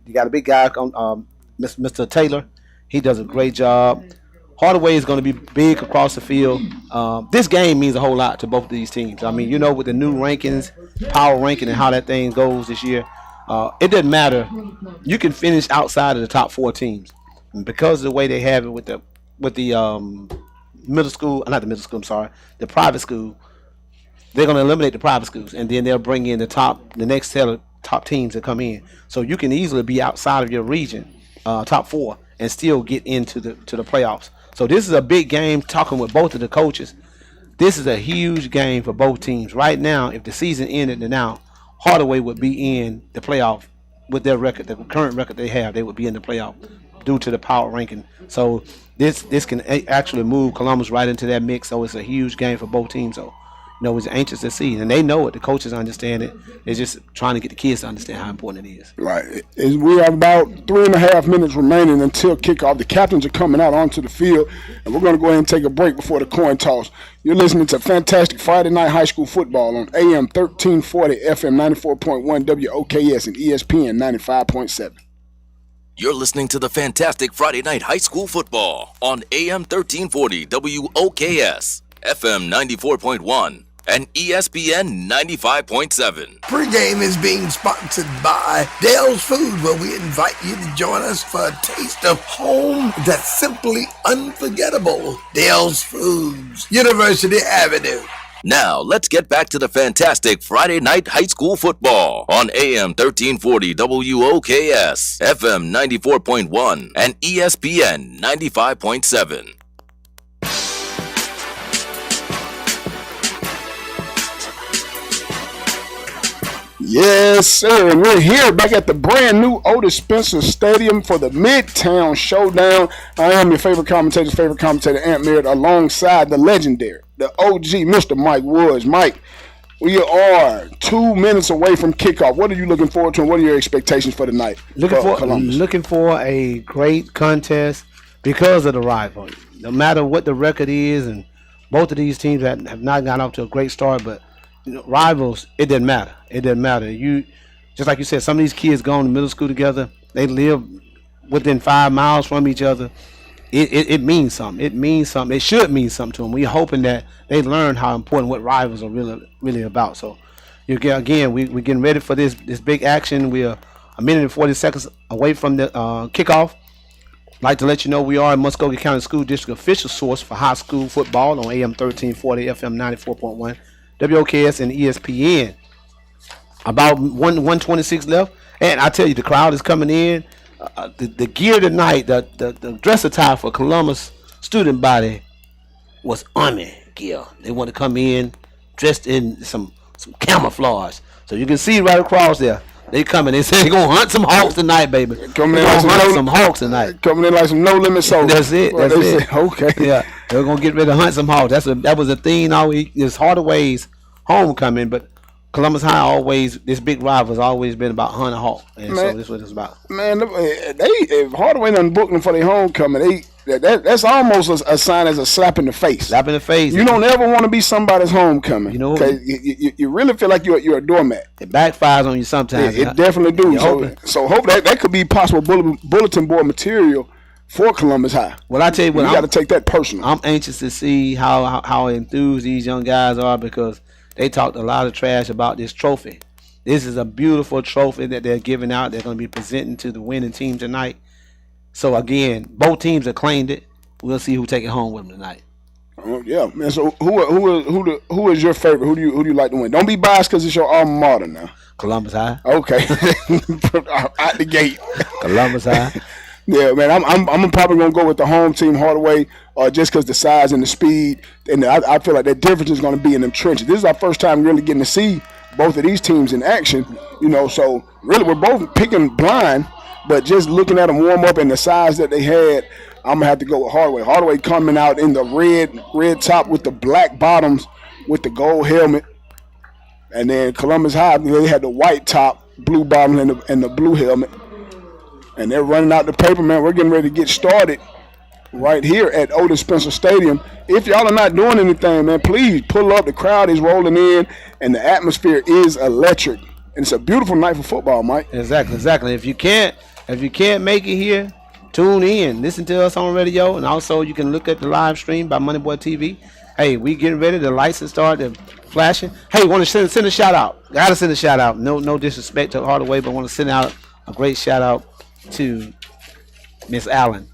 you got a big guy, Mr. Taylor. He does a great job. Hardaway is going to be big across the field. This game means a whole lot to both of these teams. I mean, with the new rankings, power ranking, and how that thing goes this year, it doesn't matter. You can finish outside of the top 4 teams, and because of the way they have it with the middle school, not the middle school. I'm sorry, the private school. They're going to eliminate the private schools, and then they'll bring in the next set of top teams that come in. So you can easily be outside of your region, top 4, and still get into the playoffs. So this is a big game. Talking with both of the coaches, this is a huge game for both teams. Right now, if the season ended now, Hardaway would be in the playoff with their record, the current record they have. They would be in the playoff due to the power ranking. So this can actually move Columbus right into that mix. So it's a huge game for both teams. So it's anxious to see, and they know it. The coaches understand it. It's just trying to get the kids to understand how important it is. Right. We have about 3.5 minutes remaining until kickoff. The captains are coming out onto the field, and we're going to go ahead and take a break before the coin toss. You're listening to Fantastic Friday Night High School Football on AM 1340, FM 94.1, WOKS, and ESPN 95.7. You're listening to the Fantastic Friday Night High School Football on AM 1340, WOKS, FM 94.1. and ESPN 95.7. Pregame is being sponsored by Dale's Food, where we invite you to join us for a taste of home that's simply unforgettable. Dale's Foods, University Avenue. Now, let's get back to the Fantastic Friday Night High School Football on AM 1340 WOKS, FM 94.1, and ESPN 95.7. Yes, sir, and we're here back at the brand new Otis Spencer Stadium for the Midtown Showdown. I am your favorite commentator, Ant Merritt, alongside the legendary, the OG, Mr. Mike Woods. Mike, we are 2 minutes away from kickoff. What are you looking forward to, and what are your expectations for tonight? Looking for a great contest because of the rivalry. No matter what the record is, and both of these teams have not gotten off to a great start, but rivals, it doesn't matter. It doesn't matter. You, just like you said, some of these kids go to middle school together. They live within 5 miles from each other. It means something. It means something. It should mean something to them. We're hoping that they learn how important what rivals are really about. So, we're getting ready for this big action. We're a minute and 40 seconds away from the kickoff. I'd like to let you know we are a Muskogee County School District official source for high school football on AM 1340, FM 94.1. WOKS and ESPN. About 126 left, and I tell you, the crowd is coming in. The gear tonight, the dress attire for Columbus student body was Army gear. They want to come in dressed in some camouflage, so you can see right across there. They coming. They say they're gonna hunt some hawks tonight, baby. Coming in like some hawks tonight. Coming in like some no limit soldiers. That's it. That's it. Okay. Yeah, they're gonna get ready to hunt some hawks. That was a theme all week. It's Hardaway's homecoming, but Columbus High this big rival has always been about hunting hawk, and so this is what it's about. Man, if Hardaway done booked them for their homecoming, that's almost a sign as a slap in the face. Slap in the face. You don't ever want to be somebody's homecoming. You really feel like you're a doormat. It backfires on you sometimes. It definitely do. So hope that could be possible bulletin board material for Columbus High. Well, I tell you what, you got to take that personal. I'm anxious to see how enthused these young guys are, because they talked a lot of trash about this trophy. This is a beautiful trophy that they're giving out. They're going to be presenting to the winning team tonight. So again, both teams have claimed it. We'll see who take it home with them tonight. Yeah, man. So who is your favorite? Who do you like to win? Don't be biased because it's your alma mater now. Columbus High. Okay, out the gate. Columbus High. Yeah, man. I'm probably gonna go with the home team, Hardaway, just because the size and the speed, and I feel like that difference is gonna be in them trenches. This is our first time really getting to see both of these teams in action. So really we're both picking blind, but just looking at them warm up and the size that they had, I'm gonna have to go with Hardaway. Hardaway coming out in the red top with the black bottoms with the gold helmet, and then Columbus High, they had the white top, blue bottoms, and the blue helmet. And they're running out the paper, man. We're getting ready to get started right here at Otis Spencer Stadium. If y'all are not doing anything, man, please pull up. The crowd is rolling in, and the atmosphere is electric. And it's a beautiful night for football, Mike. Exactly. If you can't make it here, tune in, listen to us on radio, and also you can look at the live stream by Money Boy TV. Hey, we getting ready. The lights have started flashing. Hey, want to send a shout out. Gotta send a shout out. No disrespect to Hardaway, but want to send out a great shout out to Miss Allen.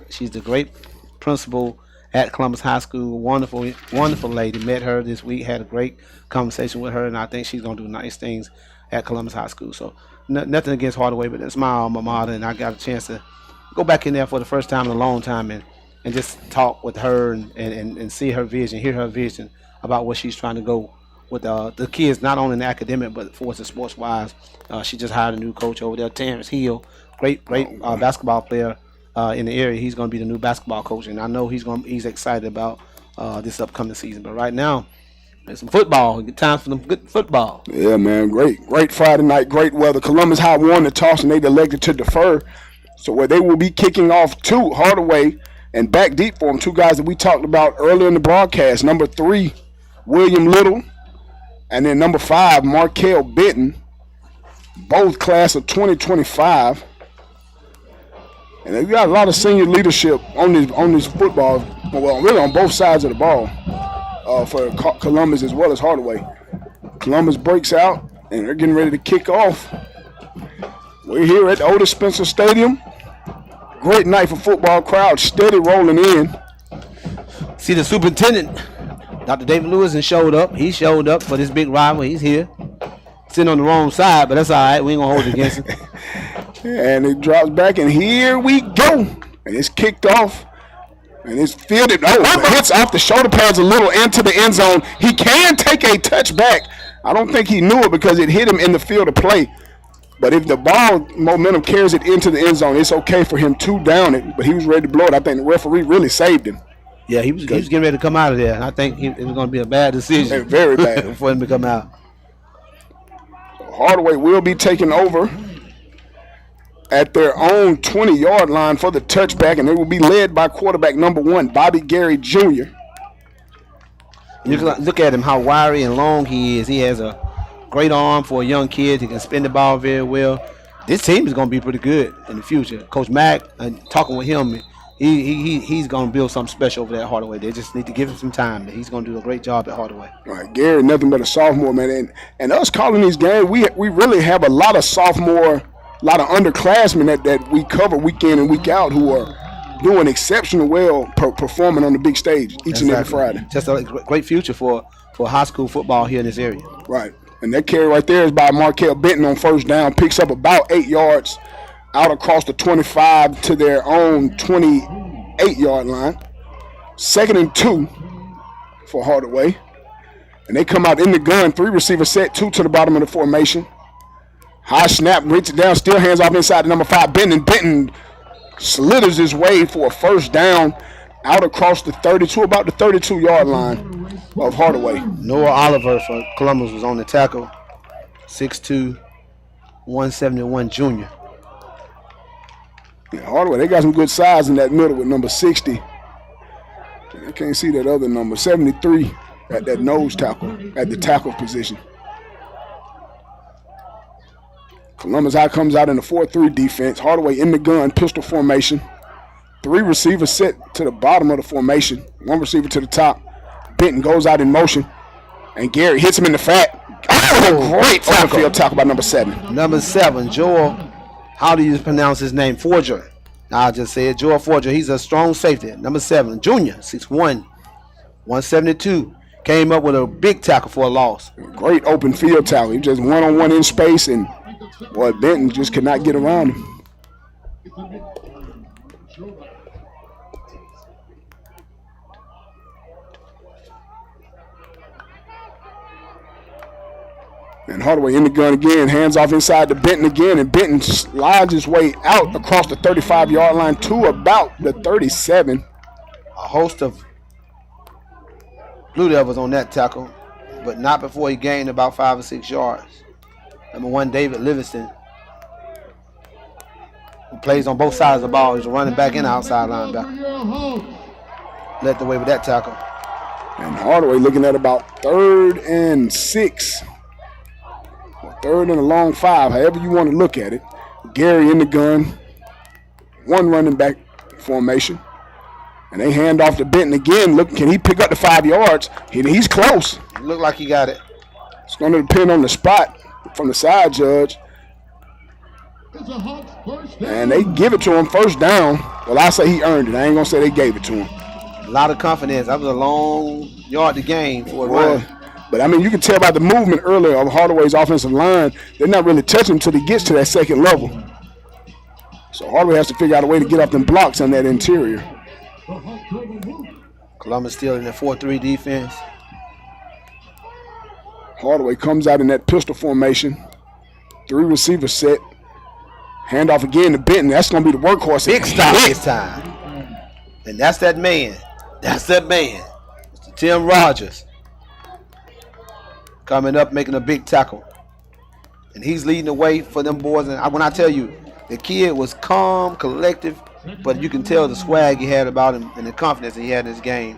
She's the great principal at Columbus High School. Wonderful lady. Met her this week. Had a great conversation with her, and I think she's gonna do nice things at Columbus High School. So nothing against Hardaway, but that's my alma mater, and I got a chance to go back in there for the first time in a long time and just talk with her and see her vision, hear her vision about what she's trying to go with the kids, not only in the academic but for the sports wise. She just hired a new coach over there, Terrence Hill, great basketball player in the area. He's going to be the new basketball coach, and I know he's excited about this upcoming season. But right now, there's some football. Time for some good football. Yeah, man, great Friday night, great weather. Columbus High won the toss, and they elected to defer. So where they will be kicking off to Hardaway and back deep for them, two guys that we talked about earlier in the broadcast. Number 3, William Little, and then number 5, Markel Benton, both class of 2025. And they got a lot of senior leadership on this football, well, really on both sides of the ball for Columbus as well as Hardaway. Columbus breaks out, and they're getting ready to kick off. We're here at the Otis Spencer Stadium. Great night for football. Crowd steady rolling in. See the superintendent, Dr. David Lewis, and showed up. He showed up for this big rival. He's here. Sitting on the wrong side, but that's all right. We ain't going to hold it against him. And it drops back, and here we go. And it's kicked off. And it's fielded. Oh, hits off the shoulder pads a little into the end zone. He can take a touchback. I don't think he knew it because it hit him in the field of play. But if the ball momentum carries it into the end zone, it's okay for him to down it. But he was ready to blow it. I think the referee really saved him. Yeah, he was getting ready to come out of there. And I think it was going to be a bad decision. Very bad. For him to come out. So Hardaway will be taking over at their own 20-yard line for the touchback, and they will be led by quarterback number 1, Bobby Gary Jr. Look at him, how wiry and long he is. He has a great arm for a young kid. He can spin the ball very well. This team is going to be pretty good in the future. Coach Mack, talking with him, he's going to build something special over there at Hardaway. They just need to give him some time. He's going to do a great job at Hardaway. All right, Gary, nothing but a sophomore, man. And us calling these games, we really have a lot of sophomore, a lot of underclassmen that we cover week in and week out who are doing exceptionally well, performing on the big stage each and every Friday. Just a great future for high school football here in this area. Right. And that carry right there is by Markel Benton on first down. Picks up about 8 yards out across the 25 to their own 28-yard line. 2nd and 2 for Hardaway. And they come out in the gun. 3 receiver set, 2 to the bottom of the formation. High snap, brings it down, still hands off inside to number 5, Benton. Benton slithers his way for a first down out across the 32, about the 32-yard line of Hardaway. Noah Oliver for Columbus was on the tackle. 6'2", 171 junior. Yeah, Hardaway, they got some good size in that middle with number 60. I can't see that other number, 73 at that nose tackle, at the tackle position. Columbus High comes out in the 4-3 defense. Hardaway in the gun, pistol formation. 3 receivers set to the bottom of the formation. 1 receiver to the top. Benton goes out in motion. And Gary hits him in the fat. Oh, great field tackle by number 7. Number 7, Joel, how do you pronounce his name? Forger. I'll just say it, Joel Forger. He's a strong safety. Number 7, junior, 6'1", 172. Came up with a big tackle for a loss. Great open field tackle. He just one-on-one in space, and boy, Benton just could not get around him. And Hardaway in the gun again, hands off inside to Benton again, and Benton slides his way out across the 35-yard line to about the 37. A host of Blue Devils on that tackle, but not before he gained about 5 or 6 yards. Number 1, David Livingston, who plays on both sides of the ball. He's a running back and outside linebacker. Led the way with that tackle. And Hardaway looking at about 3rd and 6. 3rd and a long 5, however you want to look at it. Gary in the gun. 1 running back formation. And they hand off to Benton again. Look, can he pick up the 5 yards? He's close. Look like he got it. It's going to depend on the spot from the side judge. And they give it to him, first down. Well, I say he earned it. I ain't going to say they gave it to him. A lot of confidence. That was a long yard to gain for a run. But, I mean, you can tell by the movement earlier of Hardaway's offensive line, they're not really touching him until he gets to that second level. So Hardaway has to figure out a way to get up them blocks on that interior. Columbus still in the 4-3 defense. Hardaway comes out in that pistol formation. 3 receiver set. Handoff again to Benton. That's going to be the workhorse. Big stop this time. And that's that man. That's that man. Mr. Tim Rogers. Coming up, making a big tackle. And he's leading the way for them boys. And when I tell you, the kid was calm, collective, but you can tell the swag he had about him and the confidence he had in his game.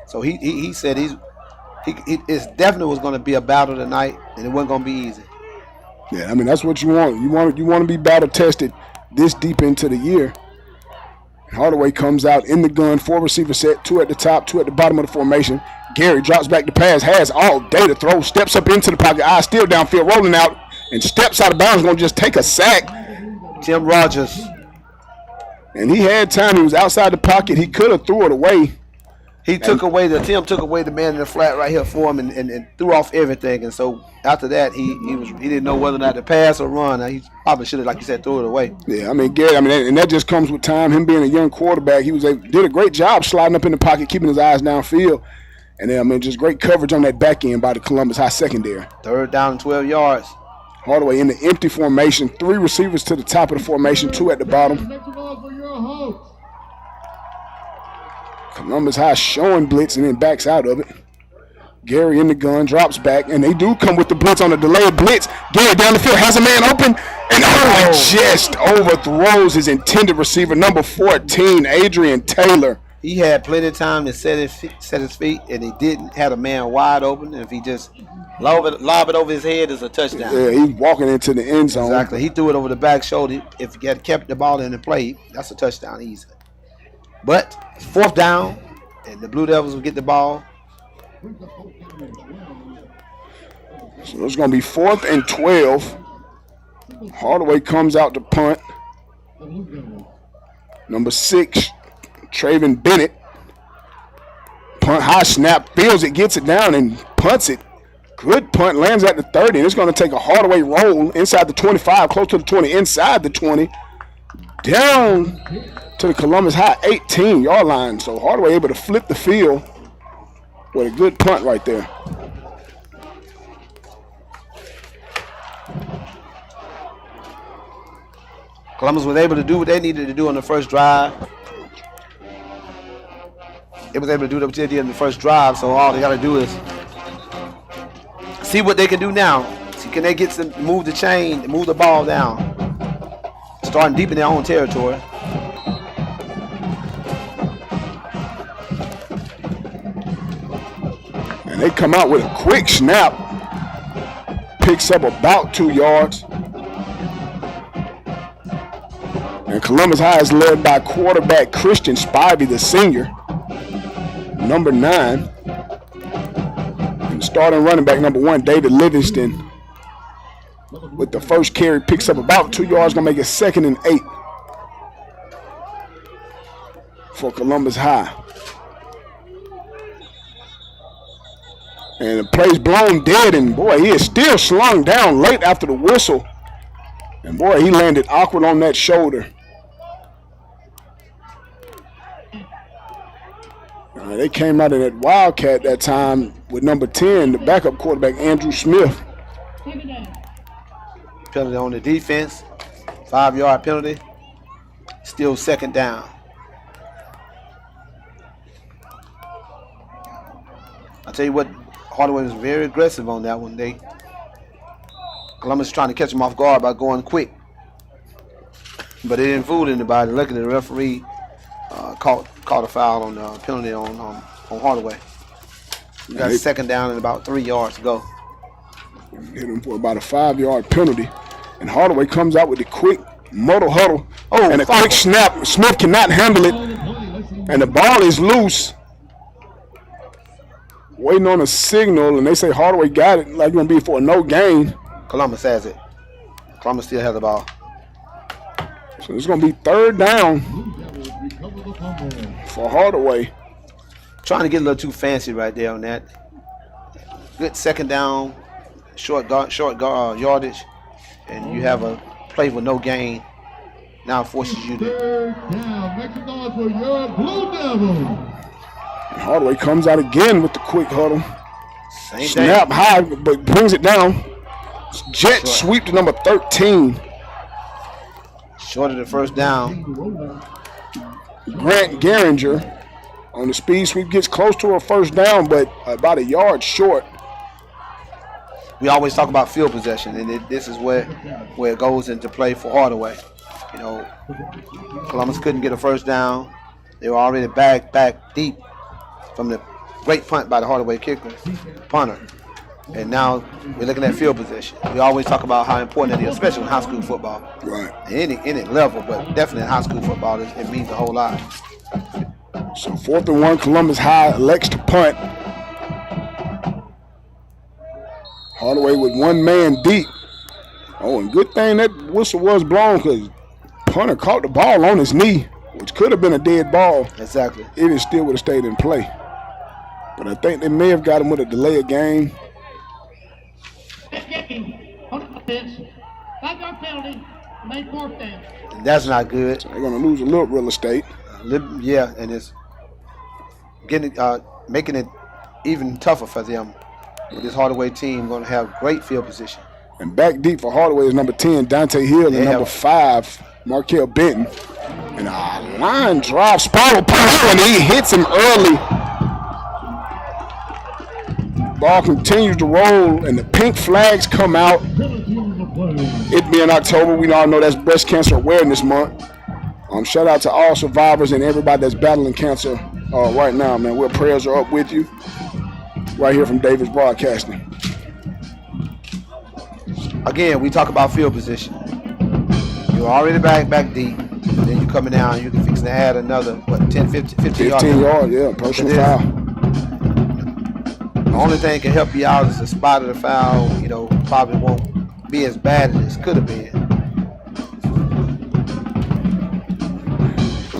So he said it definitely was going to be a battle tonight, and it wasn't going to be easy. Yeah, I mean, that's what you want. You want to be battle tested this deep into the year. Hardaway comes out in the gun, 4 receiver set, 2 at the top, 2 at the bottom of the formation. Gary drops back to pass, has all day to throw, steps up into the pocket, eyes still downfield, rolling out, and steps out of bounds, going to just take a sack. Tim Rogers. And he had time. He was outside the pocket. He could have threw it away. Tim took away the man in the flat right here for him and threw off everything. And so after that, he didn't know whether or not to pass or run. He probably should have, like you said, threw it away. Yeah, I mean, Gary, and that just comes with time. Him being a young quarterback, did a great job sliding up in the pocket, keeping his eyes downfield. And then, I mean, just great coverage on that back end by the Columbus High secondary. 3rd down and 12 yards. Hardaway in the empty formation, 3 receivers to the top of the formation, 2 at the bottom. Columbus High showing blitz and then backs out of it. Gary in the gun, drops back, and they do come with the blitz on a delayed blitz. Gary down the field, has a man open, and just overthrows his intended receiver, number 14, Adrian Taylor. He had plenty of time to set his feet, and he didn't have a man wide open. And if he just lob it over his head, it's a touchdown. Yeah, he's walking into the end zone. Exactly. He threw it over the back shoulder. If he had kept the ball in the play, that's a touchdown easy. But 4th down, and the Blue Devils will get the ball. So it's going to be 4th and 12. Hardaway comes out to punt. Number 6, Traven Bennett. Punt, high snap, feels it, gets it down, and punts it. Good punt, lands at the 30, and it's going to take a Hardaway roll inside the 25, close to the 20, inside the 20, down to the Columbus High 18-yard line. So Hardaway able to flip the field with a good punt right there. Columbus was able to do what they needed to do on the first drive. They was able to do what they did in the first drive, so all they got to do is see what they can do now. See, can they get some, move the chain, move the ball down, starting deep in their own territory. And they come out with a quick snap. Picks up about 2 yards. And Columbus High is led by quarterback Christian Spivey, the senior, number 9. And starting running back number 1, David Livingston, with the first carry, picks up about 2 yards, gonna make it 2nd and 8 for Columbus High. And the play's blown dead, and boy, he is still slung down late after the whistle. And boy, he landed awkward on that shoulder. They came out of that Wildcat that time with number 10, the backup quarterback, Andrew Smith. Penalty on the defense, 5-yard penalty, still 2nd down. I'll tell you what, Hardaway was very aggressive on that one. Columbus trying to catch him off guard by going quick. But they didn't fool anybody. Luckily, the referee caught a foul on the penalty on Hardaway. We got 2nd down and about 3 yards to go. Hit him for about a 5-yard penalty. And Hardaway comes out with the quick motor huddle. And a quick snap. Smith cannot handle it. And the ball is loose. Waiting on a signal, and they say Hardaway got it, like going to be for a no gain. Columbus has it. Columbus still has the ball. So it's going to be 3rd down for Hardaway. Trying to get a little too fancy right there on that. Good 2nd down, short yardage, and you have a play with no gain. Now it forces you to. 3rd down. Make some noise for your Blue Devils. Hardaway comes out again with the quick huddle. Same Snap thing. high, but brings it down. Jet sweep to number 13. Short of the 1st down. Grant Garinger on the speed sweep gets close to a 1st down, but about a yard short. We always talk about field possession, and this is where it goes into play for Hardaway. You know, Columbus couldn't get a 1st down. They were already back deep from the great punt by the Hardaway punter. And now we're looking at field position. We always talk about how important it is, especially in high school football. Right. Any level, but definitely in high school football, it means a whole lot. So 4th and 1, Columbus High elects to punt. Hardaway with 1 man deep. Oh, and good thing that whistle was blown because punter caught the ball on his knee, which could have been a dead ball. Exactly. It is still would have stayed in play. But I think they may have got him with a delay of game. That's not good. So they're going to lose a little real estate. Yeah, and it's making it even tougher for them. With this Hardaway team going to have great field position. And back deep for Hardaway is number 10, Dante Hill, and number 5, Markel Benton. And a line drive, spiral push, and he hits him early. Ball continues to roll, and the pink flags come out. It being October, we all know that's Breast Cancer Awareness Month. Shout out to all survivors and everybody that's battling cancer right now, man. Our prayers are up with you. Right here from Davis Broadcasting. Again, we talk about field position. You're already back deep. And then you're coming down, you can fix to add another, 10, 15 yards. 15 yards, yeah, personal foul. The only thing that can help you out is the spot of the foul, probably won't be as bad as it could have been.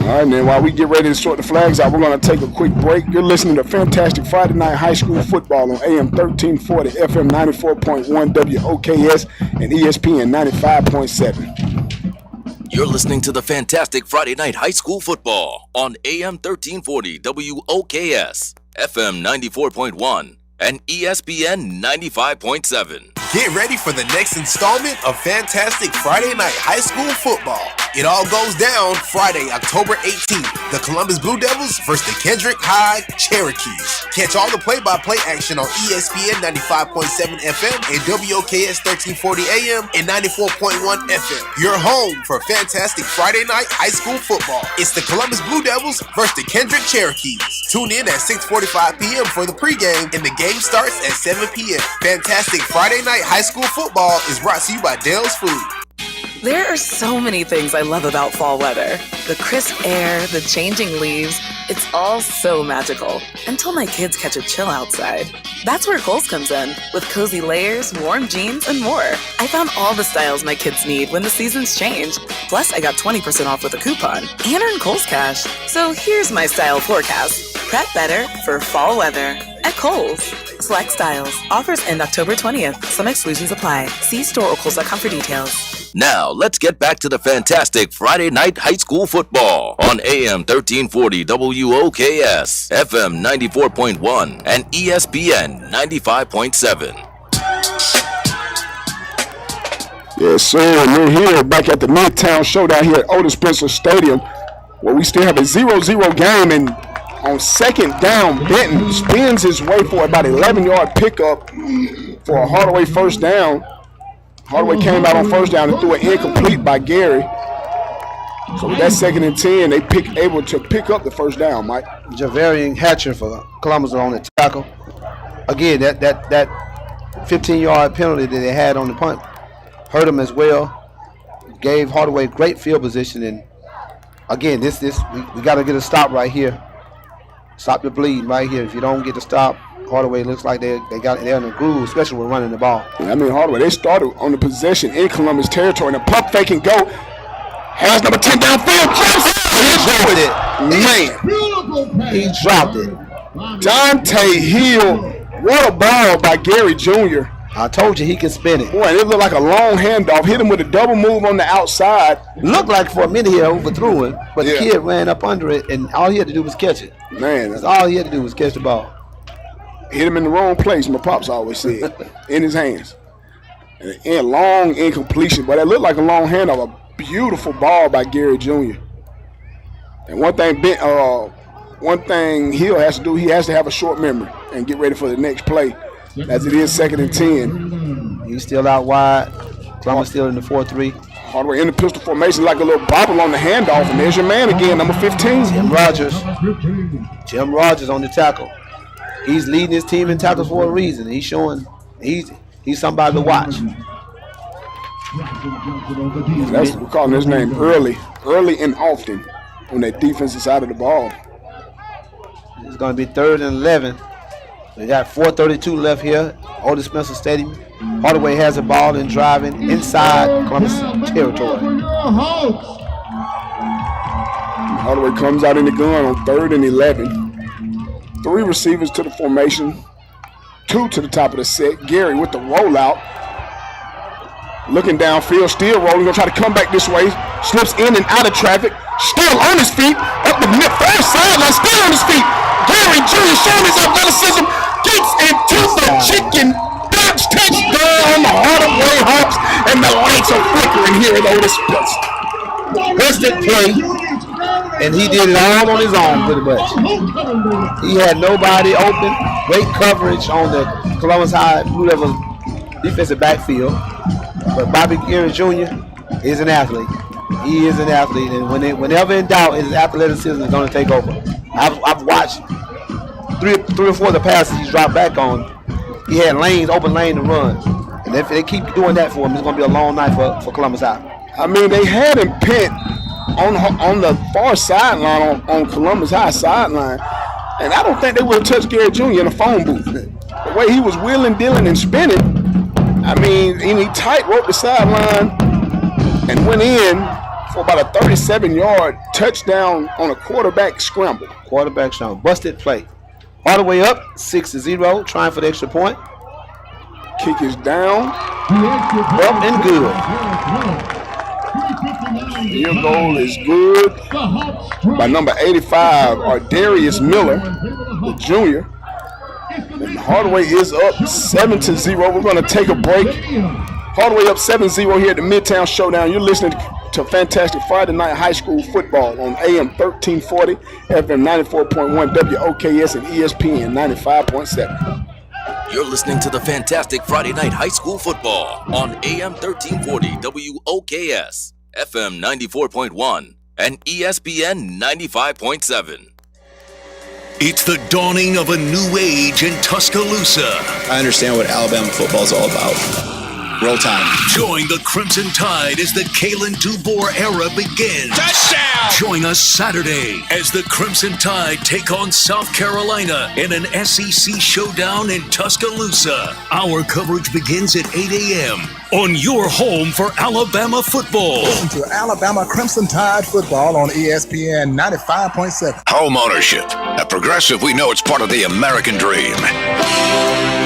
All right, man, while we get ready to sort the flags out, we're going to take a quick break. You're listening to Fantastic Friday Night High School Football on AM 1340, FM 94.1, WOKS, and ESPN 95.7. You're listening to the Fantastic Friday Night High School Football on AM 1340, WOKS, FM 94.1, and ESPN 95.7. Get ready for the next installment of Fantastic Friday Night High School Football. It all goes down Friday, October 18th. The Columbus Blue Devils versus the Kendrick High Cherokees. Catch all the play-by-play action on ESPN 95.7 FM and WOKS 1340 AM and 94.1 FM. Your home for Fantastic Friday Night High School Football. It's the Columbus Blue Devils versus the Kendrick Cherokees. Tune in at 6:45 p.m. for the pregame, and the game starts at 7 p.m. Fantastic Friday Night High School Football is brought to you by Dale's Food. There are so many things I love about fall weather. The crisp air, the changing leaves, it's all so magical. Until my kids catch a chill outside. That's where Kohl's comes in, with cozy layers, warm jeans, and more. I found all the styles my kids need when the seasons change. Plus, I got 20% off with a coupon and earn Kohl's Cash. So here's my style forecast. Prep better for fall weather at Kohl's. Select styles. Offers end October 20th. Some exclusions apply. See store or Kohl's.com for details. Now, let's get back to the Fantastic Friday Night High School Football on AM 1340 WOKS, FM 94.1, and ESPN 95.7. Yes, sir. And we're here back at the Midtown Showdown here at Otis Spencer Stadium, where we still have a 0-0 game. And on 2nd down, Benton spins his way for about 11-yard pickup for a Hardaway 1st down. Hardaway came out on 1st down and threw it incomplete by Gary. So with that 2nd and 10, they able to pick up the 1st down, Mike. Javarian Hatcher for Columbus on the tackle. Again, that 15-yard penalty that they had on the punt hurt them as well. Gave Hardaway great field position, and again, we got to get a stop right here. Stop the bleed right here. If you don't get the stop, Hardaway looks like they're in a groove, especially when running the ball. I mean, Hardaway, they started on the possession in Columbus territory, and a pump fake and go. Has number 10 downfield, He dropped it. Dante Hill, what a ball by Gary Jr. I told you he could spin it. Boy, and it looked like a long handoff. Hit him with a double move on the outside. Looked like for a minute he overthrew him, but the kid ran up under it, and all he had to do was catch it. Man, that's all he had to do was catch the ball. Hit him in the wrong place, my pops always said, in his hands. And long incompletion, but it looked like a long handoff. A beautiful ball by Gary Jr. And one thing Hill has to do, he has to have a short memory and get ready for the next play, as it is 2nd and 10. He's still out wide. Columbus still in the 4-3. Hardaway in the pistol formation like a little bobble on the handoff, and there's your man again, number 15. Jim Rogers on the tackle. He's leading his team in tackles for a reason. He's showing he's somebody to watch. We're calling his name early and often on that defensive side of the ball. It's going to be 3rd and 11. We got 4:32 left here, Otis Spencer Stadium. Hardaway has the ball and driving inside Columbus territory. Hardaway comes out in the gun on 3rd and 11. 3 receivers to the formation, 2 to the top of the set. Gary with the rollout. Looking downfield, still rolling, gonna try to come back this way. Slips in and out of traffic, still on his feet, up the far sideline, still on his feet. Gary Jr. showing his athleticism, gets into the chicken box, touchdown, Hardaway Hawks, and the lights are flickering here at Otis Spencer. Busted play, and he did it all on his own pretty much. He had nobody open, great coverage on the Columbus High Blue Devils defensive backfield. But Bobby Gary Jr. is an athlete. He is an athlete, and whenever in doubt, his athleticism is going to take over. I've watched three or four of the passes he's dropped back on. He had open lane to run. And if they keep doing that for him, it's going to be a long night for Columbus High. I mean, they had him pinned on the far sideline, on Columbus High sideline, and I don't think they would have touched Gary Jr. in a phone booth. The way he was wheeling, dealing, and spinning, I mean, and he tight roped the sideline and went in for about a 37-yard touchdown on a quarterback scramble. Busted play. All the way up, 6-0, trying for the extra point. Kick is down. Up and good. Field goal is good by number 85, Ardarius Miller, the junior. And Hardaway is up 7-0. We're going to take a break. Hardaway up 7-0 here at the Midtown Showdown. You're listening to fantastic Friday night high school football on AM 1340, FM 94.1, WOKS, and ESPN 95.7. You're listening to the fantastic Friday night high school football on AM 1340, WOKS, FM 94.1, and ESPN 95.7. It's the dawning of a new age in Tuscaloosa. I understand what Alabama football is all about. Roll time. Join the Crimson Tide as the Kalen DuBois era begins. Touchdown! Join us Saturday as the Crimson Tide take on South Carolina in an SEC showdown in Tuscaloosa. Our coverage begins at 8 a.m. on your home for Alabama football. Listen to Alabama Crimson Tide football on ESPN 95.7. Home ownership. At Progressive, we know it's part of the American dream.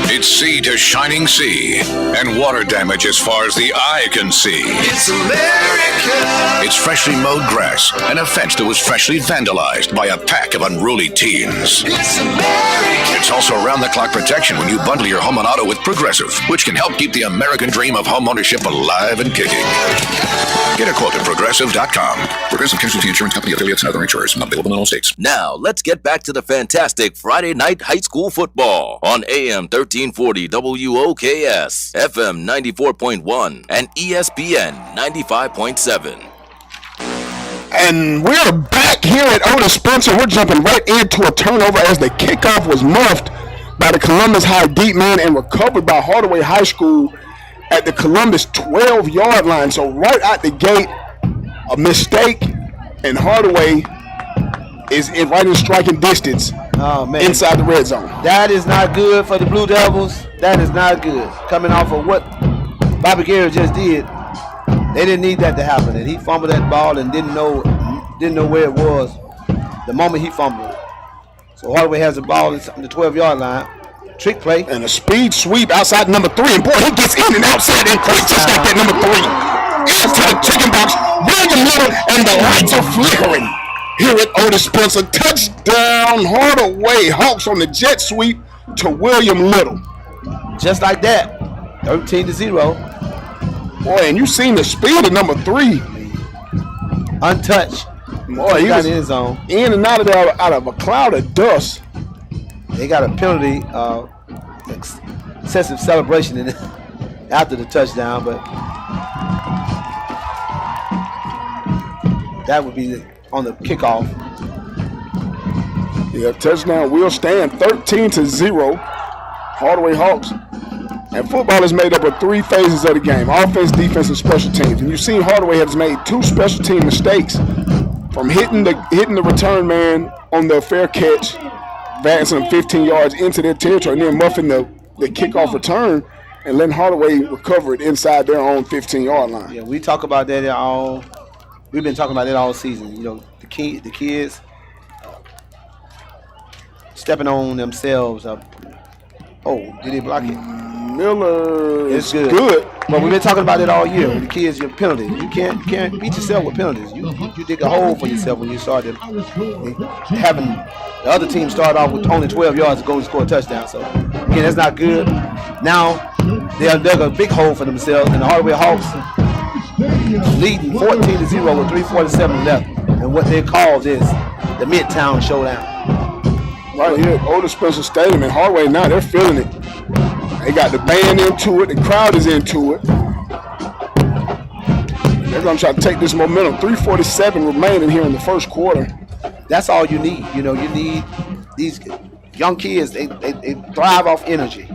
It's sea to shining sea and water damage as far as the eye can see. It's America. It's freshly mowed grass and a fence that was freshly vandalized by a pack of unruly teens. It's America. It's also round-the-clock protection when you bundle your home and auto with Progressive, which can help keep the American dream of home ownership alive and kicking. Get a quote at Progressive.com. Progressive Casualty Insurance Company, affiliates, and other insurers. Not available in all states. Now, let's get back to the fantastic Friday night high school football on AM 1340 WOKS, FM 94.1, and ESPN 95.7. And we're back here at Otis Spencer. We're jumping right into a turnover as the kickoff was muffed by the Columbus High deep man and recovered by Hardaway High School at the Columbus 12-yard line. So right out the gate, a mistake, and Hardaway is right in striking distance inside the red zone. That is not good for the Blue Devils. That is not good. Coming off of what Bobby Gary just did, they didn't need that to happen. And he fumbled that ball and didn't know where it was the moment he fumbled it. So Hardaway has the ball on the 12-yard line. Trick play. And a speed sweep outside number 3. And boy, he gets in and outside and just got that number 3. Into the chicken box. William Little, and the lights are flickering. Here at Otis Spencer. Touchdown Hardaway. Hawks on the jet sweep to William Little. Just like that. 13-0. Boy, and you seen the speed of number 3. Untouched. Boy, he was in his zone. In and out of there out of a cloud of dust. They got a penalty, excessive celebration in it after the touchdown, but that would be on the kickoff. Yeah, touchdown will stand 13-0. Hardaway Hawks. And football is made up of 3 phases of the game: offense, defense, and special teams. And you've seen Hardaway has made 2 special team mistakes, from hitting the return man on the fair catch, advancing 15 yards into their territory, and then muffing the kickoff return and letting Hardaway recover it inside their own 15-yard line. Yeah, we talk about that all. We've been talking about that all season. You know, the kids stepping on themselves. Did he block it? Miller is good. But we've been talking about it all year. With the kids, your penalties. You can't beat yourself with penalties. You dig a hole for yourself when you start having the other team start off with only 12 yards to go and score a touchdown. So again, that's not good. Now they're dug a big hole for themselves, and the Hardaway Hawks leading 14-0 with 3:47 left, and what they call this the Midtown Showdown. Right here at Otis Spencer Stadium in Hardaway. Now they're feeling it. They got the band into it. The crowd is into it. They're going to try to take this momentum. 3:47 remaining here in the first quarter. That's all you need. You know, you need these young kids. They thrive off energy.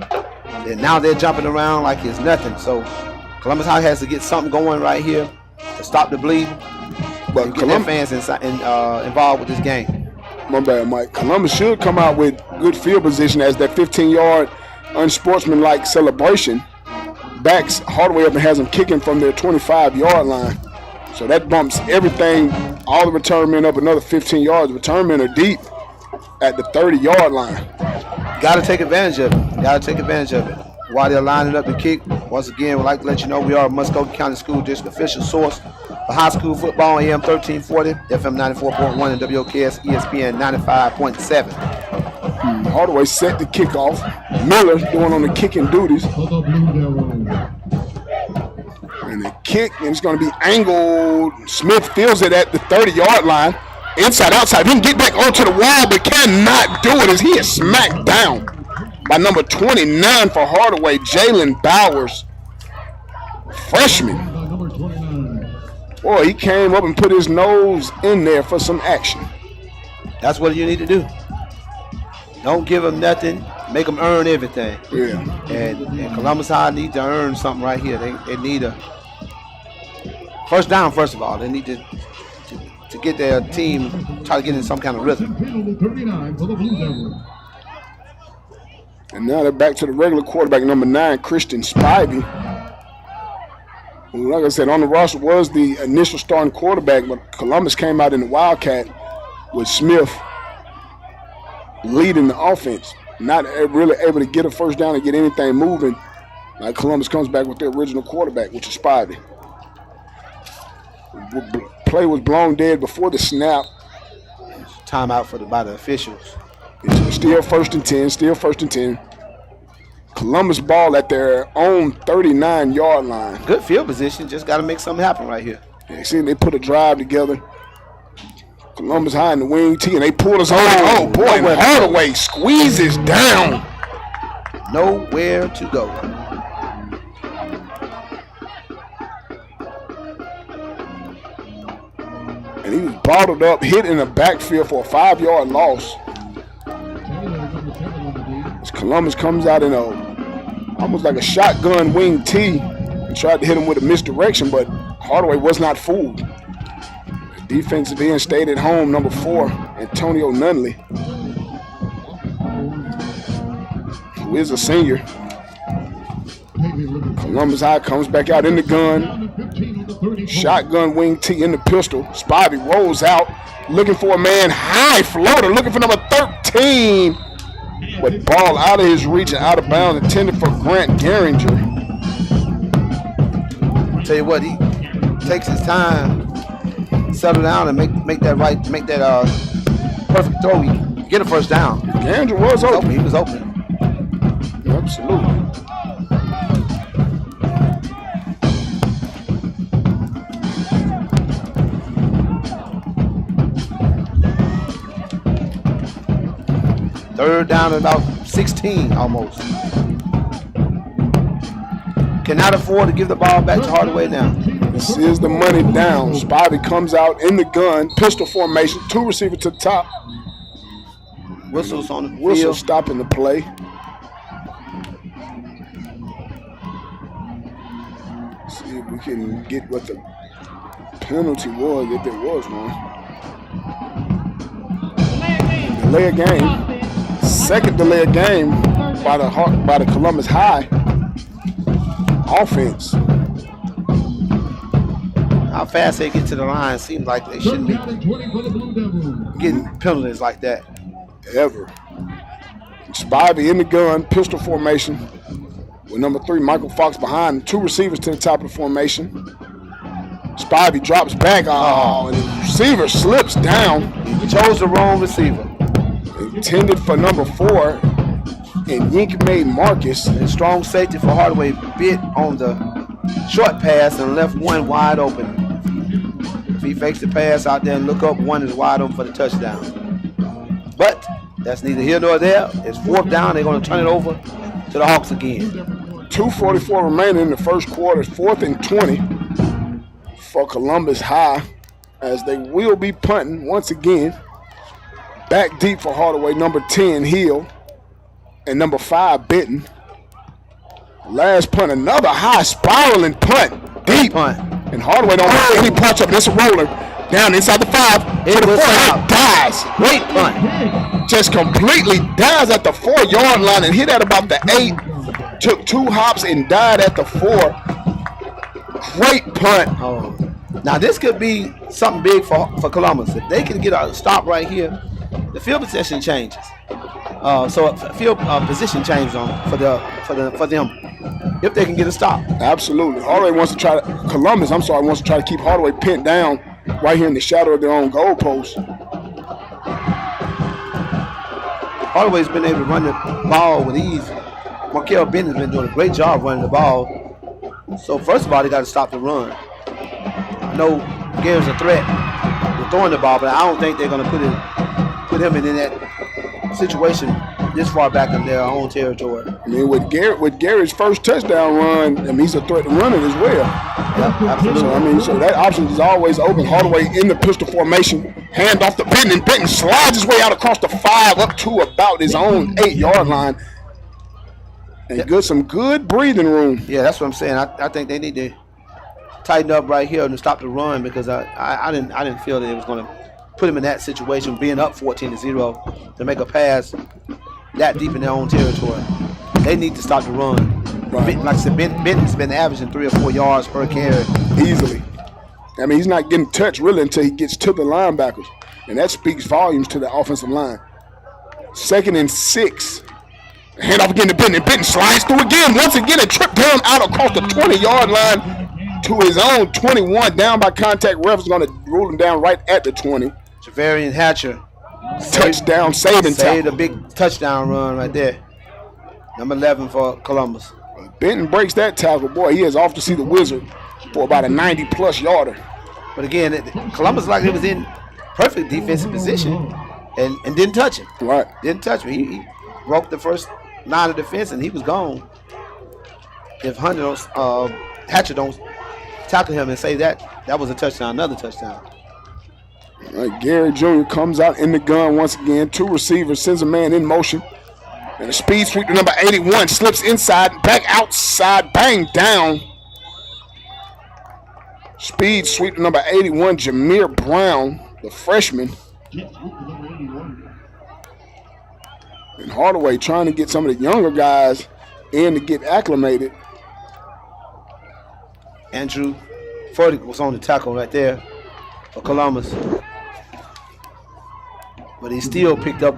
And now they're jumping around like it's nothing. So Columbus High has to get something going right here to stop the bleeding. But get their fans involved with this game. My bad, Mike. Columbus should come out with good field position as that 15-yard unsportsmanlike celebration backs Hardaway up and has them kicking from their 25-yard line. So that bumps everything, all the return men up another 15 yards. Return men are deep at the 30-yard line. Got to take advantage of it. While they're lining up to kick, once again, we'd like to let you know we are a Muskogee County School District official source for high school football on AM 1340, FM 94.1, and WOKS ESPN 95.7. Hardaway set the kickoff. Miller doing on the kicking duties. And the kick, and it's going to be angled. Smith feels it at the 30-yard line. Inside, outside. He can get back onto the wall, but cannot do it as he is smacked down by number 29 for Hardaway, Jalen Bowers, freshman. Boy, he came up and put his nose in there for some action. That's what you need to do. Don't give them nothing. Make them earn everything. Yeah. And Columbus High needs to earn something right here. They need a first down, first of all. They need to get their team, try to get in some kind of rhythm. And now they're back to the regular quarterback, number 9, Christian Spivey. Like I said, on the roster was the initial starting quarterback, but Columbus came out in the Wildcat with Smith leading the offense. Not really able to get a first down and get anything moving. Like Columbus comes back with their original quarterback, which is Spivey. Play was blown dead before the snap. Timeout by the officials. It's still first and 10. Columbus ball at their own 39-yard line. Good field position. Just got to make something happen right here. Yeah, see, they put a drive together. Columbus High in the wing tee, and they pull us over. Oh, boy, and Hardaway squeezes down. Nowhere to go. And he was bottled up, hit in the backfield for a 5-yard loss. As Columbus comes out in almost like a shotgun wing T and tried to hit him with a misdirection, but Hardaway was not fooled. The defensive end stayed at home, number 4, Antonio Nunley, who is a senior. Columbus High comes back out in the gun. Shotgun wing T in the pistol. Spivey rolls out, looking for a man. High floater, looking for number 13. But ball out of his reach and out of bounds, intended for Grant Garinger. I'll tell you what, he takes his time, settle down, and make that perfect throw. He get a first down. Garinger was open. He was open. Absolutely. Third down at about 16 almost. Cannot afford to give the ball back to Hardaway now. This is the money down. Spivey comes out in the gun, pistol formation, 2 receivers to the top. Whistles on the field. Whistle stopping the play. See if we can get what the penalty was, if there was one. Delay a game. Second delay of game by the Columbus High offense. How fast they get to the line seems like they shouldn't be getting penalties like that. Ever. Spivey in the gun, pistol formation with number 3, Michael Fox behind, 2 receivers to the top of the formation. Spivey drops back. And the receiver slips down. He chose the wrong receiver. Intended for number 4 and Yankmade Marcus. And strong safety for Hardaway bit on the short pass and left one wide open. If he fakes the pass out there and look up, one is wide open for the touchdown. But that's neither here nor there. It's 4th down. They're going to turn it over to the Hawks again. 2:44 remaining in the first quarter. 4th and 20 for Columbus High, as they will be punting once again. Back deep for Hardaway, number 10, Hill, and number 5, Benton. Last punt, another high spiraling punt, deep. And Hardaway don't have any punch up. This a roller down inside the 5 for the 4. Dies. Great punt. Just completely dies at the 4-yard line and hit at about the 8. Took 2 hops and died at the 4. Great punt. Oh. Now this could be something big for Columbus. If they can get a stop right here, the field position changes. So field position changes for them if they can get a stop. Absolutely. Hardaway wants to try to Columbus. Wants to try to keep Hardaway pinned down right here in the shadow of their own goalpost. Hardaway's been able to run the ball with ease. Markel Benton's been doing a great job running the ball. So first of all, they got to stop the run. I know Gary's a threat with throwing the ball, but I don't think they're going to put him in that situation this far back in their own territory. I mean, with Gary's first touchdown run, he's a threat to run it as well. Yep, absolutely. So that option is always open. Hardaway in the pistol formation, hand off to Benton, and Benton slides his way out across the 5 up to about his own 8-yard line. And some good breathing room. Yeah, that's what I'm saying. I think they need to tighten up right here and stop the run, because I didn't feel that it was going to put him in that situation, being up 14-0 to make a pass that deep in their own territory. They need to stop the run. Right. Like I said, Benton's been averaging 3 or 4 yards per carry easily. I mean, he's not getting touched really until he gets to the linebackers, and that speaks volumes to the offensive line. 2nd and 6. Hand off again to Benton. Benton slides through again. Once again, a trip down out across the 20-yard line to his own 21. Down by contact. Ref is going to rule him down right at the 20. Javarian Hatcher. Touchdown saving saved a big touchdown run right there. Number 11 for Columbus. Benton breaks that tackle. Boy, he is off to see the Wizard for about a 90-plus yarder. But again, Columbus like he was in perfect defensive position and didn't touch him. Right. Didn't touch him. He broke the first line of defense and he was gone. If Hatcher don't tackle him and say that was a touchdown, another touchdown. Gary Jr. comes out in the gun once again. 2 receivers, sends a man in motion. And a speed sweep to number 81. Slips inside, back outside, bang, down. Speed sweep to number 81, Jameer Brown, the freshman. And Hardaway trying to get some of the younger guys in to get acclimated. Andrew Furtick was on the tackle right there for Columbus. But he still picked up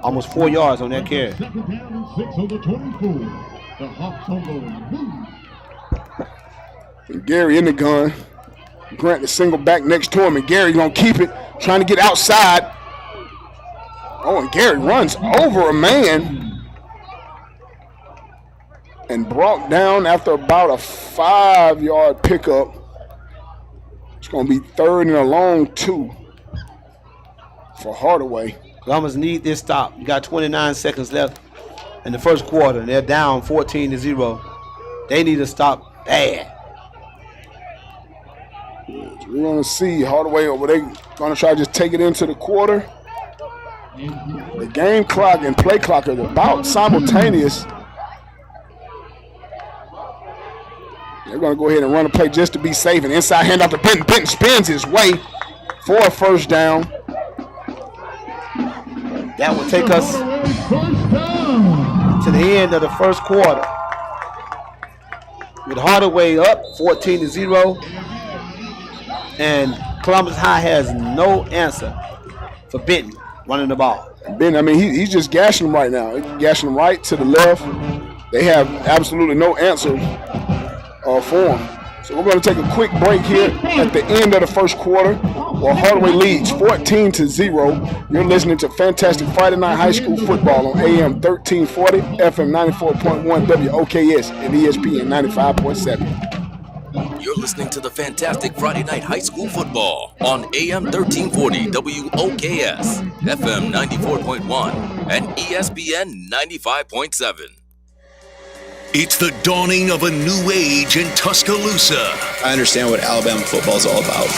almost 4 yards on that carry. Second down and 6 on the 24. The Hawks on the move. And Gary in the gun. Grant the single back next to him, and Gary gonna keep it, trying to get outside. Oh, and Gary runs over a man and brought down after about a 5-yard pickup. It's gonna be 3rd and a long 2 for Hardaway. Columbus need this stop. You got 29 seconds left in the first quarter, and they're down 14-0. They need to stop bad. We're going to see Hardaway, or they going to try to just take it into the quarter. The game clock and play clock are about simultaneous. They're going to go ahead and run a play just to be safe. And inside handoff to Benton. Benton spins his way for a first down. That will take us to the end of the first quarter. With Hardaway up 14-0. And Columbus High has no answer for Benton running the ball. Benton, I mean, he's just gashing them right now. He's gashing them right to the left. They have absolutely no answer for him. So we're going to take a quick break here at the end of the first quarter while Hardaway leads 14-0. You're listening to Fantastic Friday Night High School Football on AM 1340, FM 94.1, WOKS, and ESPN 95.7. You're listening to the Fantastic Friday Night High School Football on AM 1340 WOKS, FM 94.1, and ESPN 95.7. It's the dawning of a new age in Tuscaloosa. I understand what Alabama football is all about.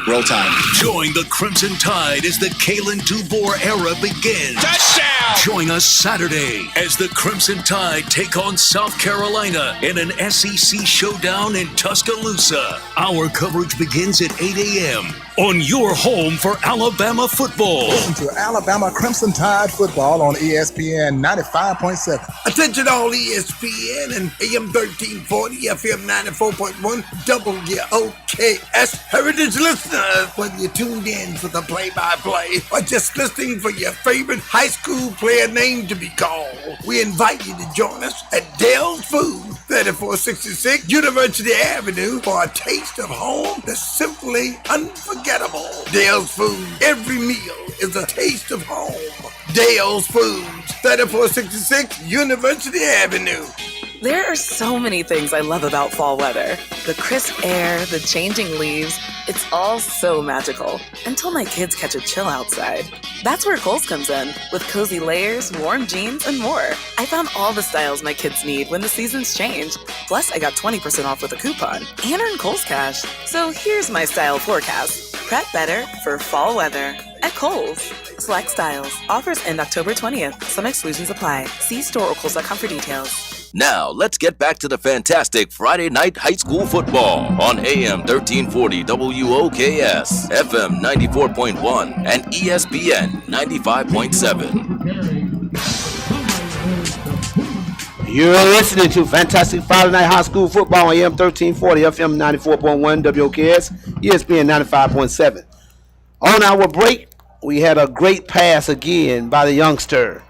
Roll time. Join the Crimson Tide as the Kalen DuBois era begins. Touchdown! Join us Saturday as the Crimson Tide take on South Carolina in an SEC showdown in Tuscaloosa. Our coverage begins at 8 a.m. on your home for Alabama football. Listen to Alabama Crimson Tide football on ESPN 95.7. Attention all ESPN and AM 1340, FM 94.1, WOKS Heritage listeners. Whether you're tuned in for the play-by-play or just listening for your favorite high school player name to be called, we invite you to join us at Dale's Food, 3466 University Avenue, for a taste of home that's simply unforgettable. Dale's Food, every meal is a taste of home. Dale's Foods, 3466 University Avenue. There are so many things I love about fall weather. The crisp air, the changing leaves, it's all so magical. Until my kids catch a chill outside. That's where Kohl's comes in, with cozy layers, warm jeans, and more. I found all the styles my kids need when the seasons change. Plus, I got 20% off with a coupon and earned Kohl's Cash. So here's my style forecast. Prep better for fall weather at Kohl's. Select styles. Offers end October 20th. Some exclusions apply. See store or Kohl's.com for details. Now, let's get back to the fantastic Friday Night High School Football on AM 1340 WOKS, FM 94.1, and ESPN 95.7. You're listening to Fantastic Friday Night High School Football on AM 1340, FM 94.1, WOKS, ESPN 95.7. On our break, we had a great pass again by the youngster,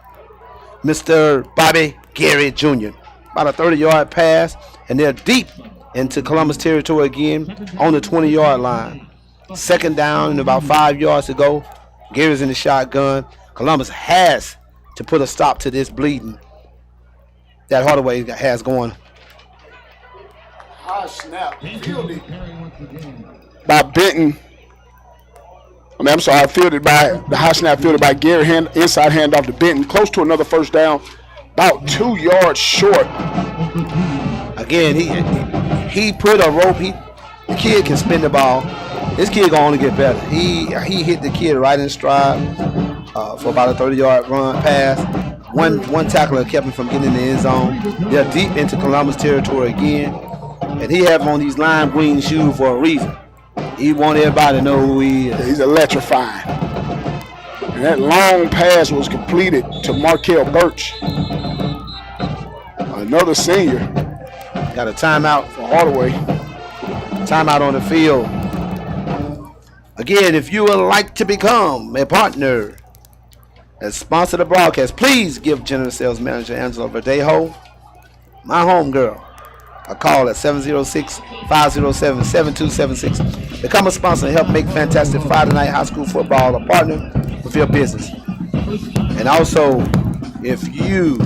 Mr. Bobby Gary Jr. About a 30-yard pass, and they're deep into Columbus territory again on the 20-yard line. Second down and about 5 yards to go. Gary's in the shotgun. Columbus has to put a stop to this bleeding that Hardaway has going. High snap fielded by Benton. I'm sorry, fielded by the high snap fielded by Gary. Inside handoff to Benton, close to another first down. About 2 yards short. Again, he put a rope. The kid can spin the ball. This kid gonna only get better. He hit the kid right in stride for about a 30-yard run pass. One tackler kept him from getting in the end zone. They're deep into Columbus territory again. And he have on these lime green shoes for a reason. He want everybody to know who he is. He's electrifying. And that long pass was completed to Markel Birch. Another senior. Got a timeout for Hardaway. Timeout on the field. Again, if you would like to become a partner and sponsor the broadcast, please give General Sales Manager Angela Verdejo, my homegirl, a call at 706-507-7276. Become a sponsor and help make Fantastic Friday Night High School Football a partner with your business. And also, if you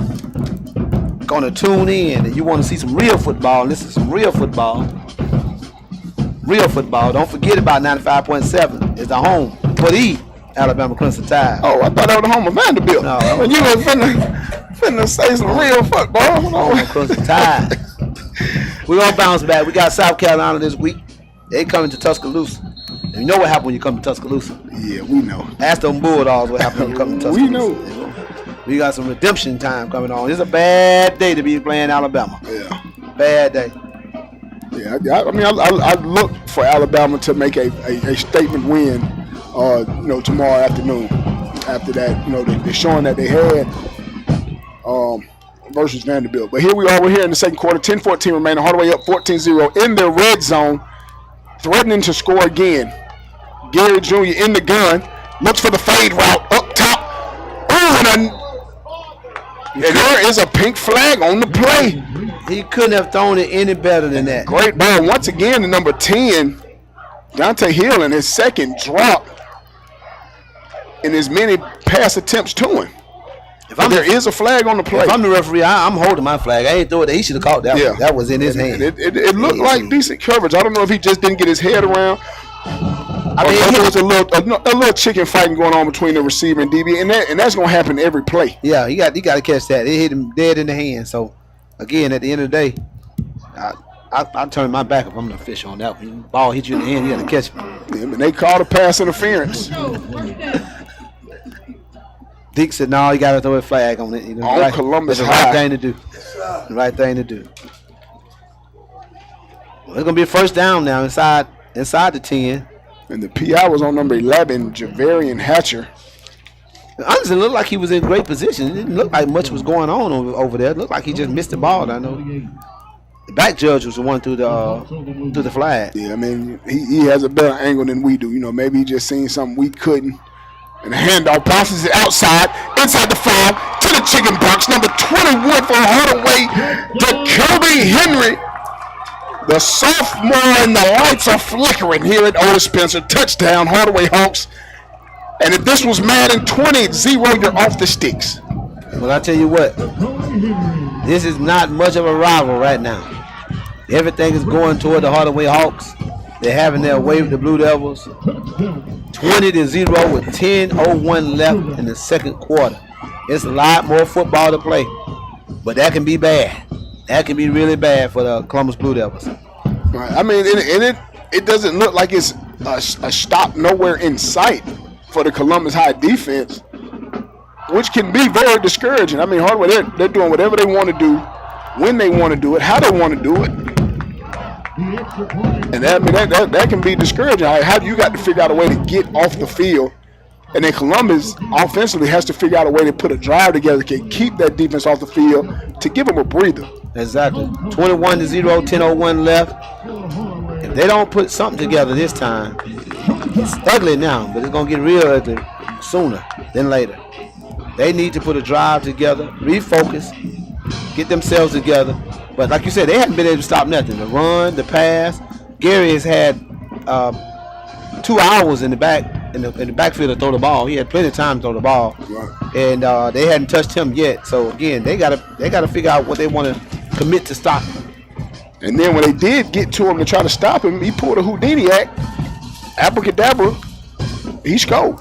gonna tune in and you want to see some real football, and this is some real football, don't forget about 95.7 is the home for the Alabama Crimson Tide. Oh, I thought that was the home of Vanderbilt. No, when you were finna say some real football. Home of Crimson Tide. We're gonna bounce back. We got South Carolina this week. They coming to Tuscaloosa. And you know what happened when you come to Tuscaloosa? Yeah, we know. Ask them Bulldogs what happened when you come to Tuscaloosa. We know. We got some redemption time coming on. It's a bad day to be playing Alabama. Yeah. Bad day. Yeah, I mean, I look for Alabama to make a statement win, tomorrow afternoon. After that, the showing that they had versus Vanderbilt. But here we are. We're here in the second quarter. 10-14 remaining. Hardaway up 14-0 in their red zone, threatening to score again. Gary Jr. in the gun, looks for the fade route up top. And there is a pink flag on the play. He couldn't have thrown it any better than that. Great ball. Once again, the number 10, Dante Hill, in his second drop in as many pass attempts to him. There is a flag on the play. If I'm the referee, I'm holding my flag. I ain't throw it. He should have caught that one. That was in his hand. It looked like decent coverage. I don't know if he just didn't get his head around. I mean, there was a little chicken fighting going on between the receiver and DB, and that's going to happen every play. Yeah, you got to catch that. It hit him dead in the hand. So, again, at the end of the day, I turn my back if I'm the official on that one. Ball hit you in the hand, you got to catch it. Yeah, and they called a pass interference. Dick said, "No, you got to throw a flag on it." Columbus High. That's the right thing to do. The right thing to do. Well, it's going to be a first down now inside the 10. And the PI was on number 11, Javarian Hatcher. Honestly, it looked like he was in great position. It didn't look like much was going on over there. It looked like he just missed the ball. I know. The back judge was the one through the flag. Yeah, I mean, he has a better angle than we do. Maybe he just seen something we couldn't. And the handoff bounces it outside, inside the 5, to the chicken box. Number 21 for Hardaway, to Kirby Henry. The sophomore, and the lights are flickering here at Otis Spencer. Touchdown, Hardaway Hawks. And if this was Madden 20-0, you're off the sticks. Well, I tell you what, this is not much of a rival right now. Everything is going toward the Hardaway Hawks. They're having their way with the Blue Devils. 20-0 with 10:01 left in the second quarter. It's a lot more football to play, but that can be bad. That can be really bad for the Columbus Blue Devils. Right. I mean, it doesn't look like it's a stop nowhere in sight for the Columbus High defense, which can be very discouraging. I mean, Hardaway, they're doing whatever they want to do, when they want to do it, how they want to do it. And that can be discouraging. How you got to figure out a way to get off the field. And then Columbus offensively has to figure out a way to put a drive together to keep that defense off the field to give them a breather. Exactly. 21-0, 10:01 left. If they don't put something together this time, it's ugly now, but it's going to get real ugly sooner than later. They need to put a drive together, refocus, get themselves together. But like you said, they haven't been able to stop nothing. The run, the pass. Gary has had 2 hours in the backfield to throw the ball. He had plenty of time to throw the ball, and they hadn't touched him yet. So again, they gotta figure out what they want to commit to stop him. And then when they did get to him to try to stop him, he pulled a Houdini act, abracadabra, he scored.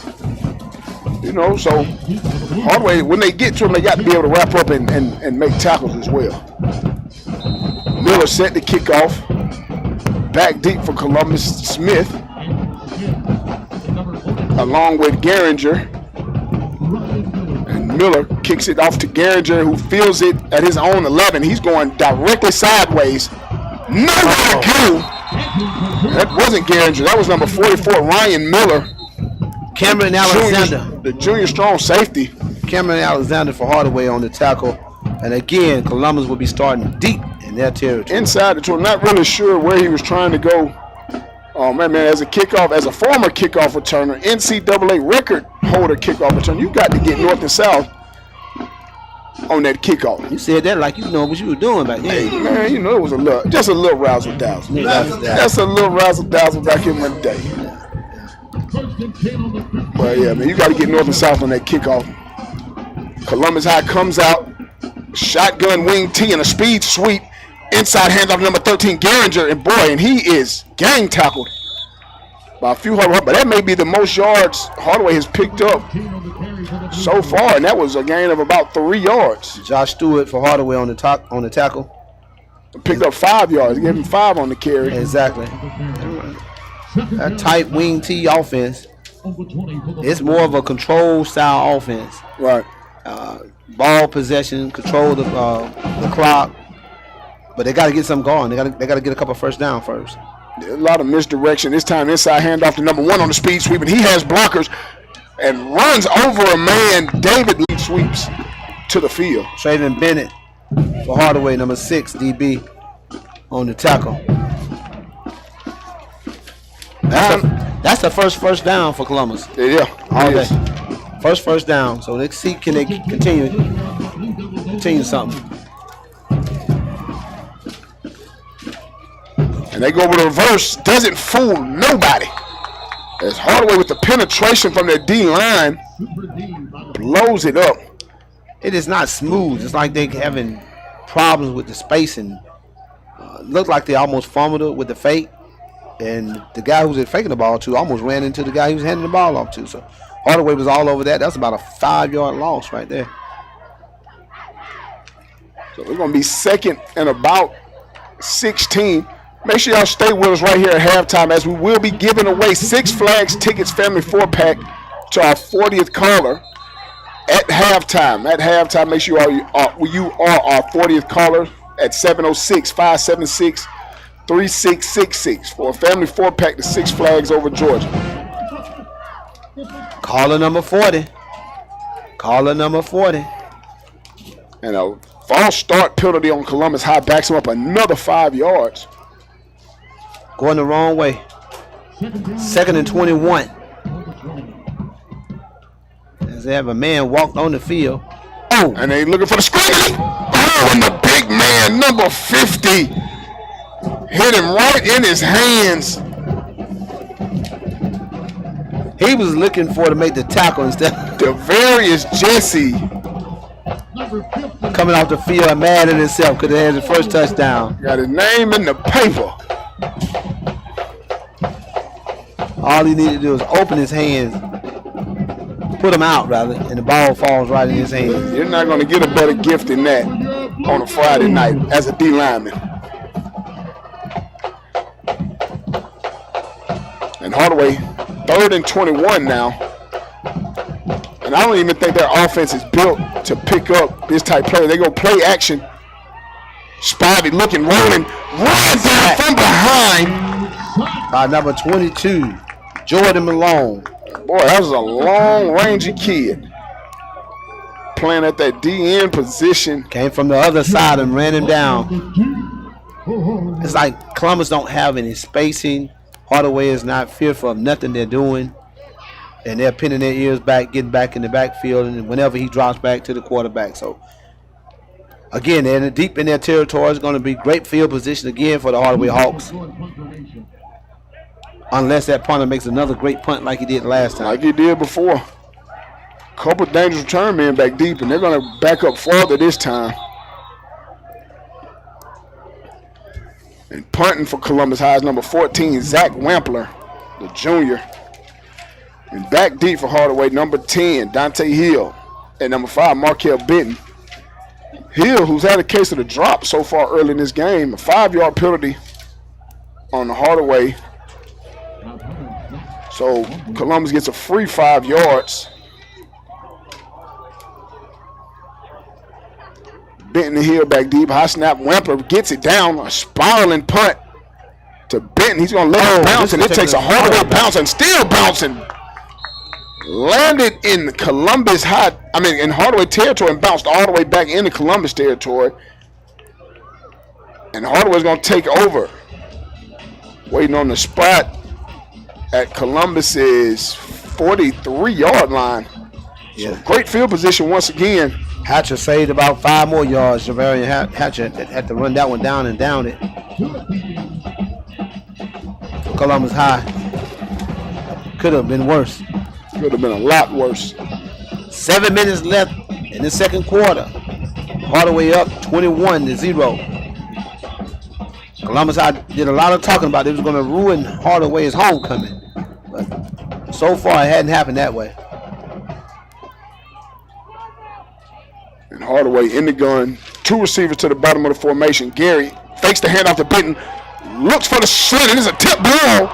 So Hardaway, when they get to him, they got to be able to wrap up and make tackles as well. Miller set the kickoff. Back deep for Columbus, Smith. Along with Garinger. And Miller kicks it off to Garinger, who feels it at his own 11. He's going directly sideways. Nowhere to go. That wasn't Garinger. That was number 44, Ryan Miller. Cameron Alexander. The junior strong safety. Cameron Alexander for Hardaway on the tackle. And again, Columbus will be starting deep in their territory. Inside the 20. Not really sure where he was trying to go. Oh, man, as a kickoff, as a former kickoff returner, NCAA record holder kickoff returner, you got to get north and south on that kickoff. You said that like you know what you were doing back then. Hey, man, you know it was just a little razzle-dazzle. That's a little razzle-dazzle back in the day. But, yeah, man, you got to get north and south on that kickoff. Columbus High comes out, shotgun wing T and a speed sweep. Inside handoff number 13, Garinger, and boy, and he is gang tackled by a few hundred, but that may be the most yards Hardaway has picked up so far, and that was a gain of about 3 yards. Josh Stewart for Hardaway on the tackle. Picked up 5 yards, gave him 5 on the carry. Exactly. That tight wing T offense, it's more of a control style offense. Right. Ball possession, control the clock. But they got to get something going. They got to get a couple first down first. A lot of misdirection. This time inside handoff to number 1 on the speed sweep, and he has blockers and runs over a man. David Lee sweeps to the field. Traven Bennett for Hardaway, number 6 DB on the tackle. That's the first down for Columbus. Yeah, all day. First down. So let's see, can they continue something. And they go with a reverse. Doesn't fool nobody. As Hardaway with the penetration from their D-line blows it up. It is not smooth. It's like they're having problems with the spacing. Looked like they almost fumbled it with the fake. And the guy who was faking the ball to almost ran into the guy he was handing the ball off to. So Hardaway was all over that. That's about a 5-yard loss right there. So we're going to be second and about 16. Make sure y'all stay with us right here at halftime, as we will be giving away Six Flags Tickets Family 4-pack to our 40th caller at halftime. At halftime, make sure you are our 40th caller at 706-576-3666 for a family 4-pack to Six Flags over Georgia. Caller number 40. Caller number 40. And a false start penalty on Columbus High backs him up another 5 yards. Going the wrong way. 2nd and 21. As they have a man walked on the field. Oh, and they looking for the screen. Oh, and the big man, number 50, hit him right in his hands. He was looking for to make the tackle instead. Devarius Jesse coming off the field mad at himself because he had the first touchdown. Got his name in the paper. All he needed to do is open his hands, put him out rather, and the ball falls right in his hands. You're not going to get a better gift than that on a Friday night as a D lineman. And Hardaway, 3rd and 21 now. And I don't even think their offense is built to pick up this type play. They go play action. Spivey looking, rolling, runs down from behind. By number 22, Jordan Malone. Boy, that was a long-rangey kid. Playing at that DN position. Came from the other side and ran him down. It's like Columbus don't have any spacing. Hardaway is not fearful of nothing they're doing. And they're pinning their ears back, getting back in the backfield, and whenever he drops back to the quarterback. So, again, they're deep in their territory. It's going to be great field position again for the Hardaway Hawks. Unless that punter makes another great punt like he did last time. Like he did before. Couple dangerous return men back deep, and they're going to back up farther this time. And punting for Columbus High is number 14, Zach Wampler, the junior. And back deep for Hardaway, number 10, Dante Hill. And number 5, Markel Benton. Hill, who's had a case of the drop so far early in this game, a 5-yard penalty on the Hardaway. So Columbus gets a free 5 yards. Benton the heel back deep. High snap. Wamper gets it down. A spiraling punt to Benton. He's going to let it bounce, and it takes a Hardaway bounce and still bouncing. Landed in in Hardaway territory and bounced all the way back into Columbus territory. And Hardaway's going to take over. Waiting on the spot at Columbus's 43-yard line. Yeah. So great field position once again. Hatcher saved about 5 more yards. Javarian Hatcher had to run that one down and down it. Columbus High. Could have been worse. Could have been a lot worse. 7 minutes left in the second quarter. Hardaway up 21-0. Columbus High did a lot of talking about it was going to ruin Hardaway's homecoming. But so far, it hadn't happened that way. And Hardaway in the gun. 2 receivers to the bottom of the formation. Gary fakes the handoff to Benton. Looks for the slit. It is a tip ball.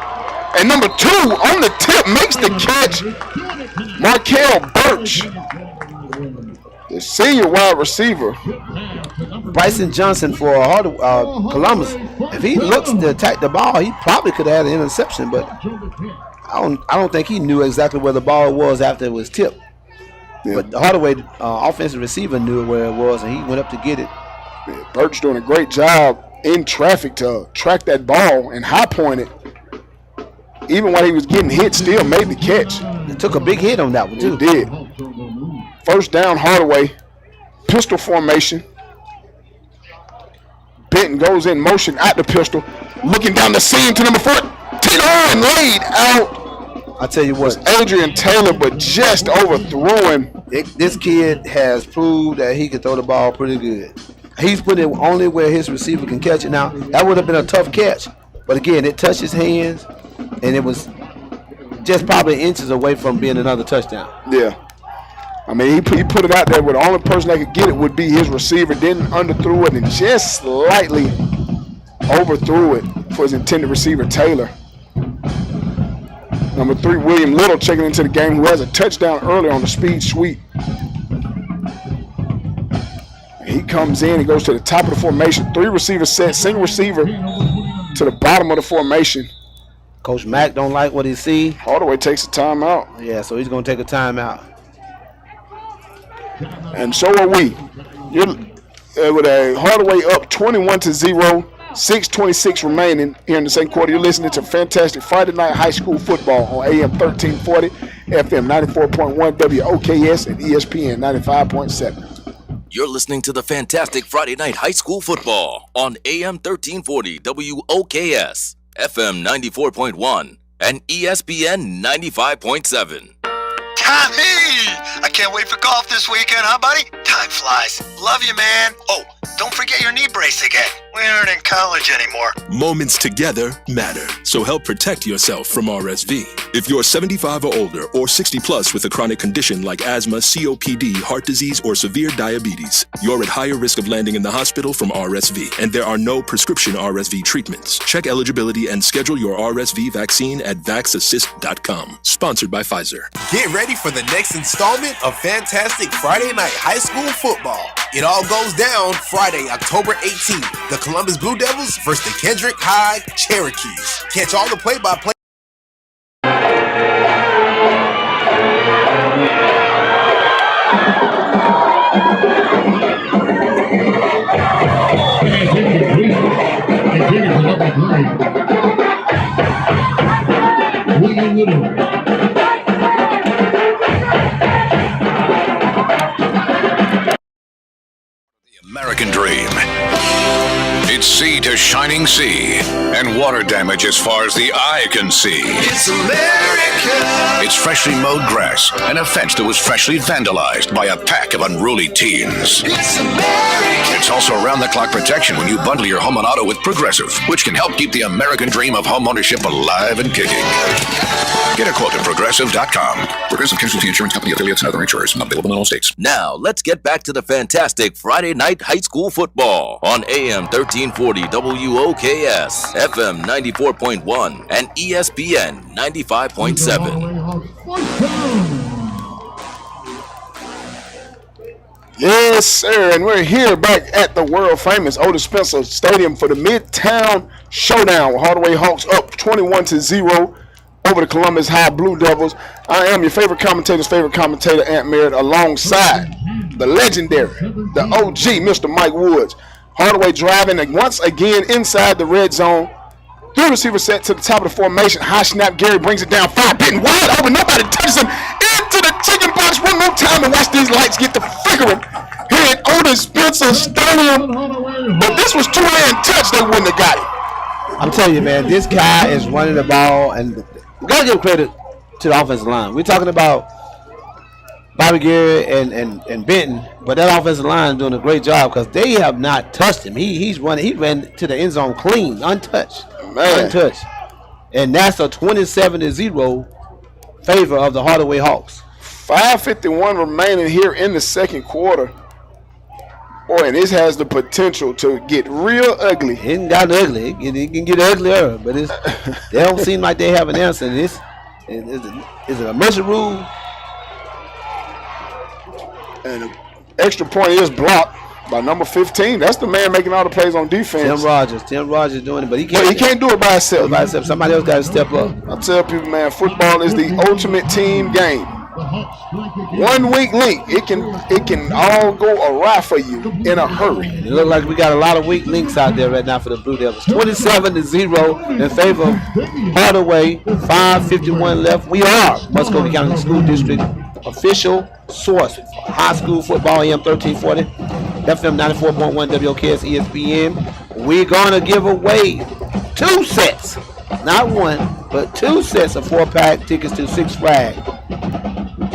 And number 2 on the tip makes the catch. Markel Birch, the senior wide receiver. Bryson Johnson for Columbus. If he looks to attack the ball, he probably could have had an interception, but I don't think he knew exactly where the ball was after it was tipped. Yeah. But the Hardaway offensive receiver knew where it was, and he went up to get it. Yeah, Birch doing a great job in traffic to track that ball and high point it. Even while he was getting hit, still made the catch. He took a big hit on that one, too. He did. First down, Hardaway. Pistol formation. Benton goes in motion at the pistol. Looking down the seam to number 14 and laid out. I tell you what. Adrian Taylor, but just overthrew him. This kid has proved that he can throw the ball pretty good. He's put it only where his receiver can catch it. Now, that would have been a tough catch. But again, it touched his hands, and it was just probably inches away from being another touchdown. Yeah. I mean, he put it out there where the only person that could get it would be his receiver. Didn't underthrew it and just slightly overthrew it for his intended receiver, Taylor. Number 3, William Little checking into the game, who has a touchdown earlier on the speed sweep. He comes in, he goes to the top of the formation. 3 receivers set, single receiver to the bottom of the formation. Coach Mack don't like what he see. Hardaway takes a timeout. Yeah, so he's going to take a timeout. And so are we. You're with a Hardaway up 21-0, 6:26 remaining here in the second quarter. You're listening to fantastic Friday night high school football on AM 1340, FM 94.1, WOKS, and ESPN 95.7. You're listening to the fantastic Friday night high school football on AM 1340, WOKS, FM 94.1, and ESPN 95.7. Tommy! I can't wait for golf this weekend, huh, buddy? Time flies. Love you, man. Oh, don't forget your knee brace again. We aren't in college anymore. Moments together matter, so help protect yourself from RSV. If you're 75 or older or 60 plus with a chronic condition like asthma, COPD, heart disease, or severe diabetes, you're at higher risk of landing in the hospital from RSV, and there are no prescription RSV treatments. Check eligibility and schedule your RSV vaccine at vaxassist.com. Sponsored by Pfizer. Get ready for the next installment of Fantastic Friday Night High School Football. It all goes down Friday, October 18th. The Columbus Blue Devils versus the Kendrick High Cherokees. Catch all the play-by-play. William Little. American Dream. It's sea to shining sea, and water damage as far as the eye can see. It's America! It's freshly mowed grass and a fence that was freshly vandalized by a pack of unruly teens. It's America! It's also round-the-clock protection when you bundle your home and auto with Progressive, which can help keep the American dream of homeownership alive and kicking. Get a quote at Progressive.com. Progressive Casualty Insurance Company, affiliates, and other insurers. Not available in all states. Now, let's get back to the fantastic Friday night high school football on AM 1340 WOKS, FM 94.1, and ESPN 95.7. Yes, sir. And we're here back at the world famous Otis Spencer Stadium for the Midtown Showdown with Hardaway Hawks up 21-0 over the Columbus High Blue Devils. I am your favorite commentator's favorite commentator, Ant Merritt, alongside the legendary, the OG, Mr. Mike Woods. Hardaway driving once again inside the red zone. Through receiver set to the top of the formation. High snap. Gary brings it down. Fire getting wide open. Nobody touches him. Into the chicken box one more time and watch these lights get to flickering here at Otis Spencer Stadium. But this was two-hand touch. They wouldn't have got it. I'm telling you, man, this guy is running the ball, and we got to give credit to the offensive line. We're talking about Bobby Gary and Benton, but that offensive line is doing a great job because they have not touched him. He ran to the end zone clean, untouched. Untouched. And that's a 27-0 favor of the Hardaway Hawks. 5:51 remaining here in the second quarter. Boy, and this has the potential to get real ugly. It ain't got ugly. It can get uglier, but they don't seem like they have an answer. Is it a mercy rule? And an extra point is blocked by number 15. That's the man making all the plays on defense. Tim Rogers doing it, but he can't do it by himself. Somebody else got to step up. I tell people, man, football is the ultimate team game. 1 weak link, it can all go awry for you in a hurry. It looks like we got a lot of weak links out there right now for the Blue Devils. 27-0 in favor of Hardaway. 5:51 left. We are Muscogee County School District official source for high school football. AM 1340, FM 94.1 WOKS ESPN. We're gonna give away 2 sets, not one, but 2 sets of 4-pack tickets to Six Flags.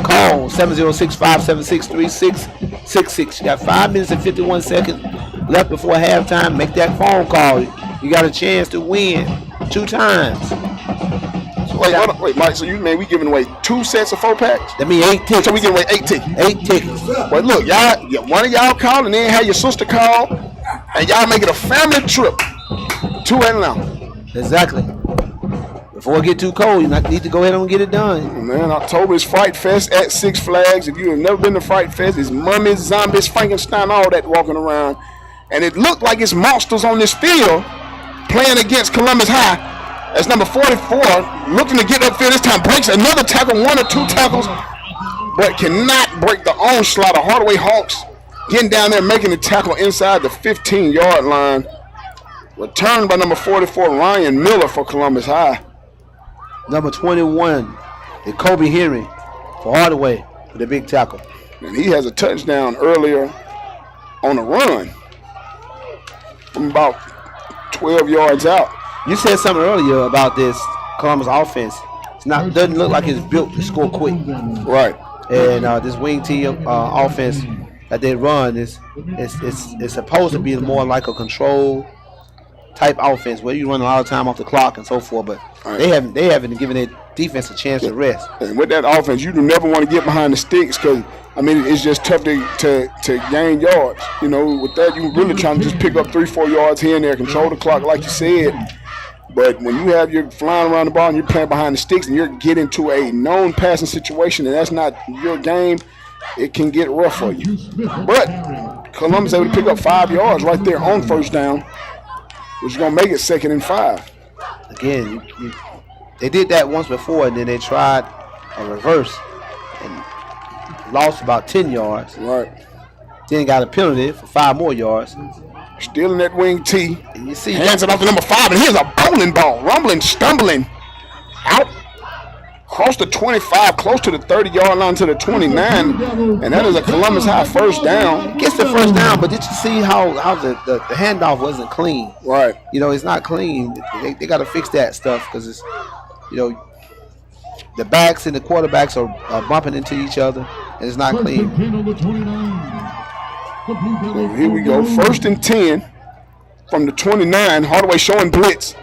Call 706-576-3666. You got 5 minutes and 51 seconds left before halftime. Make that phone call. You got a chance to win 2 times. So wait, Mike. So we giving away 2 sets of 4-packs? That means 8 tickets. So we giving away 8 tickets. 8 tickets. But look, y'all, one of y'all call and then have your sister call, and y'all make it a family trip to Atlanta. Exactly. Before it get too cold, you need to go ahead and get it done. Man, October is Fright Fest at Six Flags. If you have never been to Fright Fest, it's mummies, zombies, Frankenstein, all that walking around. And it looked like it's monsters on this field playing against Columbus High. As number 44 looking to get upfield this time, breaks another tackle, 1 or 2 tackles, but cannot break the onslaught of Hardaway Hawks. Getting down there, making the tackle inside the 15-yard line. Returned by number 44, Ryan Miller for Columbus High. Number 21, Kobe Henry for Hardaway for the big tackle. And he has a touchdown earlier on a run from about 12 yards out. You said something earlier about this Columbus offense. Doesn't look like it's built to score quick. Right. And this wing T offense that they run is supposed to be more like a control type offense where you run a lot of time off the clock and so forth, but they haven't given their defense a chance to rest. And with that offense, you do never want to get behind the sticks because it's just tough to gain yards. With that, you're really trying to just pick up 3-4 yards here and there, control the clock like you said. But when you're flying around the ball and you're playing behind the sticks and you're getting to a known passing situation and that's not your game, it can get rough for you. But Columbus able to pick up 5 yards right there on first down, which is going to make it 2nd and 5. Again, they did that once before, and then they tried a reverse and lost about 10 yards. Right. Then got a penalty for 5 more yards. Still in that wing T. And you see, hands it off to number 5, and here's a bowling ball, rumbling, stumbling out across the 25, close to the 30-yard line to the 29, and that is a Columbus High first down. Gets the first down, but did you see how the handoff wasn't clean? Right. It's not clean. They got to fix that stuff because it's, the backs and the quarterbacks are bumping into each other, and it's not clean. Well, here we go. 1st and 10 from the 29. Hardaway showing blitz.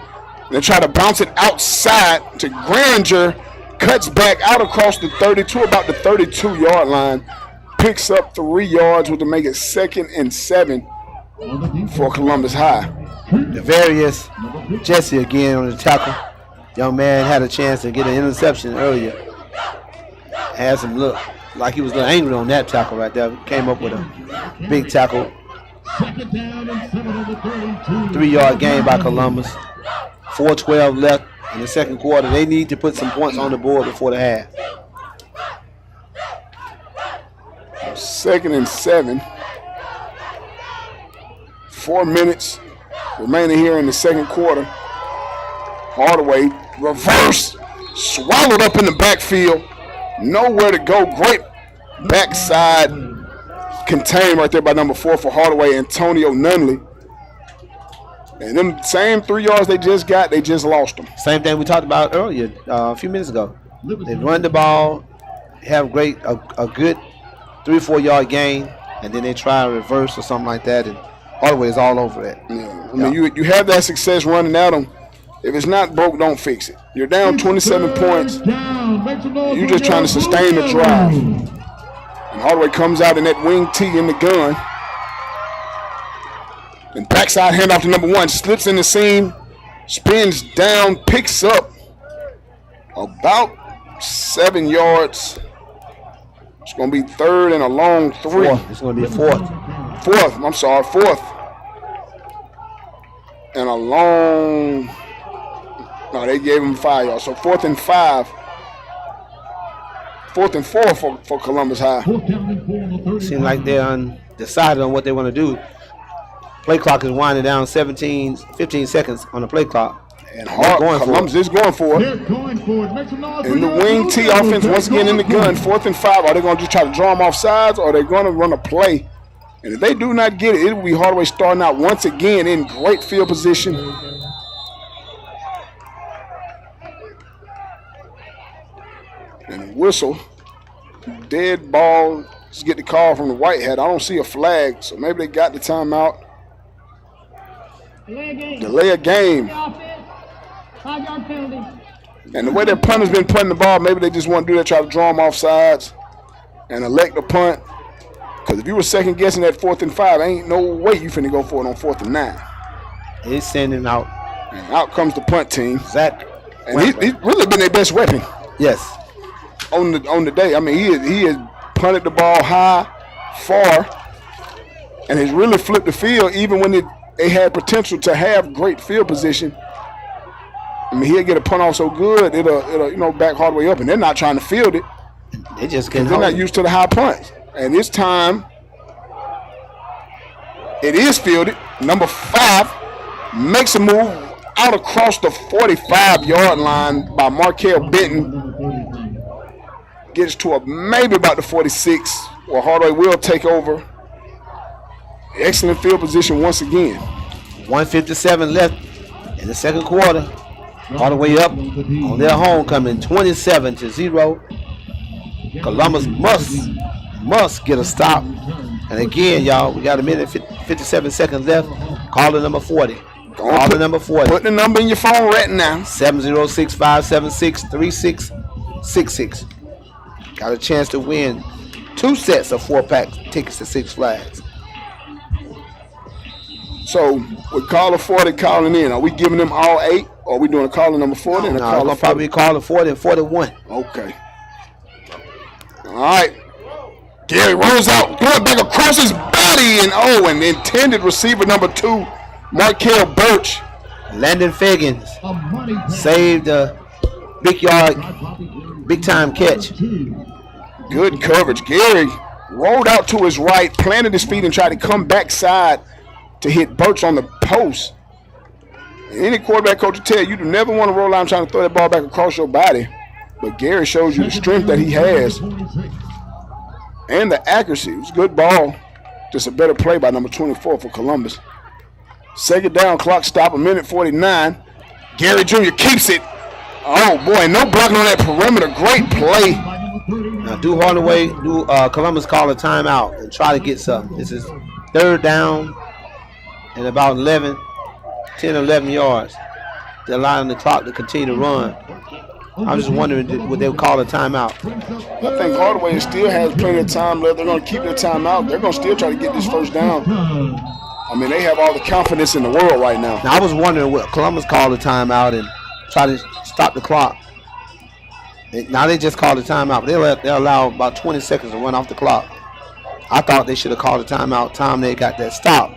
They try to bounce it outside to Granger. Cuts back out across the 32, about the 32-yard line. Picks up 3 yards, which will make it 2nd and 7 for Columbus High. The various Jesse again on the tackle. Young man had a chance to get an interception earlier. Had some luck like he was a little angry on that tackle right there. Came up with a big tackle. 3-yard gain by Columbus. 4:12 left in the second quarter. They need to put some points on the board before the half. 2nd and 7. 4 minutes remaining here in the second quarter. Hardaway, reverse, swallowed up in the backfield. Nowhere to go. Great backside contained right there by number 4 for Hardaway, Antonio Nunley. And them same 3 yards they just got, they just lost them. Same thing we talked about earlier, a few minutes ago. They run the ball, have a good 3-4 yard gain, and then they try a reverse or something like that, and Hardaway is all over it. Yeah. I mean, you have that success running at them. If it's not broke, don't fix it. You're down 27 points. You're just trying to sustain the drive. And Hardaway comes out in that wing T in the gun. And backside handoff to number 1. Slips in the seam. Spins down. Picks up about 7 yards. It's going to be 3rd and a long 3. It's going to be 4th. 4th. And a long... No, they gave him 5 yards. So 4th and 5. 4th and 4 for Columbus High. Seems like they're undecided on what they want to do. Play clock is winding down 15 seconds on the play clock. And Columbus is going for it. And the wing T offense once again in the gun. 4th and 5. Are they going to just try to draw them off sides, or are they going to run a play? And if they do not get it, it will be Hardaway starting out once again in great field position. And whistle. Dead ball. Just get the call from the white hat. I don't see a flag, so maybe they got the timeout. Delay a game. And the way their punter's been punting the ball, maybe they just want to do that, try to draw them off sides and elect the punt. Because if you were second guessing that 4th and 5, ain't no way you finna go for it on 4th and 9. He's sending out. And out comes the punt team. Zach. And he's really been their best weapon. Yes. On the day. I mean, he has punted the ball high, far, and has really flipped the field even when they had potential to have great field position. I mean, he'll get a punt off so good, it'll back Hardaway up, and they're not trying to field it. They're not used to the high punts. And this time, it is fielded. Number 5 makes a move out across the 45-yard line by Markel Benton. Gets to maybe about the 46, where Hardaway will take over. Excellent field position once again. 1:57 left in the second quarter. Hardaway up on their homecoming, 27-0. Columbus must get a stop. And again, y'all, we got a minute 57 seconds left. Caller number 40. Caller number 40. Put the number in your phone right now. 706-576-3666. Got a chance to win 2 sets of 4-pack tickets to Six Flags. So with caller 40 calling in, are we giving them all 8? Or are we doing a caller number 40 and a caller 40? Probably caller 40 and 41. Okay. All right. Gary rolls out, going back across his body, and an intended receiver number 2, Markel Birch. Landon Fagans saved a big time catch. Good coverage. Gary rolled out to his right, planted his feet, and tried to come backside to hit Birch on the post. And any quarterback coach will tell you, never want to roll out and trying to throw that ball back across your body. But Gary shows you the strength that he has and the accuracy. It was a good ball. Just a better play by number 24 for Columbus. Second down, clock stop, 1:49. Gary Jr. keeps it. Oh, boy, no blocking on that perimeter. Great play. Now, Columbus call a timeout and try to get some. This is 3rd down and about 10 or 11 yards. They're allowing the clock to continue to run. I'm just wondering, would they call a timeout? I think Hardaway still has plenty of time left. They're going to keep their timeout. They're going to still try to get this first down. I mean, they have all the confidence in the world right now. Now, I was wondering, what Columbus called a timeout and try to stop the clock. Now they just called a timeout. They allow about 20 seconds to run off the clock. I thought they should have called a timeout. Time they got that stop.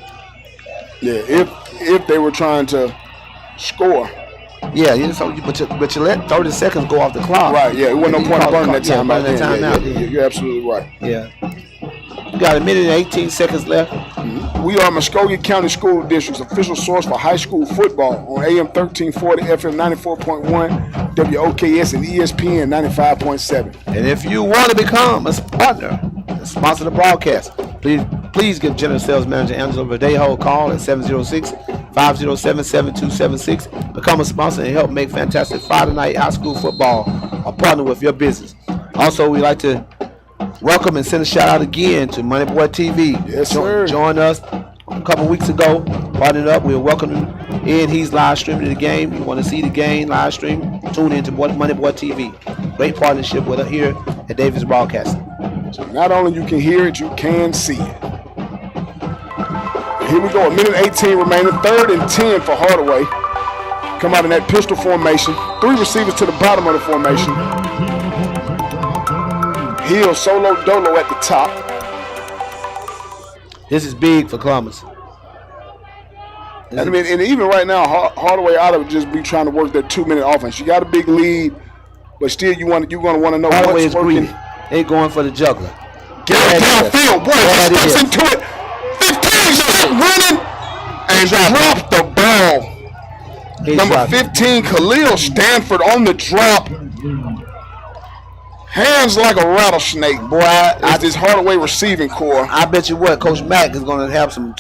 Yeah, if they were trying to score. Yeah, but you let 30 seconds go off the clock. Right, yeah. It wasn't no point in burning that timeout. Yeah, you're absolutely right. Yeah. You got 1 minute and 18 seconds left. We are Muskogee County School District's official source for high school football on AM 1340, FM 94.1, WOKS, and ESPN 95.7. And if you want to become a partner and sponsor the broadcast, please give General Sales Manager Angela Verdejo a call at 706-507-7276. Become a sponsor and help make fantastic Friday night high school football a partner with your business. Also, we'd like to welcome and send a shout out again to Money Boy TV. Yes, sir. Joined us a couple weeks ago, partnered up. We're welcoming Ed. He's live streaming the game. You want to see the game live stream? Tune in to Money Boy TV. Great partnership with us here at Davis Broadcasting. So not only you can hear it, you can see it. Here we go. 1 minute 18 remaining. 3rd and 10 for Hardaway. Come out in that pistol formation. 3 receivers to the bottom of the formation. Hill solo dolo at the top. This is big for Columbus. And even right now, Hardaway ought to just be trying to work that 2-minute offense. You got a big lead, but still you're going to want to know Hardaway what's is working. greedy. They going for the juggler. Get it downfield, boy. He steps into it. 15 running and dropped the ball. Number 15, Khalil Stanford on the drop. Hands like a rattlesnake, boy. This Hardaway receiving core. I bet you what, Coach Mack is going to have some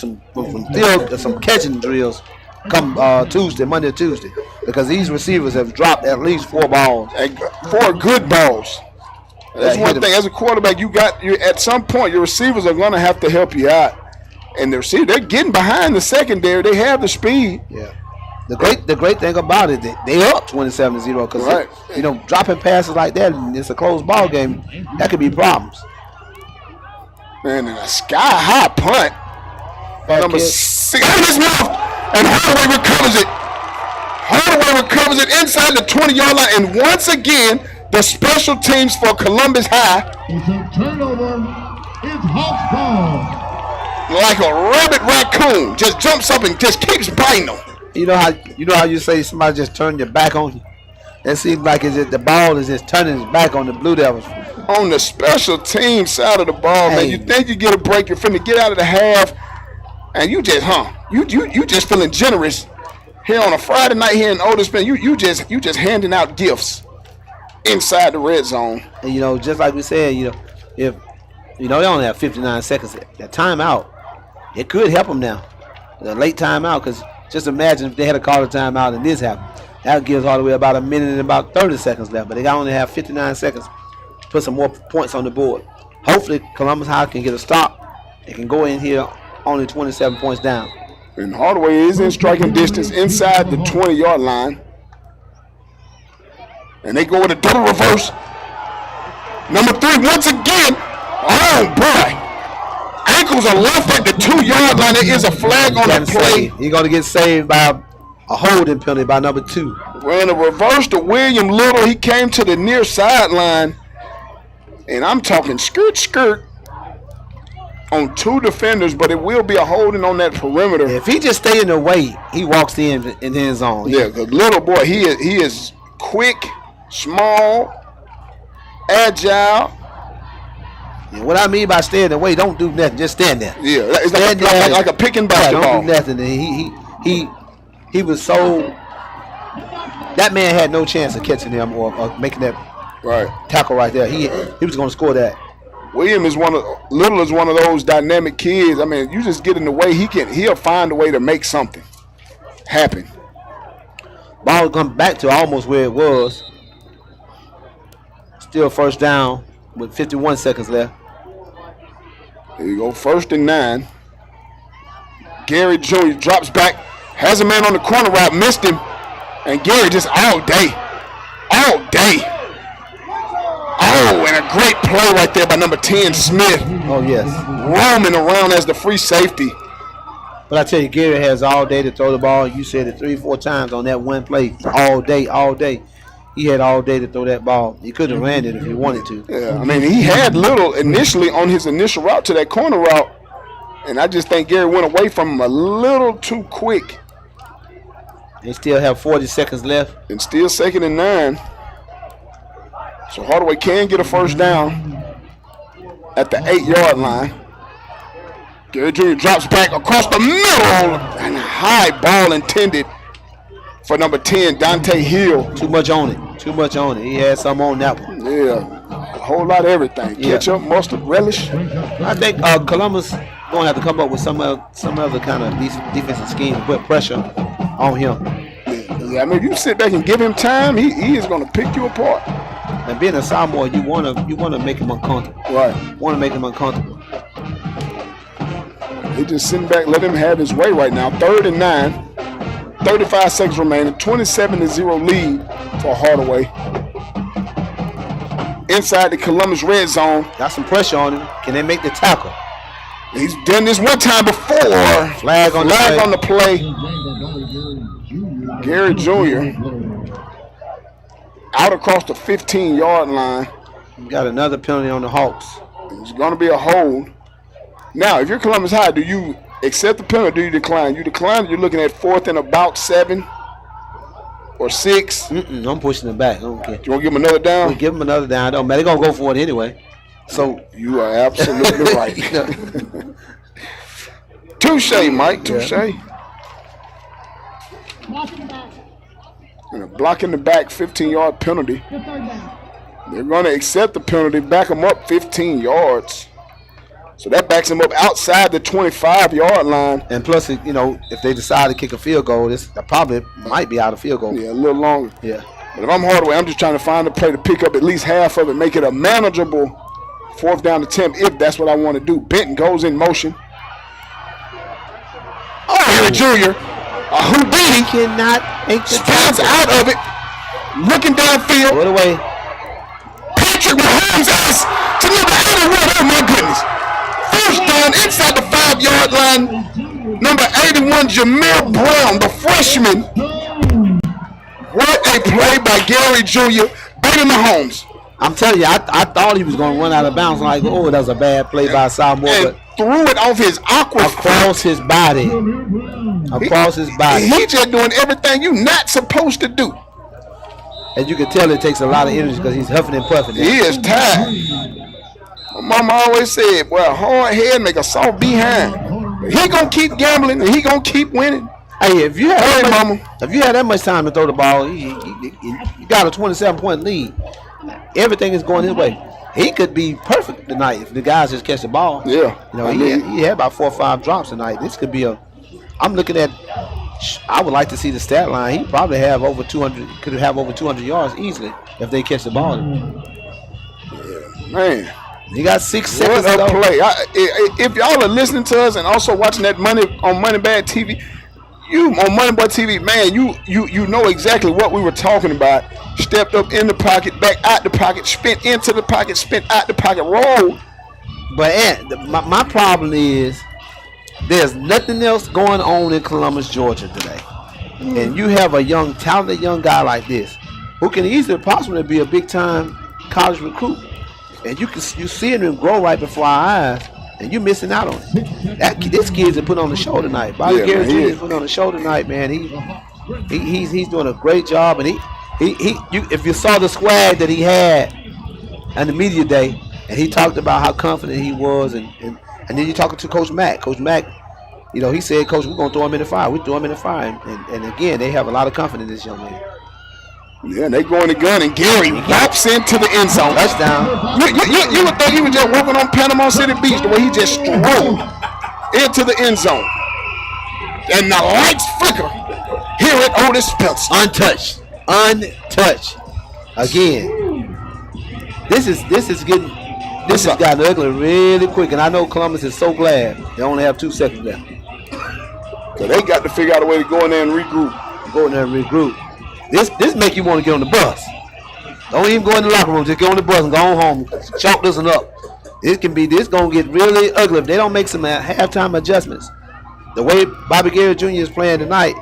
catching drills come Monday or Tuesday, because these receivers have dropped at least 4 balls. 4 good balls. That's one thing. As a quarterback, you at some point your receivers are going to have to help you out, and they're getting behind the secondary. They have the speed. Yeah. The great thing about it, they up 27-0 because dropping passes like that, and it's a close ball game. That could be problems. Man, and a sky high punt. Number 6 out of his mouth, and Hardaway recovers it. Hardaway recovers it inside the 20-yard line, and once again, the special teams for Columbus High. It's a turnover. It's Hawks ball. Like a rabid raccoon, just jumps up and just keeps biting them. You know how you say somebody just turned your back on you? It seems like the ball is just turning its back on the Blue Devils. On the special team side of the ball, man, you think you get a break, you're finna get out of the half, and you just you just feeling generous here on a Friday night here in Otis Bend. You just handing out gifts inside the red zone. And just like we said, if they only have 59 seconds, that timeout, it could help them now. The late timeout, because just imagine if they had to call a timeout and this happened. That gives Hardaway about 1 minute and about 30 seconds left, but they only have 59 seconds to put some more points on the board. Hopefully, Columbus High can get a stop. They can go in here only 27 points down. And Hardaway is in striking distance inside the 20-yard line. And they go with a double reverse. Number 3, once again. Oh, boy. Ankles are left at the 2-yard line. There is a flag on the play. He's going to get saved by a holding penalty by number 2. Well, in a reverse to William Little, he came to the near sideline. And I'm talking skirt on 2 defenders, but it will be a holding on that perimeter. If he just stay in the way, he walks in his zone. Yeah, because Little boy, he is quick, small, agile. And what I mean by stay in the way, don't do nothing. Just stand there. Yeah, it's like a pick and basketball. Don't do nothing. He was so. That man had no chance of catching him or making that tackle right there. He was going to score that. Little is one of those dynamic kids. I mean, you just get in the way, he'll find a way to make something happen. Ball comes back to almost where it was. Still first down with 51 seconds left. Here you go, 1st and 9. Gary Jr. drops back, has a man on the corner route, missed him, and Gary just all day. Oh, and a great play right there by number 10, Smith. Oh, yes. Roaming around as the free safety. But I tell you, Gary has all day to throw the ball. You said it 3 or 4 times on that one play. All day. he had all day to throw that ball. He could have ran it if he wanted to. Yeah, I mean, he had little initially on his initial route to that corner route, and I just think Gary went away from him a little too quick. They still have 40 seconds left. And still 2nd and 9. So Hardaway can get a first down at the 8-yard line. Gary Jr. drops back across the middle, and high ball intended for number 10, Dante Hill. Too much on it. Too much on it. He had some on that one. Yeah, a whole lot of everything. Ketchup, mustard, relish. I think Columbus going to have to come up with some other kind of defensive scheme to put pressure on him. Yeah, I mean, if you sit back and give him time, he is going to pick you apart. And being a sophomore, you want to make him uncomfortable. Right. Want to make him uncomfortable. He just sitting back, let him have his way right now. 3rd and 9, 35 seconds remaining, 27-0 lead for Hardaway. Inside the Columbus red zone. Got some pressure on him. Can they make the tackle? He's done this one time before. Flag on the play. Gary Jr. out across the 15-yard line. You got another penalty on the Hawks. It's going to be a hold. Now, if you're Columbus High, do you accept the penalty or do you decline? You decline, you're looking at 4th and about 7 or 6. I'm pushing it back. I don't care. You want to give him another down? We'll give him another down. Don't matter. They're going to go for it anyway. So you are absolutely right. Touche, Mike. Touche. And a block in the back, 15-yard penalty. They're going to accept the penalty, back them up 15 yards. So that backs them up outside the 25-yard line. And plus, if they decide to kick a field goal, this probably might be out of field goal. Yeah, a little longer. Yeah. But if I'm Hardaway, I'm just trying to find a play to pick up at least half of it, make it a manageable 4th down attempt if that's what I want to do. Benton goes in motion. Oh, Harry Jr. Houdini cannot spins out of it, looking downfield. What away? Patrick Mahomes ass to number 81. Oh my goodness! First down inside the 5-yard line. Number 81, Jamel Brown, the freshman. What a play by Gary Jr. Baby Mahomes. I'm telling you, I thought he was going to run out of bounds. Like, that was a bad play by sophomore. And threw it off his awkward across his body. Across his body. He just doing everything you're not supposed to do. And you can tell it takes a lot of energy because he's huffing and puffing. He is tired. My mama always said, well, a hard head make a soft behind. He going to keep gambling and he going to keep winning. Hey, if you had that much time to throw the ball, you got a 27-point lead. Everything is going his way. He could be perfect tonight if the guys just catch the ball. Yeah. He had about 4 or 5 drops tonight. This could be I'm looking at, I would like to see the stat line. He probably have over 200, could have over 200 yards easily if they catch the ball. Yeah, man. He got 6 seconds to go. Play. If y'all are listening to us and also watching that on Money Bag TV, you on Money Boy TV, man, you know exactly what we were talking about. Stepped up in the pocket, back out the pocket, spent into the pocket, spent out the pocket, rolled. But my problem is there's nothing else going on in Columbus, Georgia today. And you have a talented young guy like this who can easily possibly be a big-time college recruit. And you see him grow right before our eyes, and you're missing out on it. This kid's put on the show tonight. Bobby Gary Jr. put on the show tonight, man. He's doing a great job, and if you saw the swag that he had on the media day, and he talked about how confident he was, and then you talking to Coach Mack. Coach Mack, he said, Coach, we're gonna throw him in the fire. We throw him in the fire, and again, they have a lot of confidence in this young man. Yeah, they go in the gun, and Gary whops into the end zone. Touchdown. You would think he was just walking on Panama City Beach the way he just strode into the end zone. And the lights flicker here at Otis Spencer. Untouched. Again, this has gotten ugly really quick, and I know Columbus is so glad they only have 2 seconds left. So they got to figure out a way to go in there and regroup. This make you want to get on the bus. Don't even go in the locker room. Just get on the bus and go home. Chalk this one up. This gonna get really ugly if they don't make some halftime adjustments. The way Bobby Gary Jr. is playing tonight,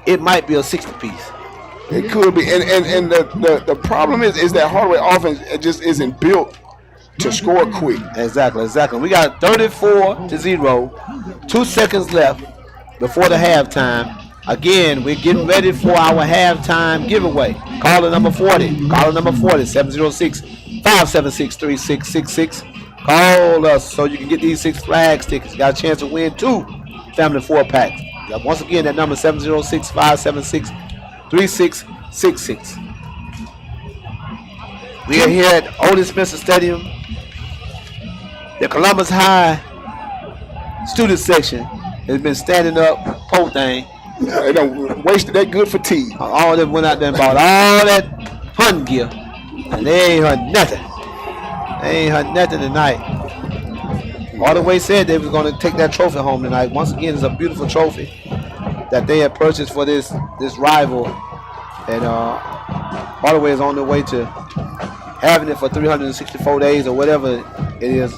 it might be a 60 piece. It could be, and the problem is that Hardaway offense just isn't built to score quick. Exactly. We got 34-0, 2 seconds left before the halftime. Again, we're getting ready for our halftime giveaway. Caller number 40, 706-576-3666. Call us so you can get these Six Flags tickets. You got a chance to win 2 family 4-packs. Once again, that number 706-576-3666. We are here at Otis Spencer Stadium. The Columbus High student section has been standing up, pole thing. They done wasted that good fatigue. All them went out there and bought all that hunting gear, and they ain't heard nothing. They ain't heard nothing tonight. Hardaway said they was going to take that trophy home tonight. Once again, it's a beautiful trophy that they had purchased for this rival, and Hardaway is on their way to having it for 364 days or whatever it is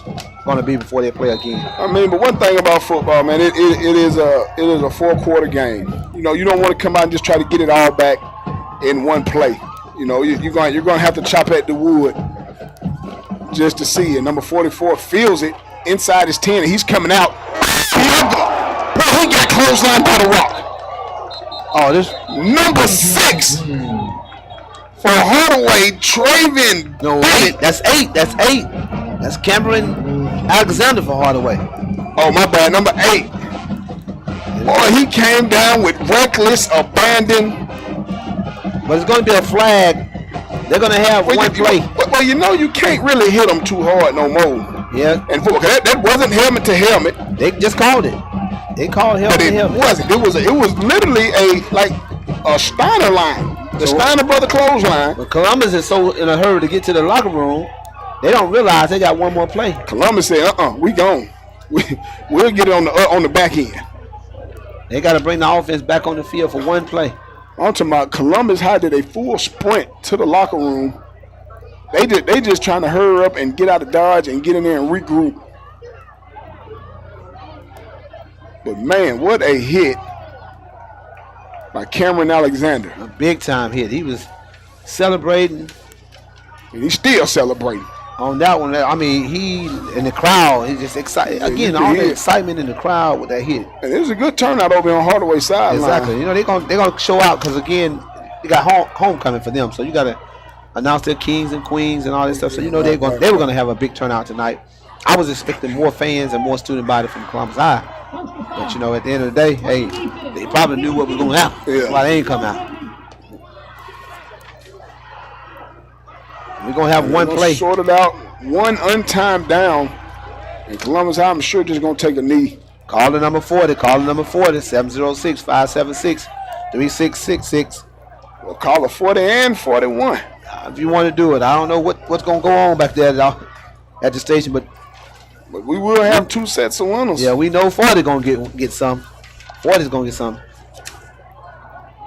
going to be before they play again. I mean, but one thing about football, man, it is a 4-quarter game. You know, you don't want to come out and just try to get it all back in one play. You know, you're going to have to chop at the wood just to see it. Number 44 feels it inside his 10, and he's coming out. Bro, he got clotheslined by the Rock. Oh, this number 6 for Hardaway, Traven. No, wait, that's 8. That's Cameron Alexander for Hardaway. Oh, my bad, number 8. Boy, he came down with reckless abandon. But it's going to be a flag. They're going to have one play. Well, you know you can't really hit them too hard no more. Yeah. And that wasn't helmet to helmet. They just called it. They called helmet to helmet. It was literally a Steiner line. The Steiner brother clothesline. But Columbus is so in a hurry to get to the locker room, they don't realize they got one more play. Columbus said, we gone. We'll get it on the back end. They got to bring the offense back on the field for one play. I'm talking about Columbus did a full sprint to the locker room. They just trying to hurry up and get out of Dodge and get in there and regroup. But man, what a hit by Cameron Alexander. A big time hit. He was celebrating. And he's still celebrating. On that one, I mean, he in the crowd, he's just excited. Again, all the excitement in the crowd with that hit. And it was a good turnout over on Hardaway's sideline. Exactly. You know, they're gonna show out because again, they got homecoming for them. So you got to announce their kings and queens and all this stuff. So you know they were gonna have a big turnout tonight. I was expecting more fans and more student body from Columbus High. But you know, at the end of the day, hey, they probably knew what was going to happen. That's why they ain't come out. We're going to have one play. Sorted out, one untimed down. And Columbus High, I'm sure, just going to take a knee. Call the number 40. 706-576-3666. Well, call the 40 and 41. If you want to do it. I don't know what's going to go on back there at the station, but we will have 2 sets of winners. Yeah, we know 40 going to get some. 40's going to get some.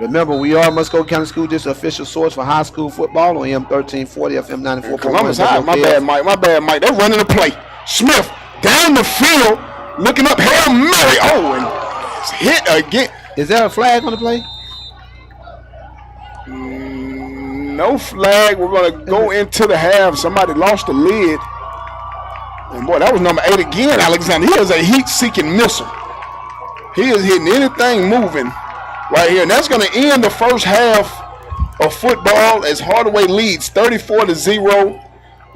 Remember, we are Musco County School District official source for high school football on AM 1340, FM 94.1. Columbus High, my bad, Mike. They're running the play. Smith down the field, looking up. Hail Mary. Oh, and it's hit again. Is there a flag on the play? No flag. We're going to go into the half. Somebody lost the lid. And boy, that was number 8 again, Alexander. He is a heat-seeking missile. He is hitting anything moving right here. And that's going to end the first half of football as Hardaway leads 34-0.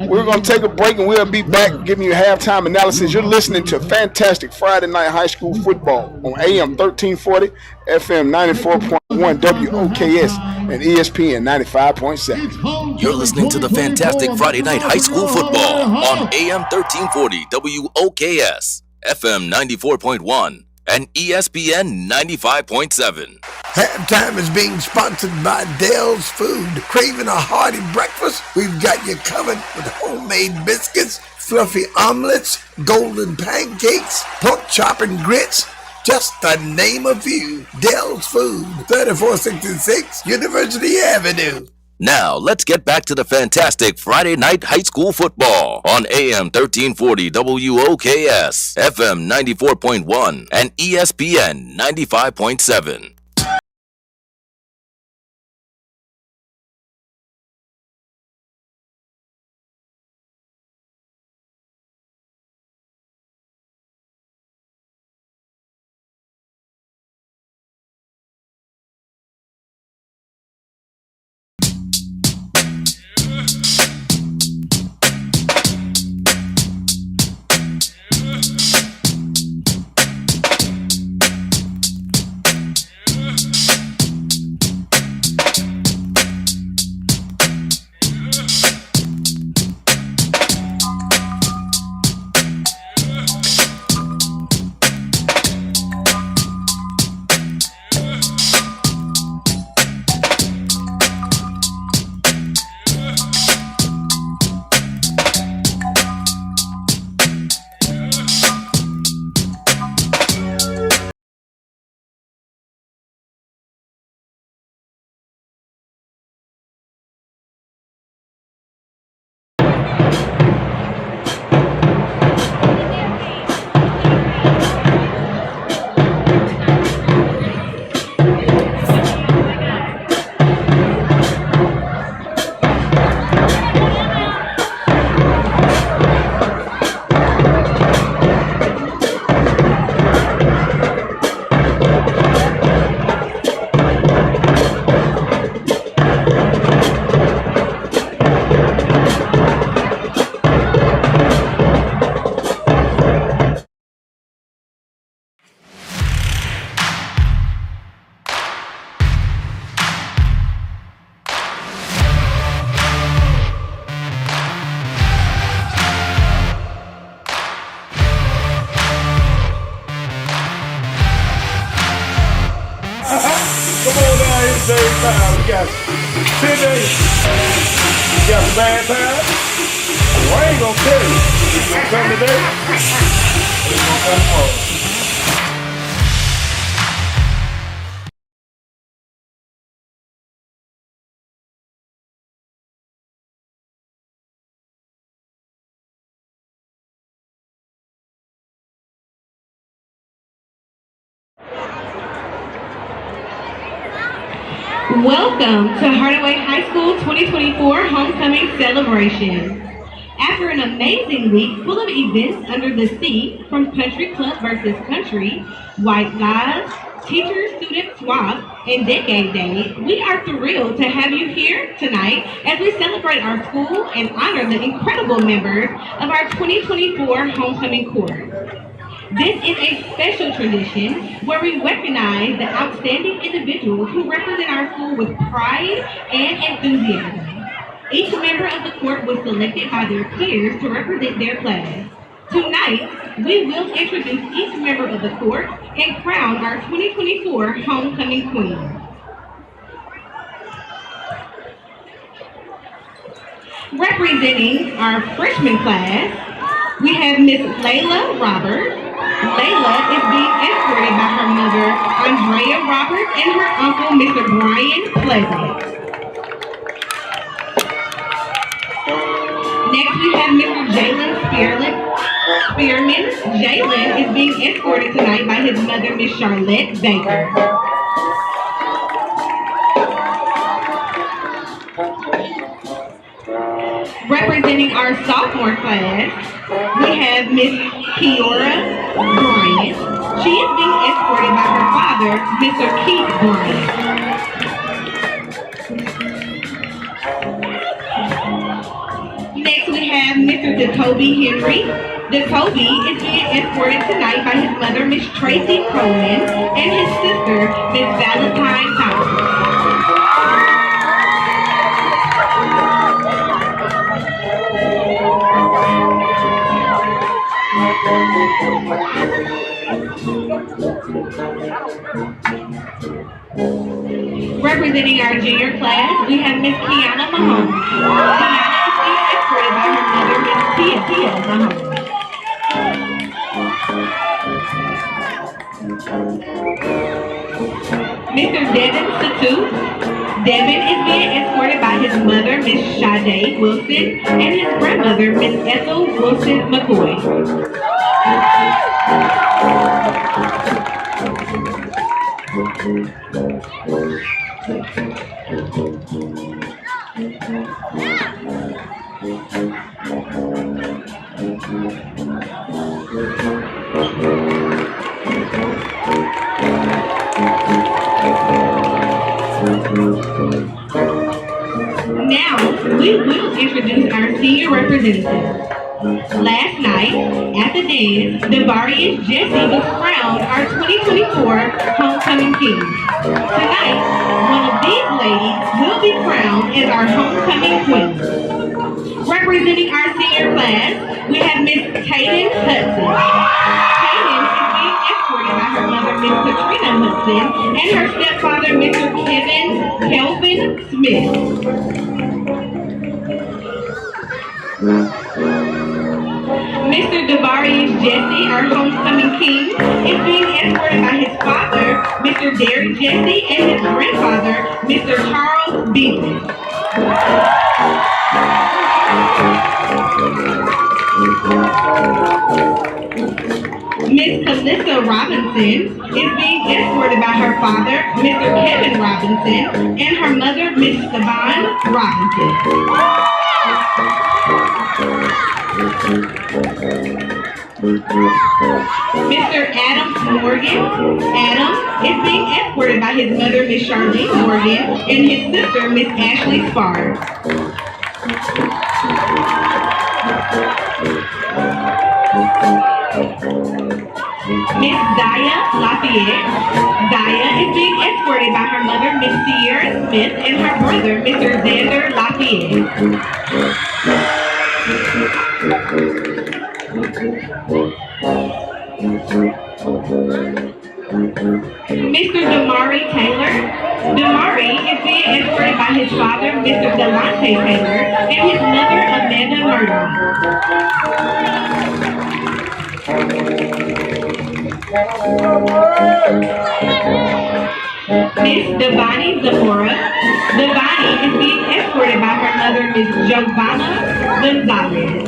We're going to take a break and we'll be back giving you halftime analysis. You're listening to fantastic Friday night high school football on AM 1340, FM 94.1, WOKS, and ESPN 95.7. You're listening to the fantastic Friday night high school football on AM 1340, WOKS, FM 94.1, and ESPN 95.7. Halftime is being sponsored by Dell's Food. Craving a hearty breakfast? We've got you covered with homemade biscuits, fluffy omelets, golden pancakes, pork chop and grits, just to name a few. Dell's Food, 3466 University Avenue. Now, let's get back to the fantastic Friday night high school football on AM 1340 WOKS, FM 94.1, and ESPN 95.7. today's time. We got Sydney. We got the bad time. Well, I ain't gonna tell you. It's gonna come today. It's gonna come tomorrow. Welcome to Hardaway High School 2024 Homecoming Celebration. After an amazing week full of events under the sea, from Country Club versus Country, White Guys, Teacher-Student Swap, and Gameday, we are thrilled to have you here tonight as we celebrate our school and honor the incredible members of our 2024 Homecoming Corps. This is a special tradition where we recognize the outstanding individuals who represent our school with pride and enthusiasm. Each member of the court was selected by their peers to represent their class. Tonight, we will introduce each member of the court and crown our 2024 Homecoming Queen. Representing our freshman class, we have Miss Layla Roberts. Layla is being escorted by her mother, Andrea Roberts, and her uncle, Mr. Brian Pleasant. Next, we have Mr. Jalen Spearman. Jalen is being escorted tonight by his mother, Miss Charlotte Baker. Representing our sophomore class, we have Miss Kiora Bryant. She is being escorted by her father, Mr. Keith Bryant. Next, we have Mr. Jacoby Henry. Jacoby is being escorted tonight by his mother, Miss Tracy Coleman, and his sister, Miss Valentine Thomas. Representing our junior class, we have Miss Kiana Mahone. Kiana is being escorted by her mother, Miss Tia Mahone. Mr. Devin Satu. Devin is being escorted by his mother, Miss Sade Wilson, and his grandmother, Miss Ethel Wilson McCoy. Now, we will introduce our senior representative. Last night, at the dance, Devarius Jesse was crowned our 2024 Homecoming King. Tonight, one of these ladies will be crowned as our Homecoming Queen. Representing our senior class, we have Miss Kaden Hudson. Kaden is being escorted by her mother, Miss Katrina Hudson, and her stepfather, Mr. Kelvin Smith. Mr. Devarius Jesse, our homecoming king, is being escorted by his father, Mr. Derek Jesse, and his grandfather, Mr. Charles Beasley. Miss Calissa Robinson is being escorted by her father, Mr. Kevin Robinson, and her mother, Miss Savon Robinson. Mr. Adam Morgan. Adam is being escorted by his mother, Miss Charlene Morgan, and his sister, Miss Ashley Spar. Miss Daya Lafayette. Daya is being escorted by her mother, Miss Sierra Smith, and her brother, Mr. Xander Lafayette. Mr. Damari Taylor. Damari is being escorted by his father, Mr. Delonte Taylor, and his mother, Amanda Murray. Miss Devani Zamora. Devani is being escorted by her mother, Miss Giovanna Gonzalez.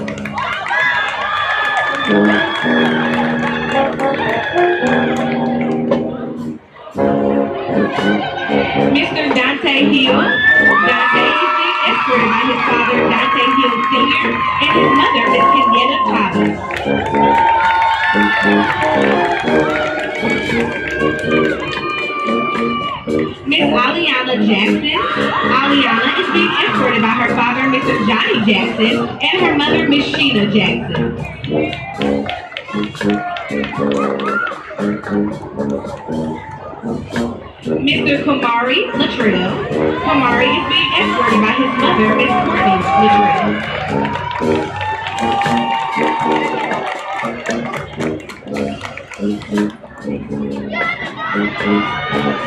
Mr. Dante Hill. Dante is being escorted by his father, Dante Hill Sr., and his mother, Miss Kenyatta Thomas. Miss Aliana Jackson. Aliana is being escorted by her father, Mr. Johnny Jackson, and her mother, Miss Sheena Jackson. Mr. Kamari Latrell. Kamari is being escorted by his mother, Miss Courtney Latrell.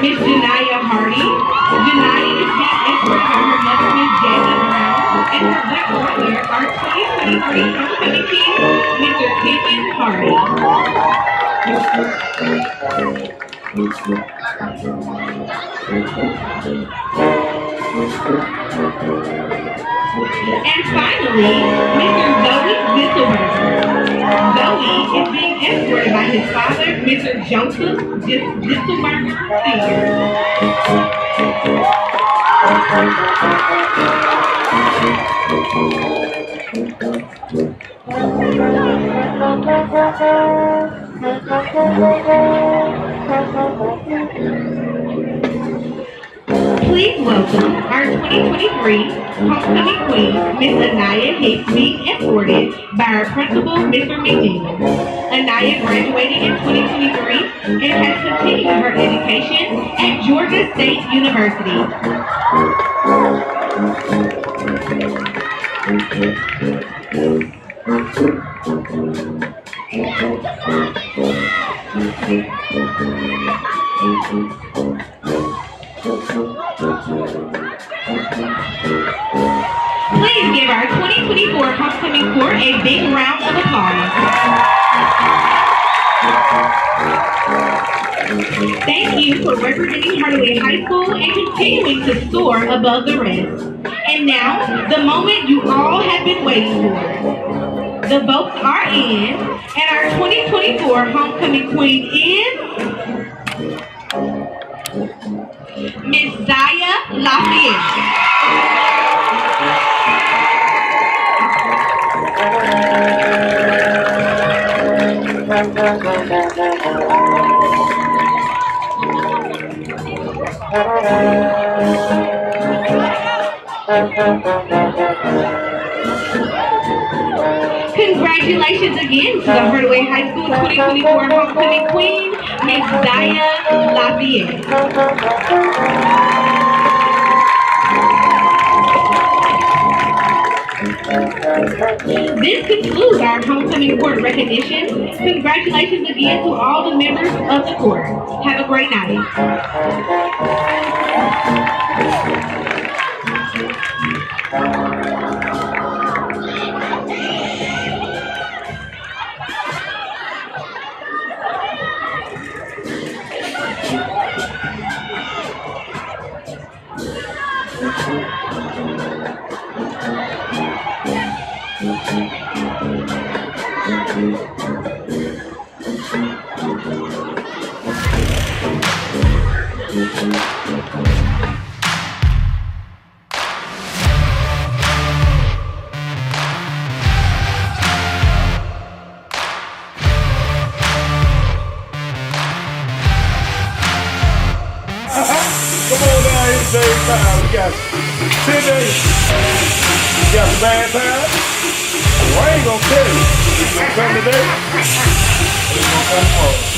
Miss Janaya Hardy. Janaya is being escorted by her mother, Miss Jackie Brown, and her black brother, our 2023 homecoming king, Mr. Keegan Hardy. And finally, Mr. Zoe Zisselberger. Zoe is being escorted by his father, Mr. Joseph Zisselberger Sr. Please welcome our 2023 homecoming queen, Miss Anaya Hicks, being escorted by our principal, Mr. McNeil. Anaya graduated in 2023 and has continued her education at Georgia State University. Please give our 2024 homecoming court a big round of applause. Thank you for representing Hardaway High School and continuing to soar above the rest. And now, the moment you all have been waiting for. The votes are in, and our 2024 homecoming queen is Miss Zaya Lafayette. Congratulations again to the Hardaway High School 2024 homecoming queen, Miss Zaya Lafayette. This concludes our homecoming court recognition. Congratulations again to all the members of the court. Have a great night. Come on down here today, time. We got Sydney. We got the band time. Well, I ain't gonna tell you. It's gonna come today. It's gonna come tomorrow.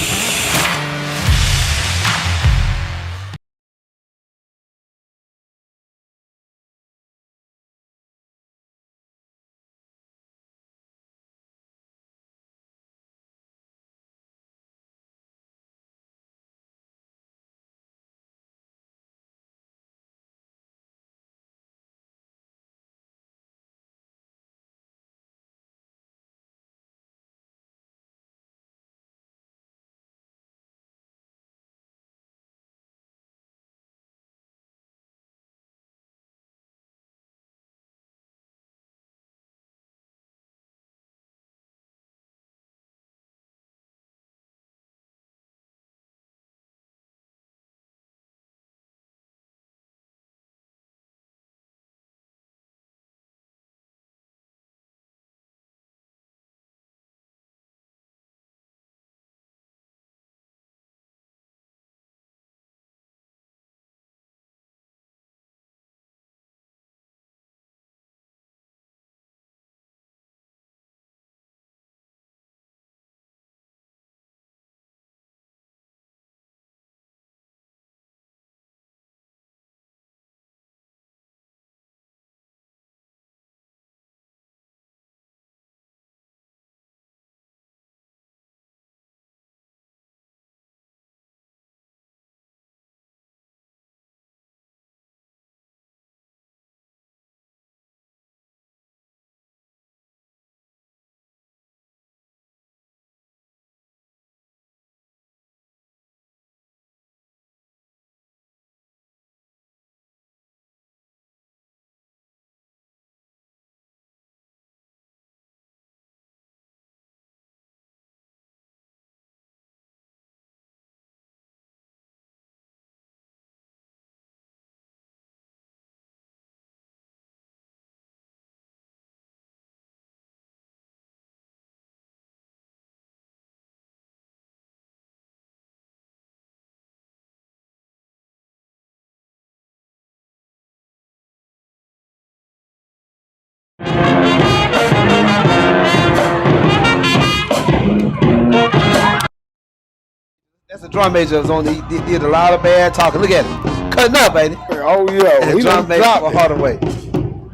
That's a drum major. Was on. He did a lot of bad talking. Look at him, cutting up, baby. Oh yeah, And he drum major dropped for it. Hardaway.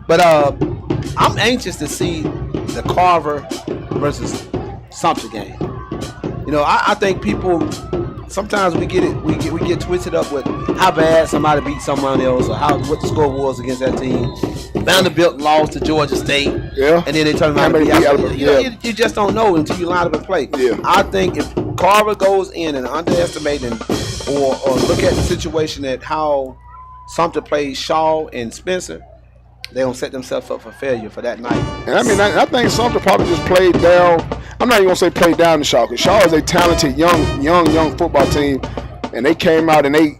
But I'm anxious to see the Carver versus Sumter game. You know, I think people sometimes we get twisted up with how bad somebody beat someone else or what the score was against that team. Vanderbilt lost to Georgia State, and then they turn around and beat Alabama. You just don't know until you line up and play. Yeah. I think if Carver goes in and underestimating or look at the situation at how Sumter plays Shaw and Spencer, they're going to set themselves up for failure for that night. And I mean, I think Sumter probably just played down. I'm not even going to say played down to Shaw, because Shaw is a talented young football team, and they came out and they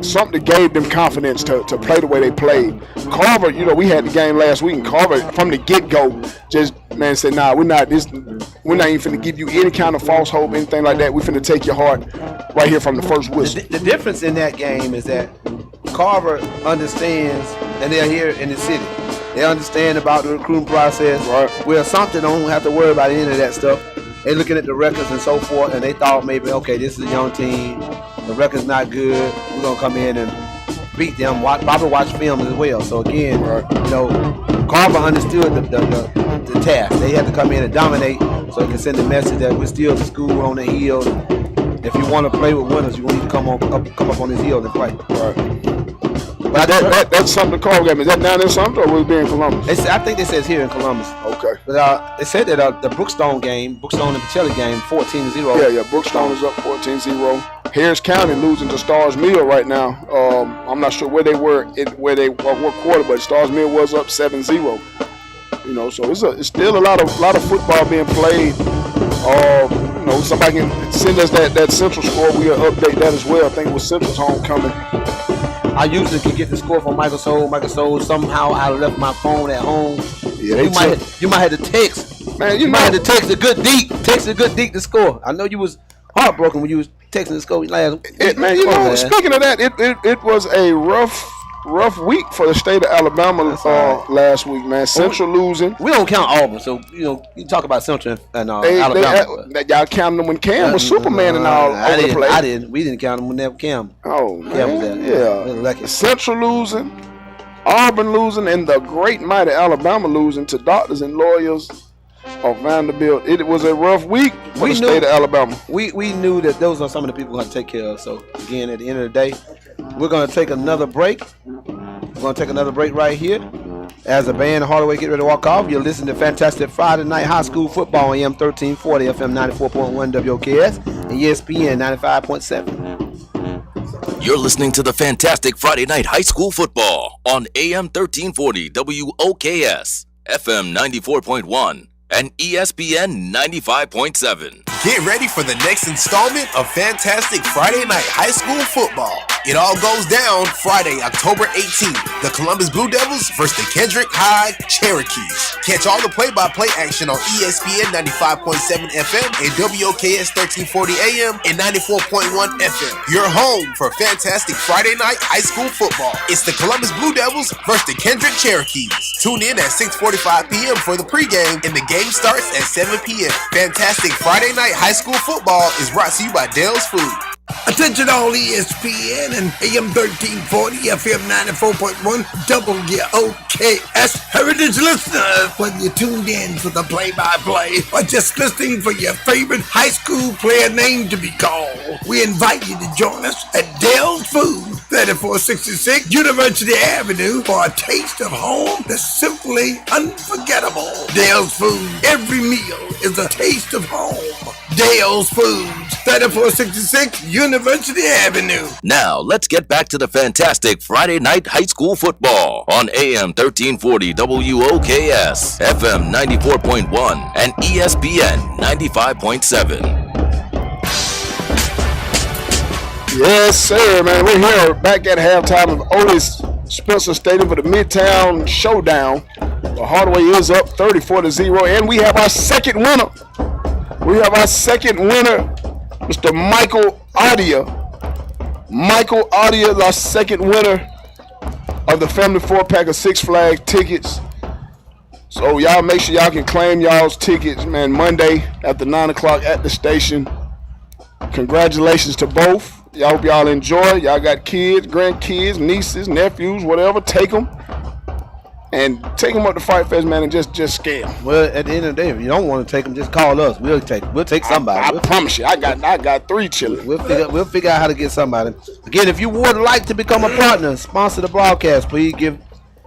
something gave them confidence to play the way they played. Carver, you know, we had the game last week, and Carver from the get-go just said, nah, we're not even finna give you any kind of false hope, anything like that. We're finna take your heart right here from the first whistle. The difference in that game is that Carver understands, and they're here in the city. They understand about the recruiting process. Right. Where Sumter don't have to worry about any of that stuff. They're looking at the records and so forth, and they thought maybe, okay, this is a young team. The record's not good. We're gonna come in and beat them. Probably watch film as well. So again, you know, Carver understood the task. They had to come in and dominate, so they can send the message that we're still the school on the hill. If you want to play with winners, you need to come up on this hill and play. Right. But that's Sumter Carver game. Is that down in Sumter or will it be in Columbus? I think they said it's here in Columbus. Okay. But they said that the Brookstone and Pacelli game, 14-0. Yeah. Brookstone is up 14-0. Harris County losing to Stars Mill right now. I'm not sure where they were, what quarter, but Stars Mill was up 7-0. You know, so it's still a lot of football being played. You know, somebody can send us that Central score. We'll update that as well. I think it was Central's homecoming. I usually can get the score from Michael Soul. Somehow I left my phone at home. Yeah, you might have to text. Man, you might have to text a good deep. Text a good deep to score. I know you was heartbroken when you was texting the score last. Speaking of that, it was a rough week for the state of Alabama last week, man. Central losing. We don't count Auburn, so you know you talk about Central and Alabama. Y'all counted them when Cam was Superman and all over the place. I didn't. We didn't count them when they were Cam. Oh Cam was there. Yeah. Central losing, Auburn losing, and the great mighty Alabama losing to Doctors and Lawyers of Vanderbilt. It was a rough week for the state of Alabama. We knew that those are some of the people we had to take care of. So again, at the end of the day, we're going to take another break. We're going to take another break right here. As the band Hardaway get ready to walk off, you're listening to Fantastic Friday Night High School Football on AM 1340, FM 94.1 WOKS, and ESPN 95.7. You're listening to the Fantastic Friday Night High School Football on AM 1340 WOKS, FM 94.1, and ESPN 95.7. Get ready for the next installment of Fantastic Friday Night High School Football. It all goes down Friday, October 18th. The Columbus Blue Devils versus the Kendrick High Cherokees. Catch all the play-by-play action on ESPN 95.7 FM and WOKS 1340 AM and 94.1 FM. Your home for Fantastic Friday Night High School Football. It's the Columbus Blue Devils versus the Kendrick Cherokees. Tune in at 6:45 p.m. for the pregame, and the game starts at 7 p.m. Fantastic Friday Night High School Football is brought to you by Dale's Food. Attention all ESPN and AM 1340, FM 94.1, WOKS Heritage listeners. Whether you tuned in for the play-by-play or just listening for your favorite high school player name to be called, we invite you to join us at Dale's Food, 3466 University Avenue, for a taste of home that's simply unforgettable. Dale's Food, every meal is a taste of home. Dale's Foods, 3466 University Avenue. Now, let's get back to the Fantastic Friday Night High School Football on AM 1340 WOKS, FM 94.1, and ESPN 95.7. Yes, sir, man. We're here back at halftime of Otis Spencer Stadium for the Midtown Showdown. The Hardaway is up 34-0, and we have our second winner. Mr. Michael Audia. Michael Audia is our second winner of the family 4-pack of Six Flags tickets. So y'all make sure y'all can claim y'all's tickets, man, Monday after 9 o'clock at the station. Congratulations to both. Y'all hope y'all enjoy. Y'all got kids, grandkids, nieces, nephews, whatever. Take them. And take them up to Fight Fest, man, and just scare them. Well, at the end of the day, if you don't want to take them, just call us. We'll take somebody. I promise you, I got 3 children. We'll figure out how to get somebody. Again, if you would like to become a partner, sponsor the broadcast, please give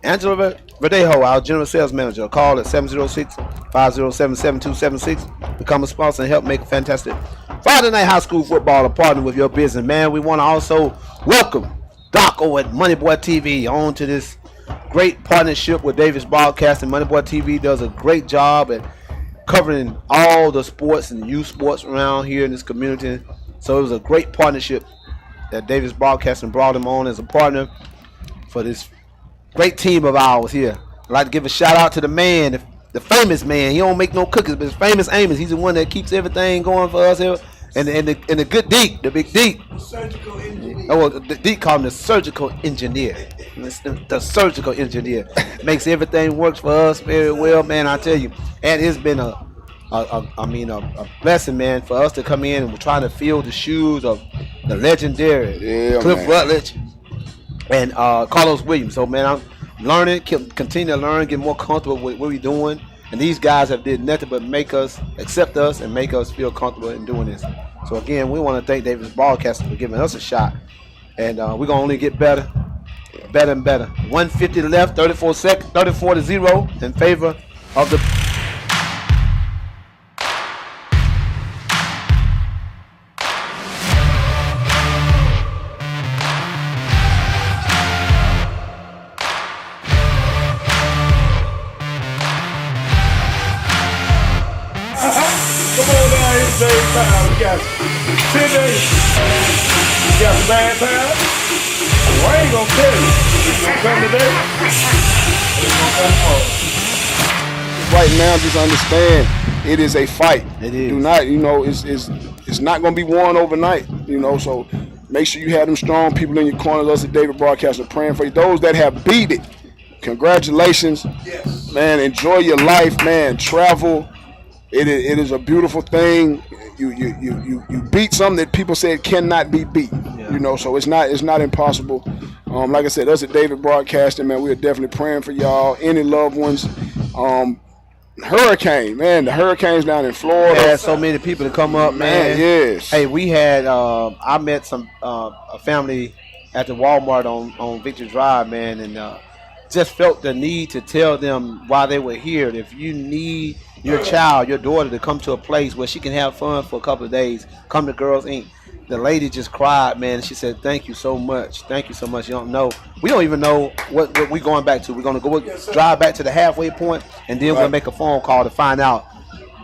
Angela Verdejo, our general sales manager, a call at 706-507-7276. Become a sponsor and help make a fantastic Friday night high school football a partner with your business, man. We want to also welcome Doc over at Money Boy TV on to this great partnership with Davis Broadcasting. Money Boy TV does a great job at covering all the sports and youth sports around here in this community. So it was a great partnership that Davis Broadcasting brought him on as a partner for this great team of ours here. I'd like to give a shout out to the man, the famous man. He don't make no cookies, but his famous Amos. He's the one that keeps everything going for us here. And the good Deke, the big Deke. Surgical engineer. Oh, well, Deke called him the surgical engineer. The surgical engineer makes everything works for us very well, man. I tell you, and it's been a blessing, man, for us to come in and we're trying to fill the shoes of the legendary Cliff Rutledge and Carlos Williams. So, man, I'm learning, continue to learn, get more comfortable with what we're doing. And these guys have did nothing but accept us and make us feel comfortable in doing this. So again, we want to thank Davis Broadcasting for giving us a shot. And we're gonna only get better and better. 150 left, 34-0 in favor of the We got Sydney. We got the band time. Well, I ain't gonna tell you. It's gonna come today. It's gonna come tomorrow. Right now, just understand it is a fight. It is. Do not, it's not gonna be won overnight. So make sure you have them strong people in your corner. Us at David Broadcast are praying for you. Those that have beat it, congratulations. Yes. Man, enjoy your life, man. Travel. It is a beautiful thing. You beat something that people said cannot be beat. Yeah. So it's not impossible. Like I said, us at David Broadcasting, man, we are definitely praying for y'all. Any loved ones. Hurricane, man, the hurricanes down in Florida. Had so many people to come up, man. Yes. Hey, we had I met a family at the Walmart on Victory Drive, man, and just felt the need to tell them why they were here. If you need your child, your daughter, to come to a place where she can have fun for a couple of days, come to Girls Inc. The lady just cried, man. She said, "Thank you so much. Thank you so much." You don't know. We don't even know what we're going back to. We're going to drive back to the halfway point, and then we'll make a phone call to find out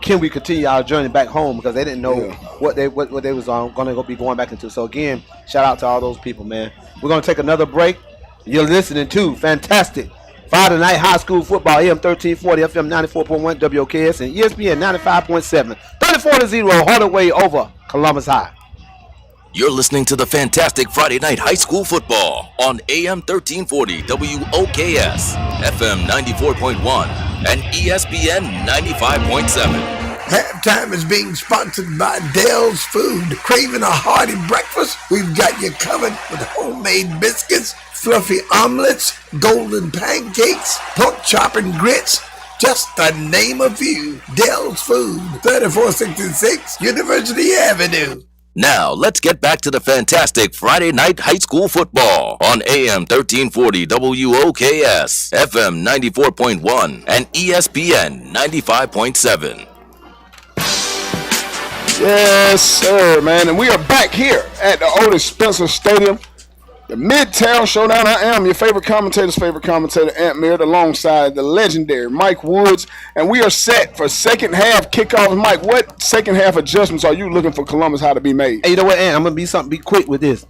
can we continue our journey back home, because they didn't know what they was going to be going back into. So again, shout out to all those people, man. We're going to take another break. You're listening to fantastic Friday night high school football, AM 1340, FM 94.1, WOKS, and ESPN 95.7. 34-0, Hardaway over Columbus High. You're listening to the fantastic Friday night high school football on AM 1340 WOKS, FM 94.1, and ESPN 95.7. Halftime is being sponsored by Dell's Food. Craving a hearty breakfast? We've got you covered with homemade biscuits, fluffy omelets, golden pancakes, pork chop and grits. Just to name a few. Dell's Food, 3466 University Avenue. Now, let's get back to the fantastic Friday night high school football on AM 1340 WOKS, FM 94.1, and ESPN 95.7. Yes, sir, man. And we are back here at the Otis Spencer Stadium, the Midtown Showdown. I am your favorite commentator, Ant Merritt, alongside the legendary Mike Woods. And we are set for second half kickoff. Mike, what second half adjustments are you looking for Columbus High to be made? Hey, you know what, Ant? I'm going to be quick with this.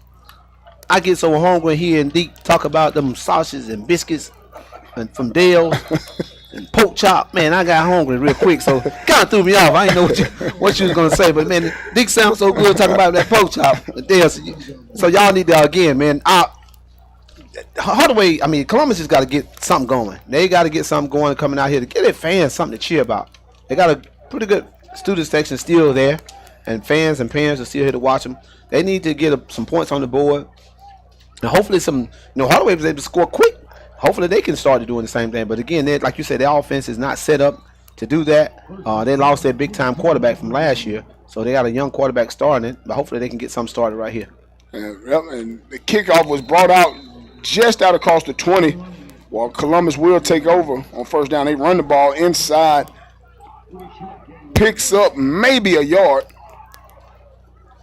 I get so hungry here and Deke talk about them sausages and biscuits and from Dale's and pork chop. Man, I got hungry real quick, so kind of threw me off. I didn't know what you was going to say, but man, Deke sounds so good talking about that pork chop. So y'all need to, again, man, Hardaway, Columbus just got to get something going. They got to get something going coming out here to get their fans something to cheer about. They got a pretty good student section still there. and fans and parents are still here to watch them. They need to get some points on the board, and hopefully Hardaway was able to score quick. Hopefully they can start doing the same thing. But again, like you said, their offense is not set up to do that. They lost their big time quarterback from last year, so they got a young quarterback starting it. But hopefully they can get something started right here. And the kickoff was brought out just out across the 20. While Columbus will take over on first down. They run the ball inside, picks up maybe a yard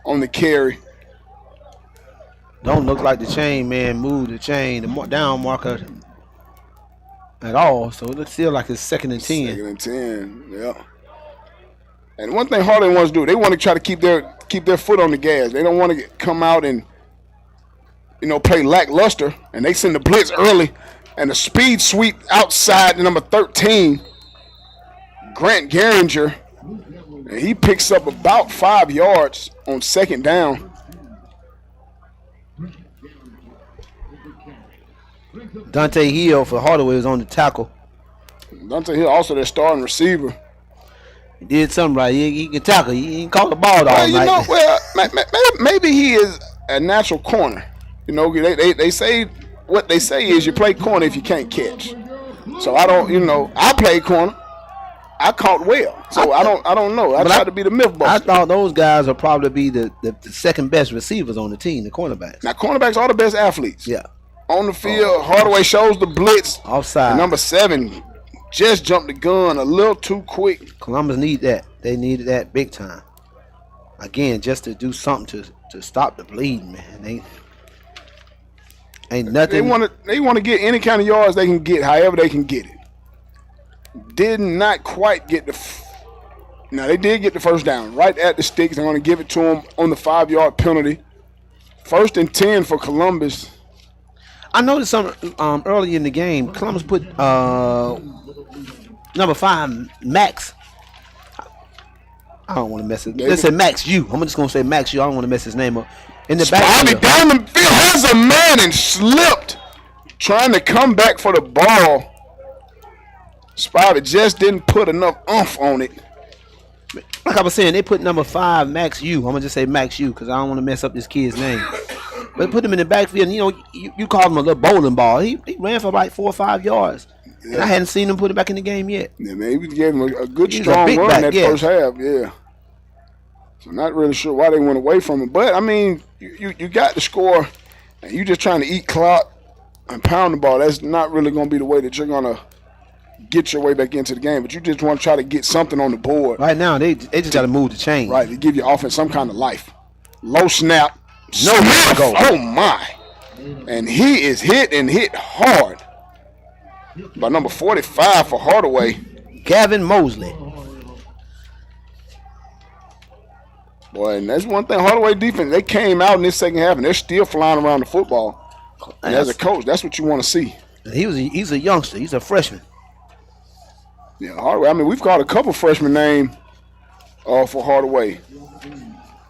on the carry. Don't look like the chain man moved the chain, the down marker at all. So it looks still like it's 2nd and 10. 2nd and 10, yeah. And one thing Hardaway wants to do, they want to try to keep their foot on the gas. They don't want to come out and play lackluster. And they send the blitz early. And the speed sweep outside the number 13, Grant Garinger. And he picks up about 5 yards on 2nd down. Dante Hill for Hardaway was on the tackle. Dante Hill also their starting receiver. He did something right. He can tackle. He can call the ball all night. Maybe he is a natural corner. They say what they say is you play corner if you can't catch. So I don't, I played corner. I caught well. So I don't know. I try to be the myth buster. I thought those guys would probably be the second best receivers on the team, the cornerbacks. Now cornerbacks are the best athletes. Yeah. On the field, Hardaway shows the blitz. Offside. And number 7 just jumped the gun a little too quick. Columbus need that. They needed that big time. Again, just to do something to stop the bleeding, man. Ain't nothing. They want to get any kind of yards they can get, however they can get it. Did not quite get now they did get the first down right at the sticks. They're going to give it to them on the 5-yard penalty. 1st and 10 for Columbus. I noticed something early in the game. Columbus put number 5 Max. I don't want to mess it. Let's say Max U. I'm just going to say Max U. I don't want to mess his name up. In the back, down the field has a man and slipped, trying to come back for the ball. Spivey just didn't put enough oomph on it. Like I was saying, they put number 5 Max U. I'm gonna just say Max U because I don't want to mess up this kid's name. But put him in the backfield. And, you called him a little bowling ball. He ran for like 4 or 5 yards. Yeah. And I hadn't seen him put it back in the game yet. Yeah, man, he gave him a good strong run that first half. Yeah. So not really sure why they went away from it. But, I mean, you got the score, and you just trying to eat clock and pound the ball. That's not really going to be the way that you're going to get your way back into the game. But you just want to try to get something on the board. Right now, they just got to move the chain. Right, to give your offense some kind of life. Low snap. No go. Oh, my. And he is hit and hit hard by number 45 for Hardaway. Gavin Mosley. Boy, and that's one thing. Hardaway defense, they came out in this second half, and they're still flying around the football. And as a coach, that's what you want to see. He's a youngster. He's a freshman. Yeah, Hardaway. I mean, we've got a couple freshman names for Hardaway.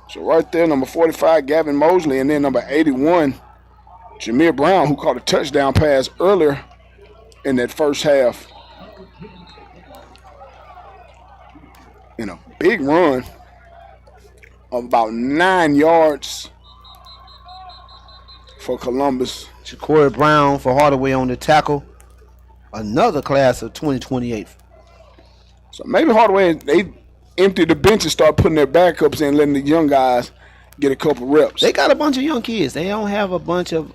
So right there, number 45, Gavin Mosley, and then number 81, Jameer Brown, who caught a touchdown pass earlier in that first half. In a big run of about 9 yards for Columbus. Jacory Brown for Hardaway on the tackle. Another class of 2028. So maybe Hardaway, they empty the bench and start putting their backups in, letting the young guys get a couple reps. They got a bunch of young kids. They don't have a bunch of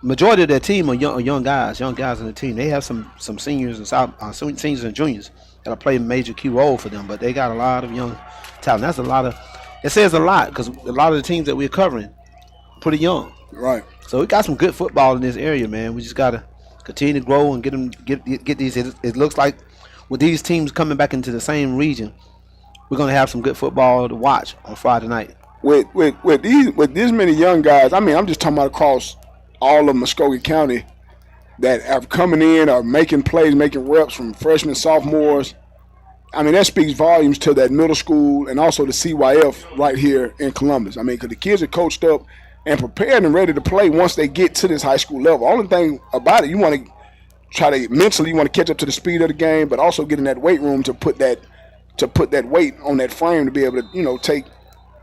majority of their team are young guys in the team. They have some seniors and seniors and juniors that'll play a major key role for them. But they got a lot of young talent. That's a lot of. It says a lot because a lot of the teams that we're covering pretty young. Right. So we got some good football in this area, man. We just gotta continue to grow and get these. It looks like with these teams coming back into the same region, we're gonna have some good football to watch on Friday night. With this many young guys, I mean, I'm just talking about across all of Muskogee County that are coming in or making plays, making reps from freshmen, sophomores. I mean, that speaks volumes to that middle school and also the CYF right here in Columbus. I mean, because the kids are coached up and prepared and ready to play once they get to this high school level. Only thing about it, you want to try to mentally, you want to catch up to the speed of the game, but also get in that weight room to put that to put that weight on that frame to be able to,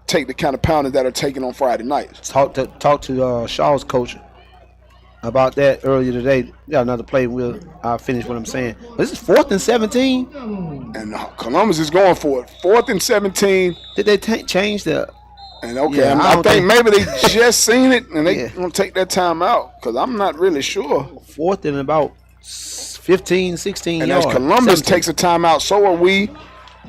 take the kind of pounders that are taken on Friday nights. Talk to Shaw's coach about that earlier today. Yeah, another play. I'll finish what I'm saying. This is 4th and 17. And Columbus is going for it. 4th and 17. Did they change the? And I think maybe they just seen it and they gonna take that time out because I'm not really sure. 4th and about 15, 16 and yards. as Columbus 17. takes a timeout, so are we.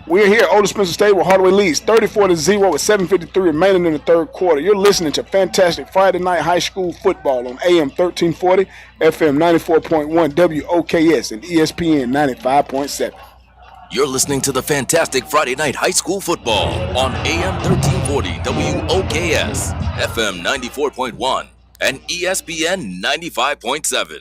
We're here at Old Spencer Stadium where Hardaway leads 34-0 with 7:53 remaining in the third quarter. You're listening to fantastic Friday night high school football on AM 1340, FM 94.1, WOKS, and ESPN 95.7. You're listening to the fantastic Friday night high school football on AM 1340 WOKS, FM 94.1, and ESPN 95.7.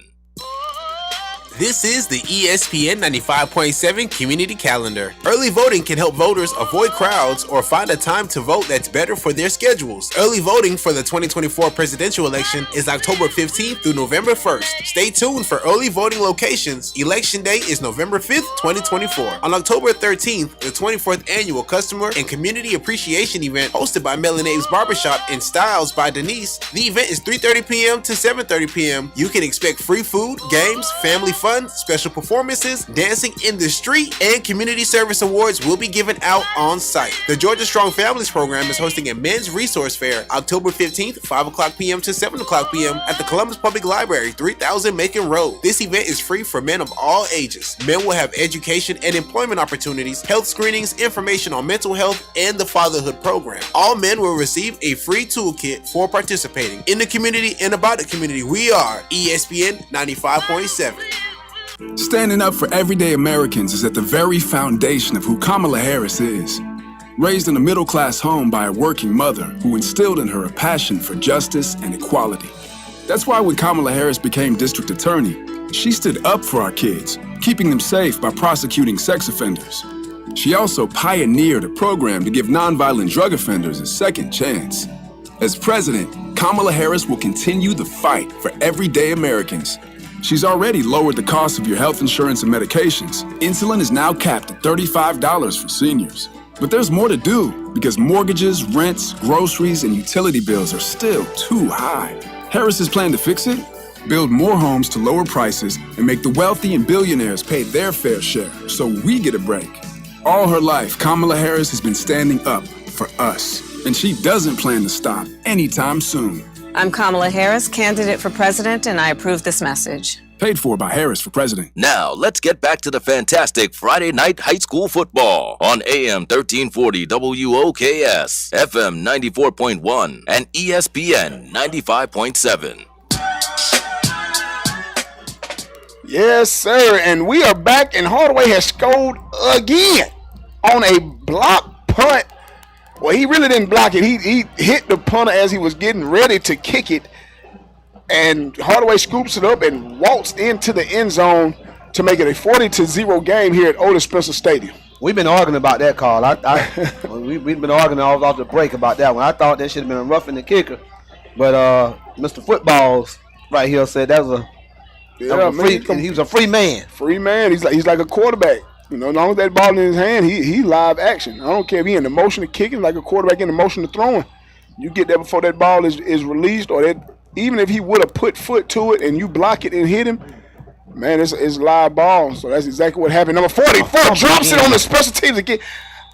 This is the ESPN 95.7 Community Calendar. Early voting can help voters avoid crowds or find a time to vote that's better for their schedules. Early voting for the 2024 presidential election is October 15th through November 1st. Stay tuned for early voting locations. Election Day is November 5th, 2024. On October 13th, the 24th annual Customer and Community Appreciation event hosted by Melon Abe's Barbershop and Styles by Denise. The event is 3:30 p.m. to 7:30 p.m. You can expect free food, games, family fun, special performances, dancing in the street, and community service awards will be given out on site. The Georgia Strong Families Program is hosting a men's resource fair October 15th, 5 o'clock p.m. to 7 o'clock p.m. at the Columbus Public Library, 3000 Macon Road. This event is free for men of all ages. Men will have education and employment opportunities, health screenings, information on mental health, and the fatherhood program. All men will receive a free toolkit for participating. In the community and about the community, we are ESPN 95.7. Standing up for everyday Americans is at the very foundation of who Kamala Harris is. Raised in a middle-class home by a working mother who instilled in her a passion for justice and equality. That's why when Kamala Harris became district attorney, she stood up for our kids, keeping them safe by prosecuting sex offenders. She also pioneered a program to give nonviolent drug offenders a second chance. As president, Kamala Harris will continue the fight for everyday Americans. She's already lowered the cost of your health insurance and medications. Insulin is now capped at $35 for seniors. But there's more to do because mortgages, rents, groceries, and utility bills are still too high. Harris's plan to fix it? Build more homes to lower prices and make the wealthy and billionaires pay their fair share so we get a break. All her life, Kamala Harris has been standing up for us. And she doesn't plan to stop anytime soon. I'm Kamala Harris, candidate for president, and I approve this message. Paid for by Harris for president. Now, let's get back to the fantastic Friday night high school football on AM 1340 WOKS, FM 94.1, and ESPN 95.7. Yes, sir. And we are back, and Hardaway has scored again on a block punt. Well, he really didn't block it. He hit the punter as he was getting ready to kick it. And Hardaway scoops it up and waltzed into the end zone to make it a 40-0 game here at Otis Spencer Stadium. We've been arguing about that call. We've been arguing all off the break about that one. I thought that should have been a roughing the kicker. But Mr. Footballs right here said that was a free, he was a free man. Free man. He's like a quarterback. You know, as long as that ball in his hand, he live action. I don't care if he in the motion of kicking, like a quarterback in the motion of throwing. You get there before that ball is released, or that even if he would have put foot to it and you block it and hit him, man, it's live ball. So that's exactly what happened. Number 44 drops it on the special teams again.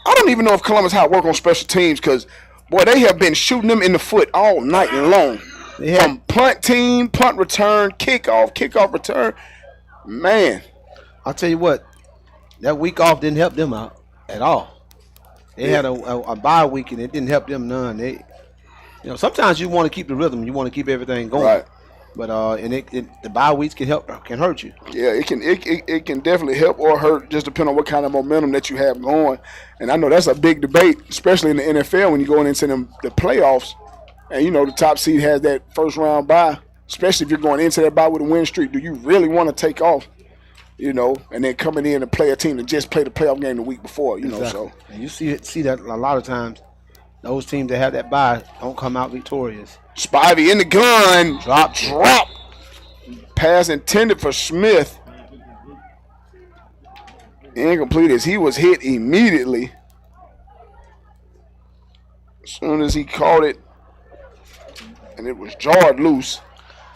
I don't even know if Columbus how to work on special teams because, boy, they have been shooting them in the foot all night long. From punt team, punt return, kickoff return. Man. I'll tell you what. That week off didn't help them out at all. They had a bye week and it didn't help them none. Sometimes you want to keep the rhythm, you want to keep everything going. Right. But the bye weeks can hurt you. Yeah, it can definitely help or hurt, just depending on what kind of momentum that you have going. And I know that's a big debate, especially in the NFL when you're going into the playoffs, and the top seed has that first round bye. Especially if you're going into that bye with a win streak, do you really want to take off? And then coming in and play a team that just played the playoff game the week before, exactly. So. And you see that a lot of times. Those teams that have that bye don't come out victorious. Spivey in the gun. Drop. Pass intended for Smith. Incomplete as he was hit immediately. As soon as he caught it, and it was jarred loose.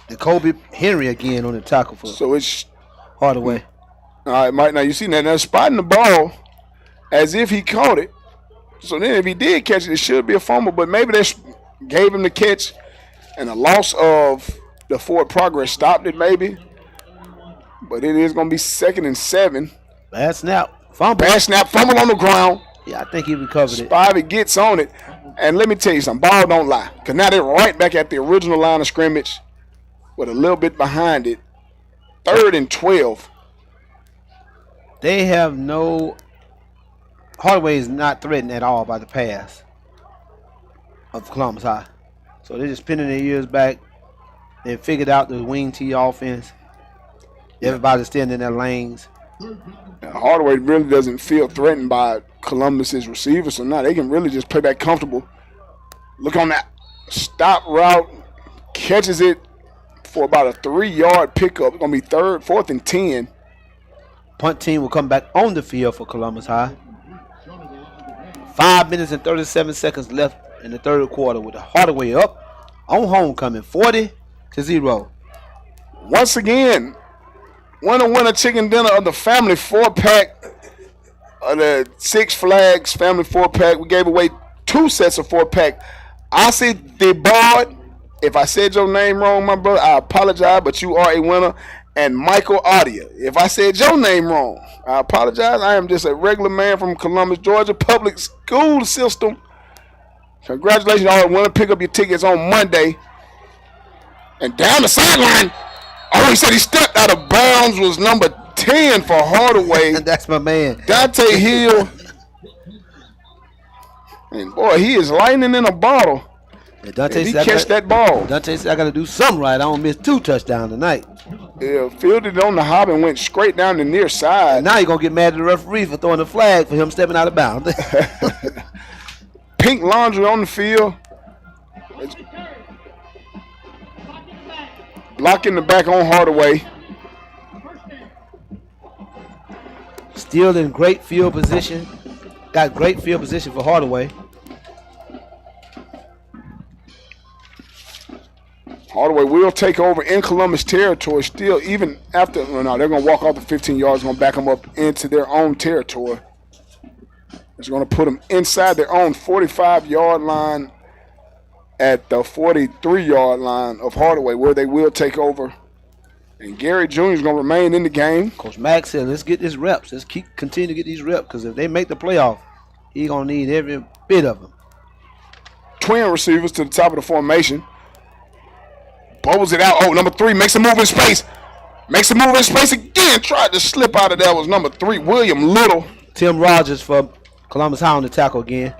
And Kobe Henry again on the tackle for So it's Hardaway. All right, Mike, now you see that. Now spotting the ball as if he caught it. So then if he did catch it, it should be a fumble, but maybe they gave him the catch and a loss of the forward progress stopped it maybe. But it is going to be 2nd and 7. Bad snap. Fumble. Bad snap, fumble on the ground. Yeah, I think he recovered it. Spivey gets on it. And let me tell you something, ball don't lie. Because now they're right back at the original line of scrimmage with a little bit behind it. 3rd and 12. They have no. Hardaway is not threatened at all by the pass of Columbus High. So they're just pinning their ears back. They figured out the wing T offense. Everybody's staying in their lanes. Now, Hardaway really doesn't feel threatened by Columbus's receivers, so now they can really just play back comfortable. Look on that stop route. Catches it for about a 3-yard pickup. It's going to be 4th and 10. Punt team will come back on the field for Columbus High. 5 minutes and 37 seconds left in the 3rd quarter with Hardaway up on homecoming, 40-0. Once again, winner chicken dinner of the family 4-pack of the Six Flags family 4-pack. We gave away 2 sets of 4-pack. I see the board. If I said your name wrong, my brother, I apologize, but you are a winner. And Michael Audia, if I said your name wrong, I apologize. I am just a regular man from Columbus, Georgia public school system. Congratulations, y'all. Want to pick up your tickets on Monday. And down the sideline, he said he stepped out of bounds, was number 10 for Hardaway. That's my man. Dante Hill. And boy, he is lightning in a bottle. Yeah, Dante he catch that ball. Dante said, I got to do something right. I don't miss 2 touchdowns tonight. Yeah, fielded it on the hop and went straight down the near side. And now you're going to get mad at the referee for throwing a flag for him stepping out of bounds. Pink laundry on the field. Blocking the back on Hardaway. Still in great field position. Got great field position for Hardaway. Hardaway will take over in Columbus territory still, even after, no, they're going to walk off the 15 yards, going to back them up into their own territory. It's going to put them inside their own 45-yard line at the 43-yard line of Hardaway, where they will take over. And Gary Jr. is going to remain in the game. Coach Max said, let's get these reps. Let's continue to get these reps, because if they make the playoff, he's going to need every bit of them. Twin receivers to the top of the formation. Bubbles it out. Number 3 makes a move in space. Makes a move in space again. Tried to slip out of that. Was number 3, William Little. Tim Rogers for Columbus High on the tackle again.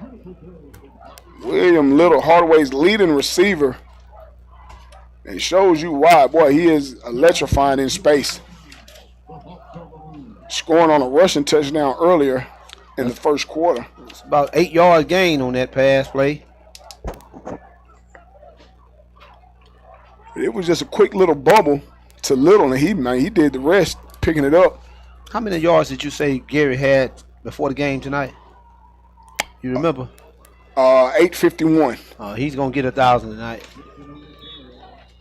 William Little, Hardaway's leading receiver. It shows you why. Boy, he is electrifying in space. Scoring on a rushing touchdown earlier in the 1st quarter. It's about 8-yard gain on that pass play. It was just a quick little bubble to Little, and he did the rest, picking it up. How many yards did you say Gary had before the game tonight? You remember? 851. He's going to get 1,000 tonight.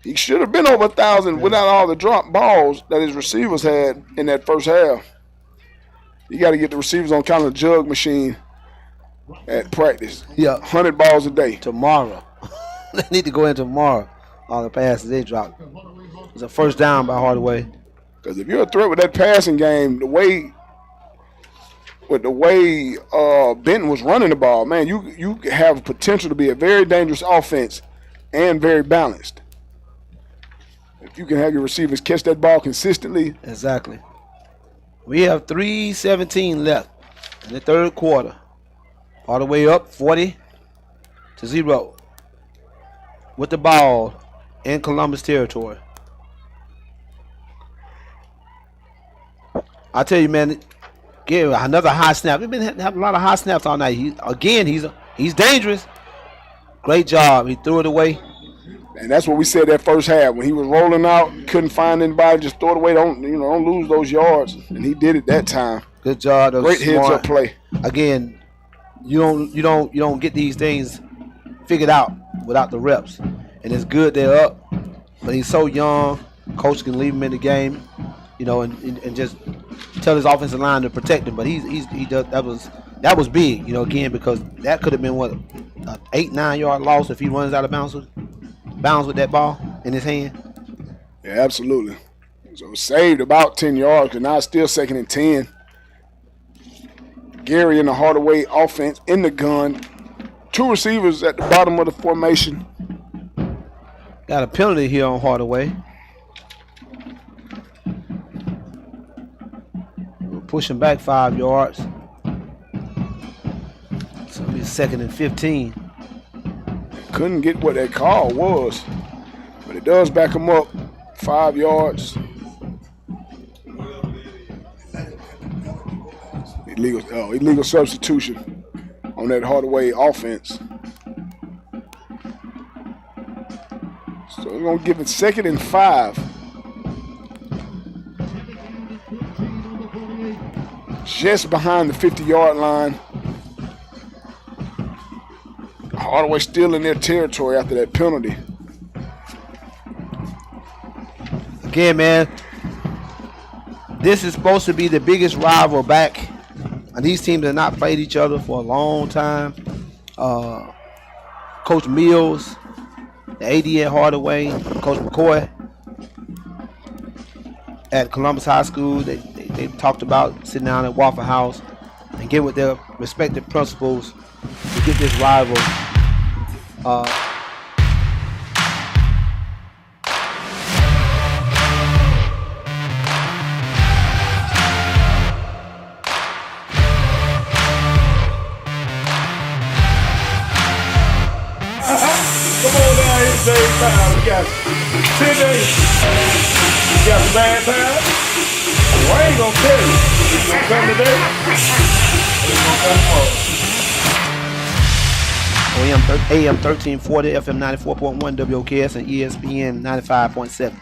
He should have been over 1,000 without all the drop balls that his receivers had in that first half. You got to get the receivers on kind of a jug machine at practice. Yeah. 100 balls a day. Tomorrow. They need to go in tomorrow. All the passes they dropped. It's a first down by Hardaway. Because if you're a threat with that passing game, the way Benton was running the ball, man, you have potential to be a very dangerous offense and very balanced. If you can have your receivers catch that ball consistently. Exactly. We have 3:17 left in the 3rd quarter. Hardaway up 40-0 with the ball in Columbus territory. I tell you, man, Gary, another high snap. We've been having a lot of high snaps all night. He's dangerous. Great job. He threw it away. And that's what we said that first half. When he was rolling out, couldn't find anybody, just throw it away. Don't lose those yards. And he did it that time. Good job. That was Great heads smart. up play. Again, you don't get these things figured out without the reps. And it's good they're up, but he's so young. Coach can leave him in the game, and just tell his offensive line to protect him. But he does that was big, again, because that could have been what, an 8-9 yard loss if he runs out of bounds with that ball in his hand. Yeah, absolutely. So saved about 10 yards, and now it's still 2nd and 10. Gary in the Hardaway offense in the gun. 2 receivers at the bottom of the formation. Got a penalty here on Hardaway. We're pushing back 5 yards. So it'll be 2nd and 15. Couldn't get what that call was, but it does back them up 5 yards. Illegal substitution on that Hardaway offense. So we're going to give it 2nd and 5. Just behind the 50-yard line. Hardaway still in their territory after that penalty. Again, man, this is supposed to be the biggest rival back. And these teams have not played each other for a long time. Coach Mills, the AD at Hardaway, Coach McCoy at Columbus High School, they talked about sitting down at Waffle House and get with their respective principals to get this rival Come on down here, same time. We got Sydney. We got the band time. Well, I ain't gonna tell you. It's gonna come today. It's gonna come tomorrow. AM 1340, FM 94.1, WOKS, and ESPN 95.7.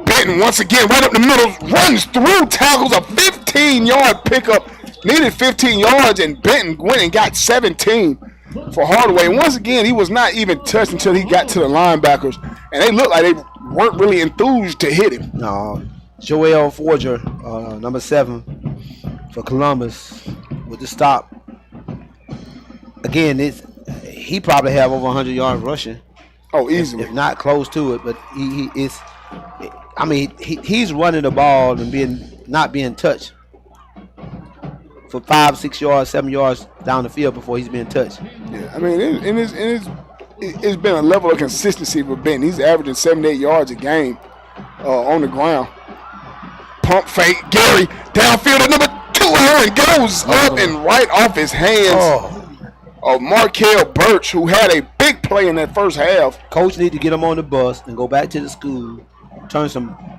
Benton once again right up the middle, runs through, tackles a 15-yard pickup. Needed 15 yards, and Benton went and got 17 for Hardaway. And once again, he was not even touched until he got to the linebackers, and they looked like they weren't really enthused to hit him. Joel Forger, number 7 for Columbus, with the stop. Again, he probably have over 100 yards rushing. Oh, easily. If not close to it, but he's running the ball and not being touched for 5, 6 yards, 7 yards down the field before he's being touched. Yeah, I mean, it's been a level of consistency for Ben. He's averaging 7 to 8 yards a game on the ground. Pump fake, Gary downfield at number 2 and goes up and right off his hands of Markel Birch, who had a big play in that first half. Coach need to get him on the bus and go back to the school, turn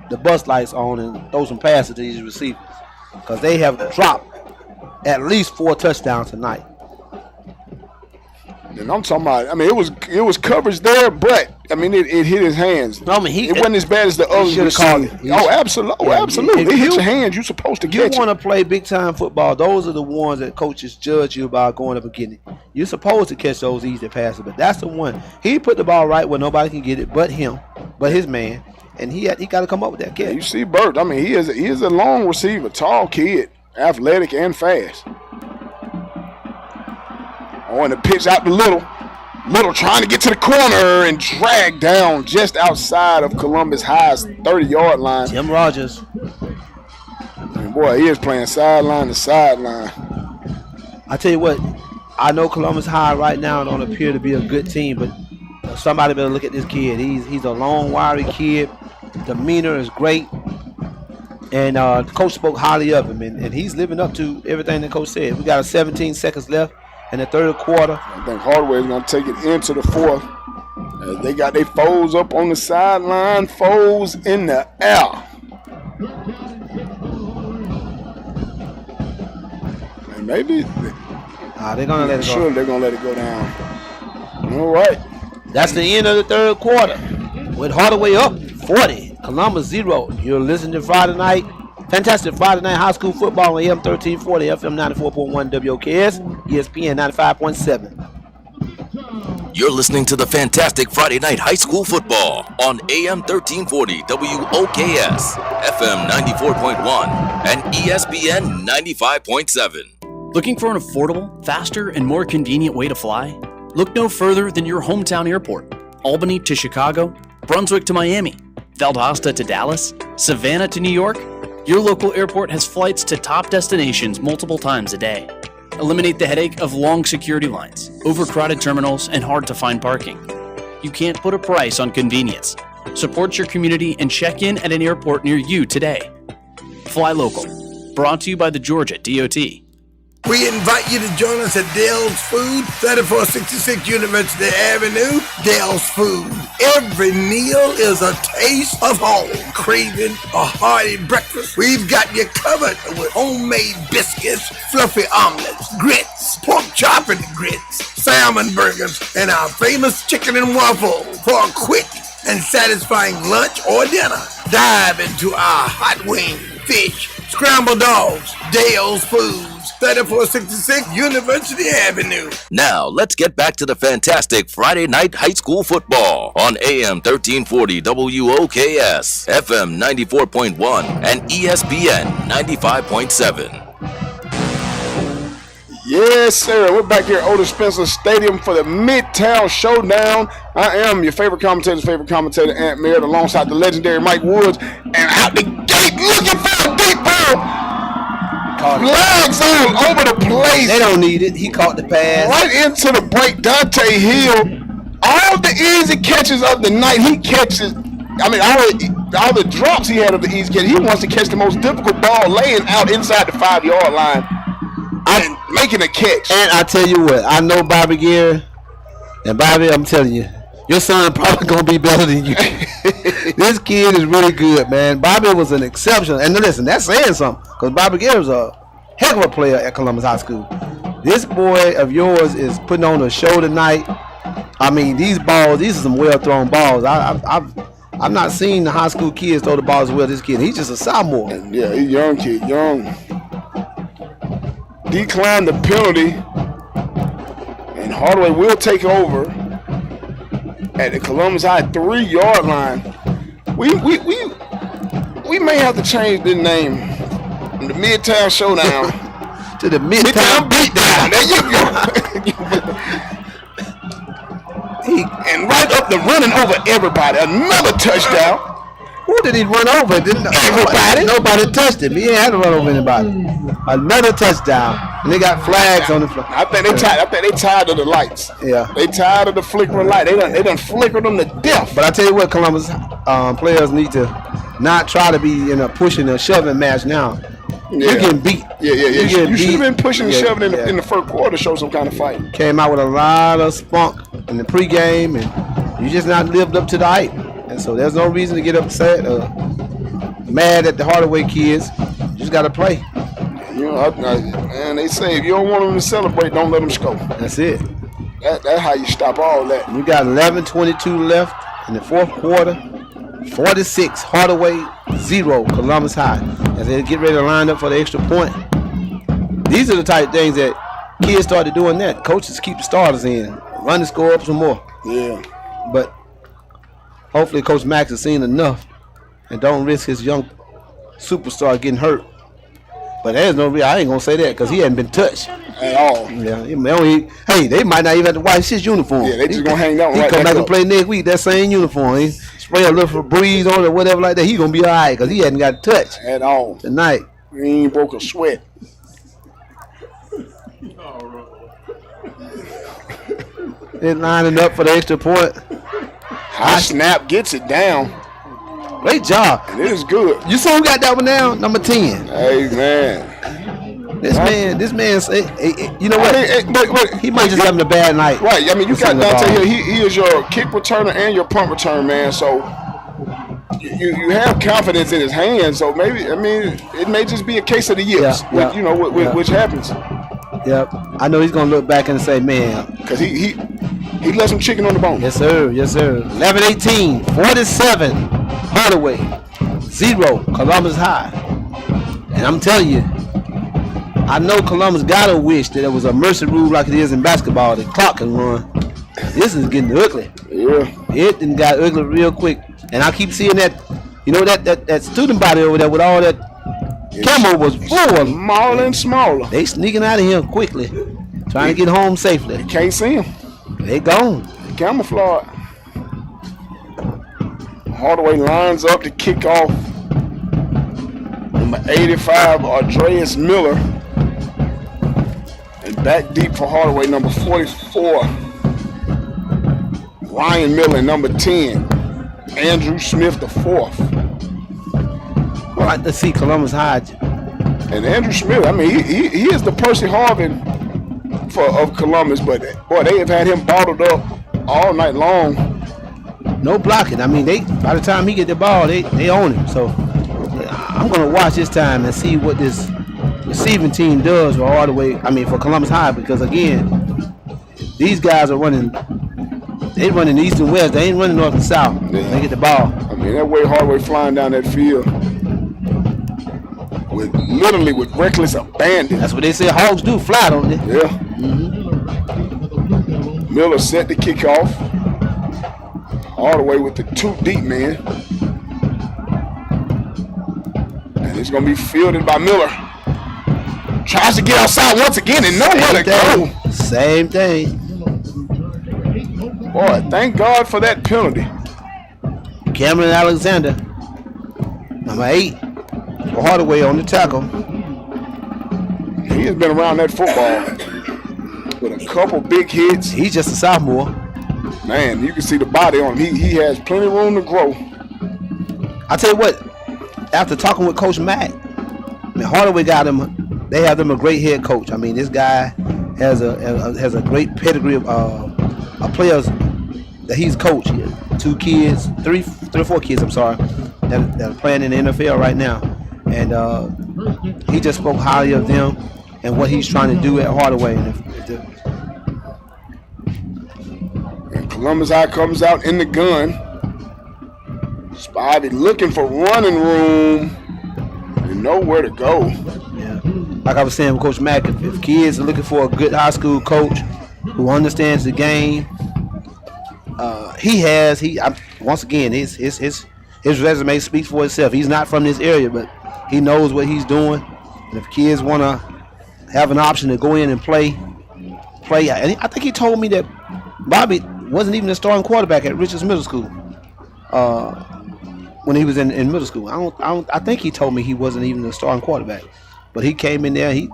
the bus lights on, and throw some passes to these receivers, because they have dropped at least 4 touchdowns tonight. And I'm talking about, I mean, it was coverage there, but I mean, it hit his hands. No, I mean, it wasn't as bad as the other. Absolutely. It hit your hands. You're supposed to catch it. You want to play big time football, those are the ones that coaches judge you about going up and getting it. You're supposed to catch those easy passes, but that's the one. He put the ball right where nobody can get it but him, but his man, and he got to come up with that catch. Yeah, you see Burt, I mean, he is a long receiver, tall kid, athletic and fast. And the pitch out to Little trying to get to the corner and drag down just outside of Columbus High's 30-yard line. Tim Rogers. And boy, he is playing sideline to sideline. I tell you what, I know Columbus High right now don't appear to be a good team, but somebody better look at this kid. He's a long, wiry kid. Demeanor is great. And the coach spoke highly of him, and he's living up to everything the coach said. We got 17 seconds left in the third quarter. I think Hardaway is going to take it into the fourth. They got their foes up on the sideline, foes in the air. And maybe they're going to let it go. Sure, they're going to let it go down. All right. That's the end of the third quarter. With Hardaway up 40, Columbus 0. You're listening to Friday Night Fantastic Friday night high school football on AM 1340, FM 94.1 WOKS, ESPN 95.7. You're listening to the Fantastic Friday Night High School Football on AM 1340 WOKS, FM 94.1, and ESPN 95.7. Looking for an affordable, faster, and more convenient way to fly? Look no further than your hometown airport. Albany to Chicago, Brunswick to Miami, Valdosta to Dallas, Savannah to New York. Your local airport has flights to top destinations multiple times a day. Eliminate the headache of long security lines, overcrowded terminals, and hard-to-find parking. You can't put a price on convenience. Support your community and check in at an airport near you today. Fly local. Brought to you by the Georgia DOT. We invite you to join us at Dale's Food, 3466 University Avenue. Dale's Food. Every meal is a taste of home. Craving a hearty breakfast? We've got you covered with homemade biscuits, fluffy omelets, grits, pork chop and grits, salmon burgers, and our famous chicken and waffle for a quick and satisfying lunch or dinner. Dive into our hot wings, fish, scrambled dogs. Dale's Food. 3466 University Avenue. Now, let's get back to the fantastic Friday night high school football on AM 1340 WOKS, FM 94.1, and ESPN 95.7. Yes, sir. We're back here at Otis Spencer Stadium for the Midtown Showdown. I am your favorite commentator's favorite commentator, Ant Merritt, alongside the legendary Mike Woods. And out the gate, looking for a deep ball. Flags all over the place. They don't need it. He caught the pass. Right into the break. Dante Hill. All the easy catches of the night. He catches. I mean, all the drops he had of the easy catch. He wants to catch the most difficult ball laying out inside the 5-yard line and making a catch. And I tell you what, I know Bobby Gear. And Bobby, I'm telling you, your son probably going to be better than you. This kid is really good, man. Bobby was an exception. And listen, that's saying something. Because Bobby Gear was a heck of a player at Columbus High School. This boy of yours is putting on a show tonight. I mean, these are some well-thrown balls. I've not seen the high school kids throw the balls as well as this kid. He's just a sophomore. Yeah, he's a young kid, young. Declined the penalty. And Hardaway will take over at the Columbus High 3-yard line. We may have to change the name from the Midtown Showdown to the Midtown Beatdown. There you go. And right up the running over everybody. Another touchdown. Who did he run over? Everybody. Nobody touched him. He ain't had to run over anybody. Another touchdown. And they got flags on the floor. I think they tired of the lights. Yeah. They tired of the flickering light. They done flickered them to death. But I tell you what, Columbus players need to not try to be in a pushing and shoving match now. Yeah. You're getting beat. Yeah. You should have been pushing and shoving in the first quarter to show some kind of fight. Came out with a lot of spunk in the pregame, and you just not lived up to the hype. And so there's no reason to get upset or mad at the Hardaway kids. You just got to play. You know, man, they say if you don't want them to celebrate, don't let them score. That's it. That's how you stop all that. We got 11:22 left in the fourth quarter. 46 Hardaway, 0 Columbus High. As they get ready to line up for the extra point. These are the type of things that kids started doing that. Coaches keep the starters in, run the score up some more. Yeah. But hopefully Coach Max has seen enough and don't risk his young superstar getting hurt. But there's no reason. I ain't going to say that because he hadn't been touched. At all. Yeah. They might not even have to wash his uniform. Yeah, they just going to hang that one He right come back up. and play next week, that same uniform. He spray a little breeze on it or whatever like that. He going to be all right because he hadn't got touched. At all. Tonight. He ain't broke a sweat. They're lining up for the extra point. High snap gets it down. Great job. And it is good. You saw who got that one down? Number 10. Hey, man. This man, you know what? But he might just having a bad night. Right. I mean, you got Dante here. He is your kick returner and your punt return man. So you have confidence in his hands. So maybe, I mean, it may just be a case of the yips. Which happens. Yep. I know he's gonna look back and say, man, because he left some chicken on the bone. Yes, sir. 11-18, 47 Hardaway, 0 Columbus High. And I'm telling you, I know Columbus gotta wish that there was a mercy rule like it is in basketball. The clock can run. This is getting ugly. Yeah. It done got ugly real quick. And I keep seeing that, that student body over there with all that camo was full. Smaller and smaller. They sneaking out of here quickly, trying to get home safely. You can't see them. They gone. They camouflage. Hardaway lines up to kick off. Number 85, Andreas Miller. And back deep for Hardaway, number 44. Ryan Miller, number 10. Andrew Smith, the 4th. I'd like to see Columbus High. And Andrew Smith, I mean, he is the Percy Harvin of Columbus, but boy, they have had him bottled up all night long. No blocking. I mean, by the time he get the ball, they own him. So I'm gonna watch this time and see what this receiving team does for Hardaway. I mean, for Columbus High, because again, these guys are running. They running east and west. They ain't running north and south. Yeah. They get the ball. I mean, that way Hardaway flying down that field with reckless abandon. That's what they say Hogs do, fly, don't they? Yeah. Miller set the kickoff. Hardaway with the 2 deep man. And it's going to be fielded by Miller. Tries to get outside once again and nowhere to go. Same thing. Boy, thank God for that penalty. Cameron Alexander, number 8, for Hardaway on the tackle. He has been around that football with a couple big hits. He's just a sophomore. Man, you can see the body on him. He has plenty of room to grow. I tell you what, after talking with Coach Mack, Hardaway got him. They have them a great head coach. I mean, this guy has a great pedigree of players that he's coached. 2 kids, 3 or 4 kids. I'm sorry, that are playing in the NFL right now, and he just spoke highly of them and what he's trying to do at Hardaway. And Columbus High comes out in the gun. Spivey looking for running room and nowhere to go. Yeah, like I was saying with Coach Mack, if kids are looking for a good high school coach who understands the game, once again, his resume speaks for itself. He's not from this area, but he knows what he's doing. And if kids want to have an option to go in and play. And I think he told me that Bobby wasn't even a starting quarterback at Richards Middle School when he was in middle school. I think he told me he wasn't even a starting quarterback, but he came in there. He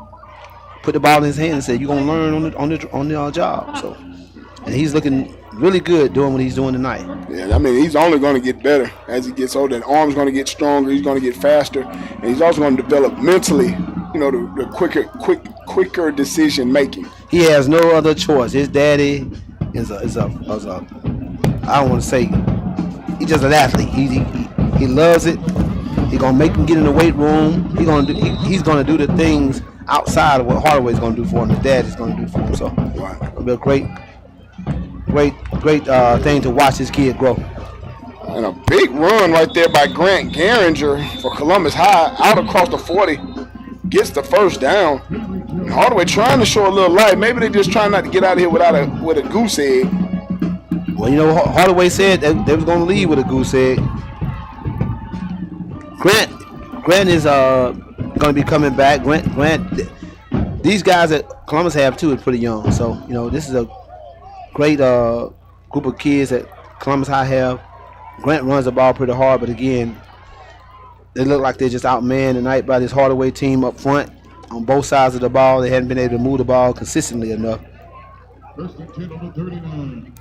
put the ball in his hand and said, "You're gonna learn on the job." So, and he's looking really good doing what he's doing tonight. Yeah, I mean, he's only going to get better as he gets older. That arm's going to get stronger. He's going to get faster, and he's also going to develop mentally. The quicker decision making. He has no other choice. His daddy is a I don't want to say, he's just an athlete. He loves it. He's gonna make him get in the weight room. He's gonna do the things outside of what Hardaway's gonna do for him. His dad is gonna do for him. So it'll be a great thing to watch this kid grow. And a big run right there by Grant Garinger for Columbus High, out across the 40, gets the first down. And Hardaway trying to show a little light. Maybe they're just trying not to get out of here with a goose egg. Well, Hardaway said they was gonna leave with a goose egg. Grant is gonna be coming back. Grant. These guys that Columbus have too are pretty young. So this is a great group of kids that Columbus High have. Grant runs the ball pretty hard, but again, they look like they're just outmanned tonight by this Hardaway team up front on both sides of the ball. They hadn't been able to move the ball consistently enough. First and 10 on the 39.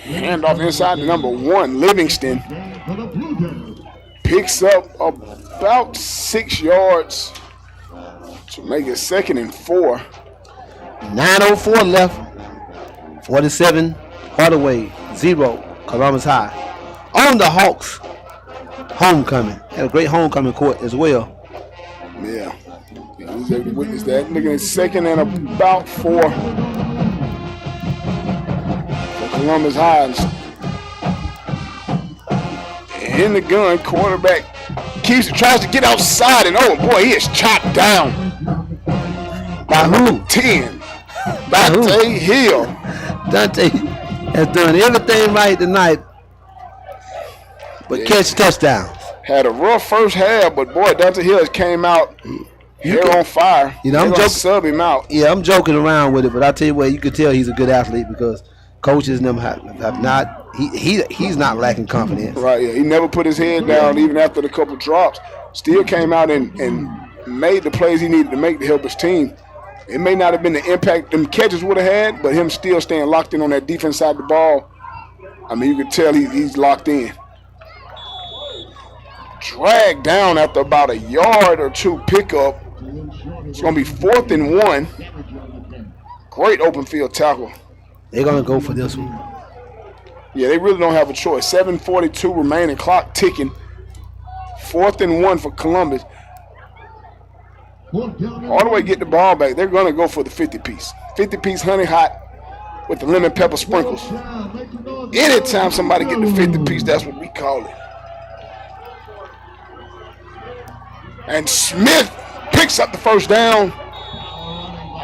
Hand off inside to number 1, Livingston. Picks up about 6 yards to make it 2nd and 4. 9:04 left. 47 Hardaway, 0 Columbus High. On the Hawks homecoming. Had a great homecoming court as well. Yeah. He was able to witness that. Looking at 2nd and about 4 for Columbus High. In the gun, quarterback tries to get outside, and oh boy, he is chopped down. By who? 10. By who? Dante Hill. Dante has done everything right tonight, but catch touchdowns. Had a rough first half, but boy, Dante Hill came out on fire. You know, I'm joking. Sub him out. Yeah, I'm joking around with it, but I tell you what, you could tell he's a good athlete because coaches and them have not. He's not lacking confidence. Right. Yeah. He never put his head down even after the couple drops. Still came out and made the plays he needed to make to help his team. It may not have been the impact them catches would have had, but him still staying locked in on that defense side of the ball. I mean, you could tell he's locked in. Dragged down after about a yard or two pickup. It's going to be 4th and 1. Great open field tackle. They're going to go for this one. Yeah, they really don't have a choice. 7:42 remaining, clock ticking. 4th and 1 for Columbus. Hardaway get the ball back. They're going to go for the 50-piece. 50-piece honey hot with the lemon pepper sprinkles. Anytime somebody get the 50-piece, that's what we call it. And Smith picks up the first down.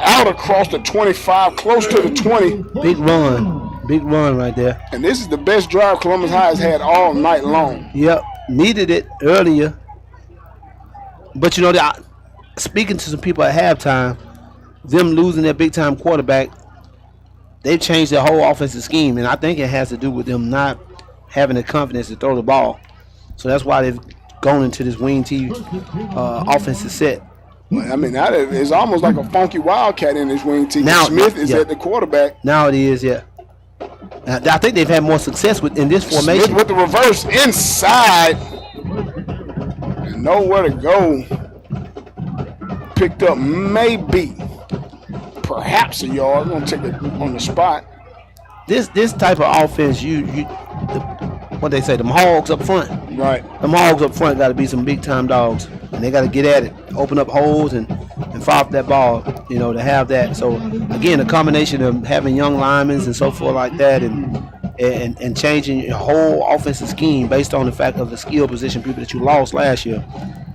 Out across the 25, close to the 20. Big run right there. And this is the best drive Columbus High has had all night long. Yep, needed it earlier. But you know, speaking to some people at halftime, them losing their big-time quarterback, they've changed their whole offensive scheme, and I think it has to do with them not having the confidence to throw the ball. So that's why they've gone into this wing T offensive set. I mean, that is almost like a funky wildcat in this wing T. Now Smith is at the quarterback. Now it is, yeah. I think they've had more success in this formation. Smith with the reverse inside. And nowhere to go. Picked up maybe, perhaps a yard. I'm going to take it on the spot. This type of offense, what they say, them hogs up front. Right. Them hogs up front got to be some big-time dogs. And they got to get at it, open up holes and fire up that ball, to have that. So, again, a combination of having young linemen and so forth like that and changing your whole offensive scheme based on the fact of the skill position people that you lost last year,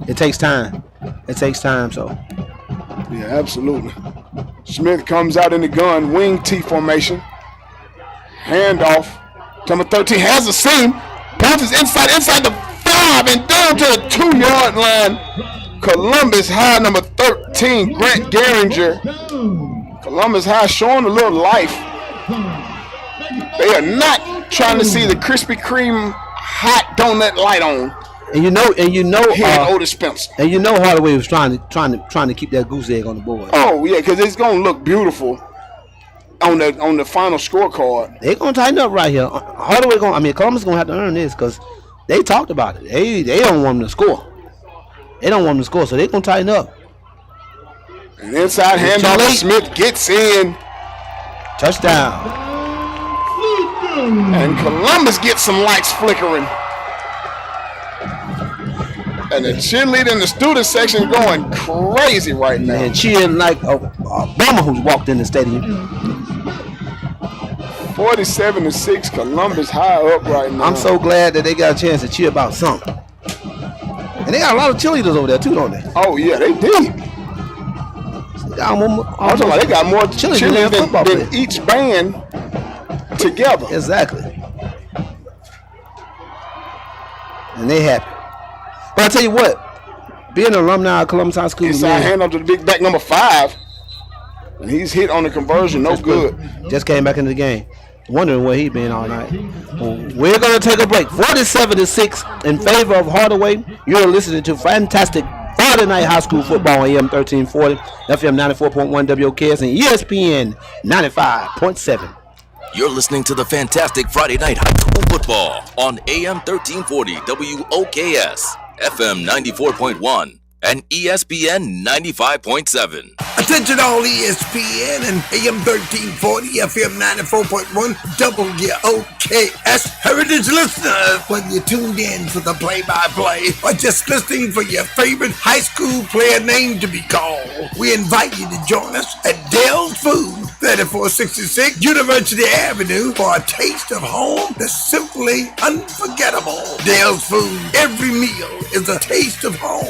it takes time. So. Yeah, absolutely. Smith comes out in the gun, wing T formation. Handoff. Number 13 has a seam. Bounces inside the 5 and down to the 2-yard line. Columbus High, number 13, Grant Geringer. Columbus High showing a little life. They are not trying to see the Krispy Kreme hot donut light on. And you know, Otis Spencer. And you know Hardaway was trying to keep that goose egg on the board. Oh yeah, because it's gonna look beautiful on the final scorecard. They're gonna tighten up right here. Columbus gonna have to earn this because they talked about it. They don't want them to score. So they're gonna tighten up. And inside handoff, Smith gets in. Touchdown. And Columbus gets some lights flickering. And the cheerleader in the student section going crazy right now. And cheering like Obama who's walked in the stadium. 47-6, Columbus High up right now. I'm so glad that they got a chance to cheer about something. And they got a lot of cheerleaders over there too, don't they? Oh yeah, they did. They got more cheerleaders than each band together. Exactly. And they happy. But I tell you what, being an alumni of Columbus High School, inside hand up to the big back number 5, and he's hit on the conversion, no good. Just came back into the game, wondering where he been all night. Well, we're gonna take a break. 47-6 in favor of Hardaway. You're listening to fantastic Friday night high school football on AM 1340, FM 94.1 WOKS, and ESPN 95.7. You're listening to the fantastic Friday night high school football on AM 1340 WOKS, FM 94.1, and ESPN 95.7. Attention all ESPN and AM 1340, FM 94.1, WOKS Heritage listeners. Whether you're tuned in for the play-by-play or just listening for your favorite high school player name to be called, we invite you to join us at Dale's Food, 3466 University Avenue for a taste of home that's simply unforgettable. Dale's Food, every meal is a taste of home.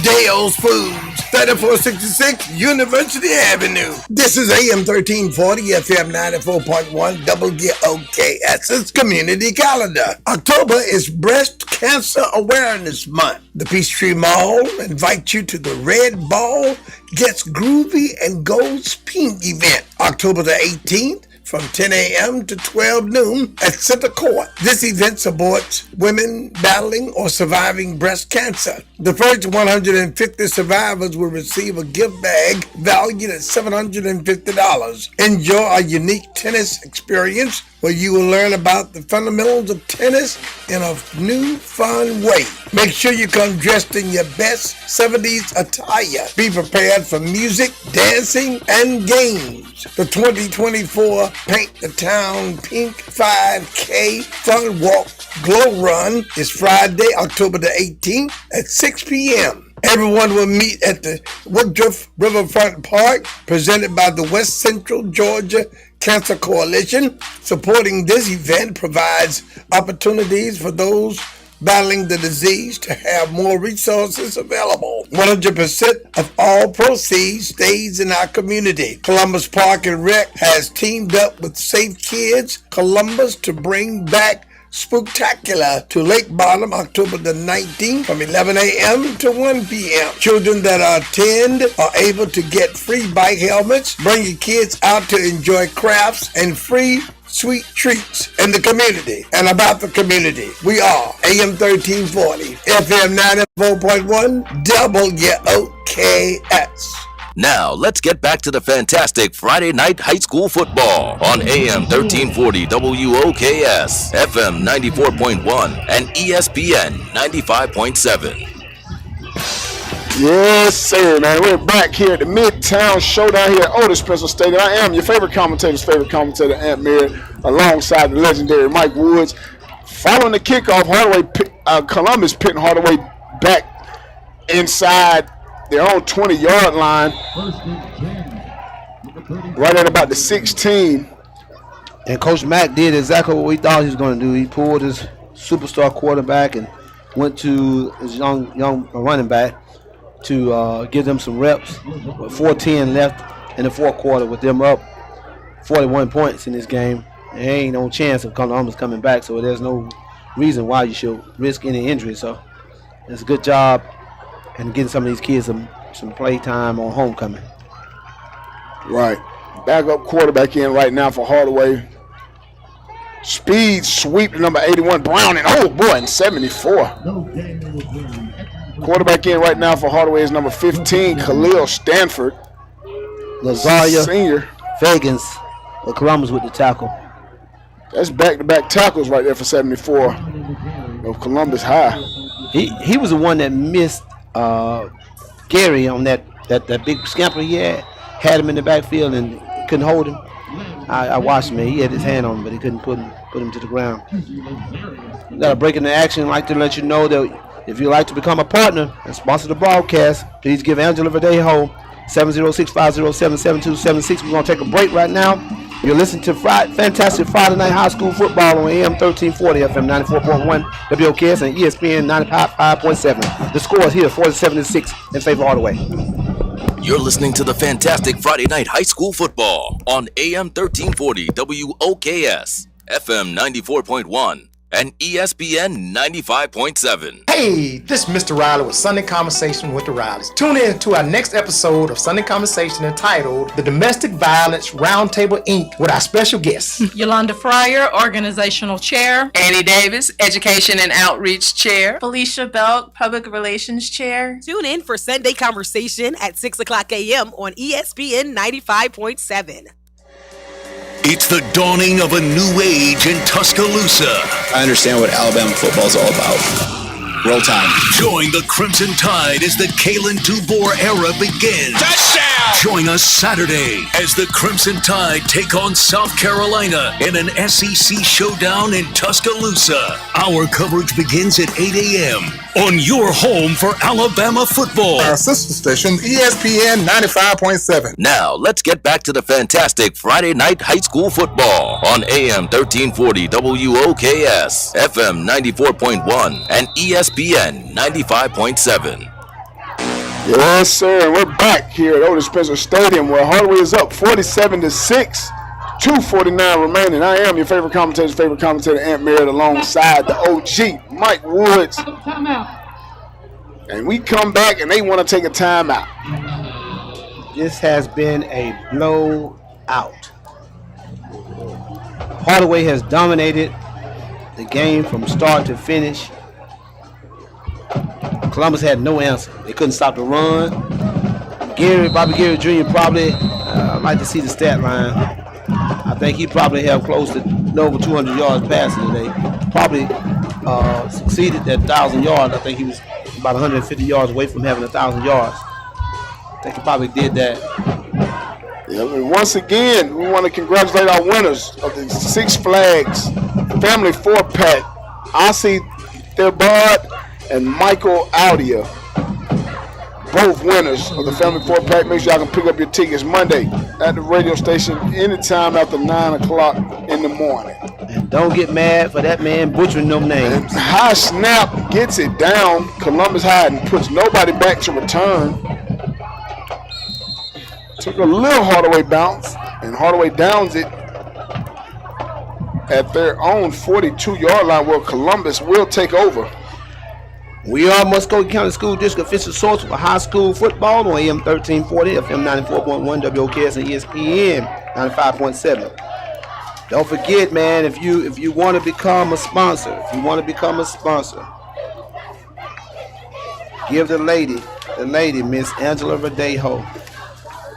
Dale's Foods, 3466 University Avenue. This is AM 1340, FM 94.1, WOKS's Community Calendar. October is Breast Cancer Awareness Month. The Peachtree Mall invites you to the Red Ball Gets Groovy and Goes Pink event, October the 18th, from 10 a.m. to 12 noon at Center Court. This event supports women battling or surviving breast cancer. The first 150 survivors will receive a gift bag valued at $750. Enjoy a unique tennis experience where you will learn about the fundamentals of tennis in a new, fun way. Make sure you come dressed in your best 70s attire. Be prepared for music, dancing, and games. The 2024 Paint the Town Pink 5K Fun Walk Glow Run is Friday, October the 18th at 6 p.m. Everyone will meet at the Woodruff Riverfront Park, presented by the West Central Georgia Cancer Coalition. Supporting this event provides opportunities for those battling the disease to have more resources available. 100% of all proceeds stays in our community. Columbus Park and Rec has teamed up with Safe Kids Columbus to bring back Spooktacular to Lake Bottom, October the 19th from 11 a.m. to 1 p.m. Children that attend are able to get free bike helmets. Bring your kids out to enjoy crafts and free sweet treats in the community and about the community. We are AM 1340, FM 94.1, WOKS. Now, let's get back to the fantastic Friday night high school football on AM 1340 WOKS, FM 94.1, and ESPN 95.7. Yes, sir, man. We're back here at the Midtown Showdown here at Otis Spencer Stadium. I am your favorite commentator's favorite commentator, Ant Mirror, alongside the legendary Mike Woods. Following the kickoff, Columbus pitting Hardaway back inside their own 20-yard line, right at about the 16. And Coach Mack did exactly what we thought he was going to do. He pulled his superstar quarterback and went to his young running back to give them some reps. With 4:10 left in the fourth quarter, with them up 41 points in this game, there ain't no chance of Columbus coming back. So there's no reason why you should risk any injury. So it's a good job and getting some of these kids some play time on homecoming. Right. Backup quarterback in right now for Hardaway. Speed sweep to number 81, Browning. Oh, boy, and 74. Quarterback in right now for Hardaway is number 15, Khalil Stanford. Lazaria Senior. Fagans, Columbus with the tackle. That's back-to-back tackles right there for 74 of Columbus High. He was the one that missed Gary on that big scamper he had him in the backfield and couldn't hold him. I watched him, man. He had his hand on him, but he couldn't put him to the ground. Got a break in the action. I'd like to let you know that if you'd like to become a partner and sponsor the broadcast, please give Angela Verdejo 706-507-7276. We're going to take a break right now. You're listening to fantastic Friday night high school football on AM 1340, FM 94.1, WOKS, and ESPN 95.7. The score is here, 47-6 in favor of Hardaway. You're listening to the fantastic Friday night high school football on AM 1340 WOKS, FM 94.1, and ESPN 95.7. Hey, this is Mr. Riley with Sunday Conversation with the Rileys. Tune in to our next episode of Sunday Conversation entitled The Domestic Violence Roundtable Inc. with our special guests. Yolanda Fryer, Organizational Chair. Annie Davis, Education and Outreach Chair. Felicia Belk, Public Relations Chair. Tune in for Sunday Conversation at 6 o'clock a.m. on ESPN 95.7. It's the dawning of a new age in Tuscaloosa. I understand what Alabama football is all about. Roll time. Join the Crimson Tide as the Kalen DuBois era begins. Touchdown! Join us Saturday as the Crimson Tide take on South Carolina in an SEC showdown in Tuscaloosa. Our coverage begins at 8 a.m. on your home for Alabama football. Our sister station, ESPN 95.7. Now, let's get back to the fantastic Friday night high school football on AM 1340 WOKS, FM 94.1, and ESPN 95.7. Yes, sir. We're back here at Otis Spencer Stadium where Hardaway is up 47-6. 2:49 remaining. I am your favorite commentator, Ant Merritt, alongside the OG, Mike Woods. And we come back and they want to take a timeout. This has been a blowout. Hardaway has dominated the game from start to finish. Columbus had no answer. They couldn't stop the run. Bobby Gary Jr. probably, I'd like to see the stat line. I think he probably have close to over 200 yards passing today. Probably succeeded at 1,000 yards. I think he was about 150 yards away from having 1,000 yards. I think he probably did that. Yeah, and once again, we want to congratulate our winners of the Six Flags Family 4-Pack. Ossie Therbard and Michael Audia, both winners of the Family 4-Pack. Make sure y'all can pick up your tickets Monday at the radio station anytime after 9 o'clock in the morning. And don't get mad for that man butchering them names. High snap gets it down. Columbus High and puts nobody back to return. Took a little Hardaway bounce, and Hardaway downs it at their own 42-yard line where Columbus will take over. We are Muskogee County School District official source for high school football on AM 1340, FM 94.1, WOKS, and ESPN 95.7. Don't forget, man, if you want to become a sponsor, give the lady, Miss Angela Verdejo,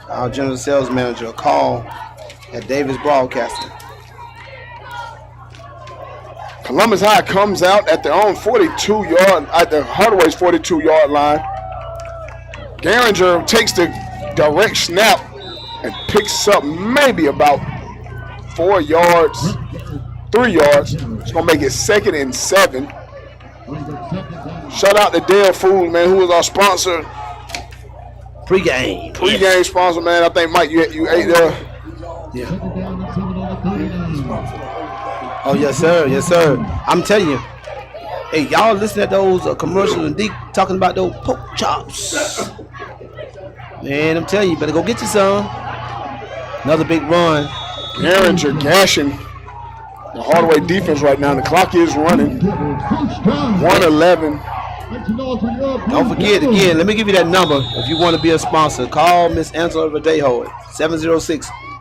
our general sales manager, a call at Davis Broadcasting. Columbus High comes out at their own 42-yard, at the Hardaway's 42-yard line. Garinger takes the direct snap and picks up maybe about 4 yards, 3 yards. It's going to make it 2nd and 7. Shout out to Dale Food, man, who is our sponsor. Pre-game sponsor, man. I think, Mike, you ate there. Yeah. Oh, yes, sir. I'm telling you. Hey, y'all listen to those commercials and Deke talking about those pork chops. Man, I'm telling you, better go get you some. Another big run. Garinger gashing the Hardaway defense right now. The clock is running. 1:11. Don't forget, again, let me give you that number. If you want to be a sponsor, call Miss Angela Verdejo at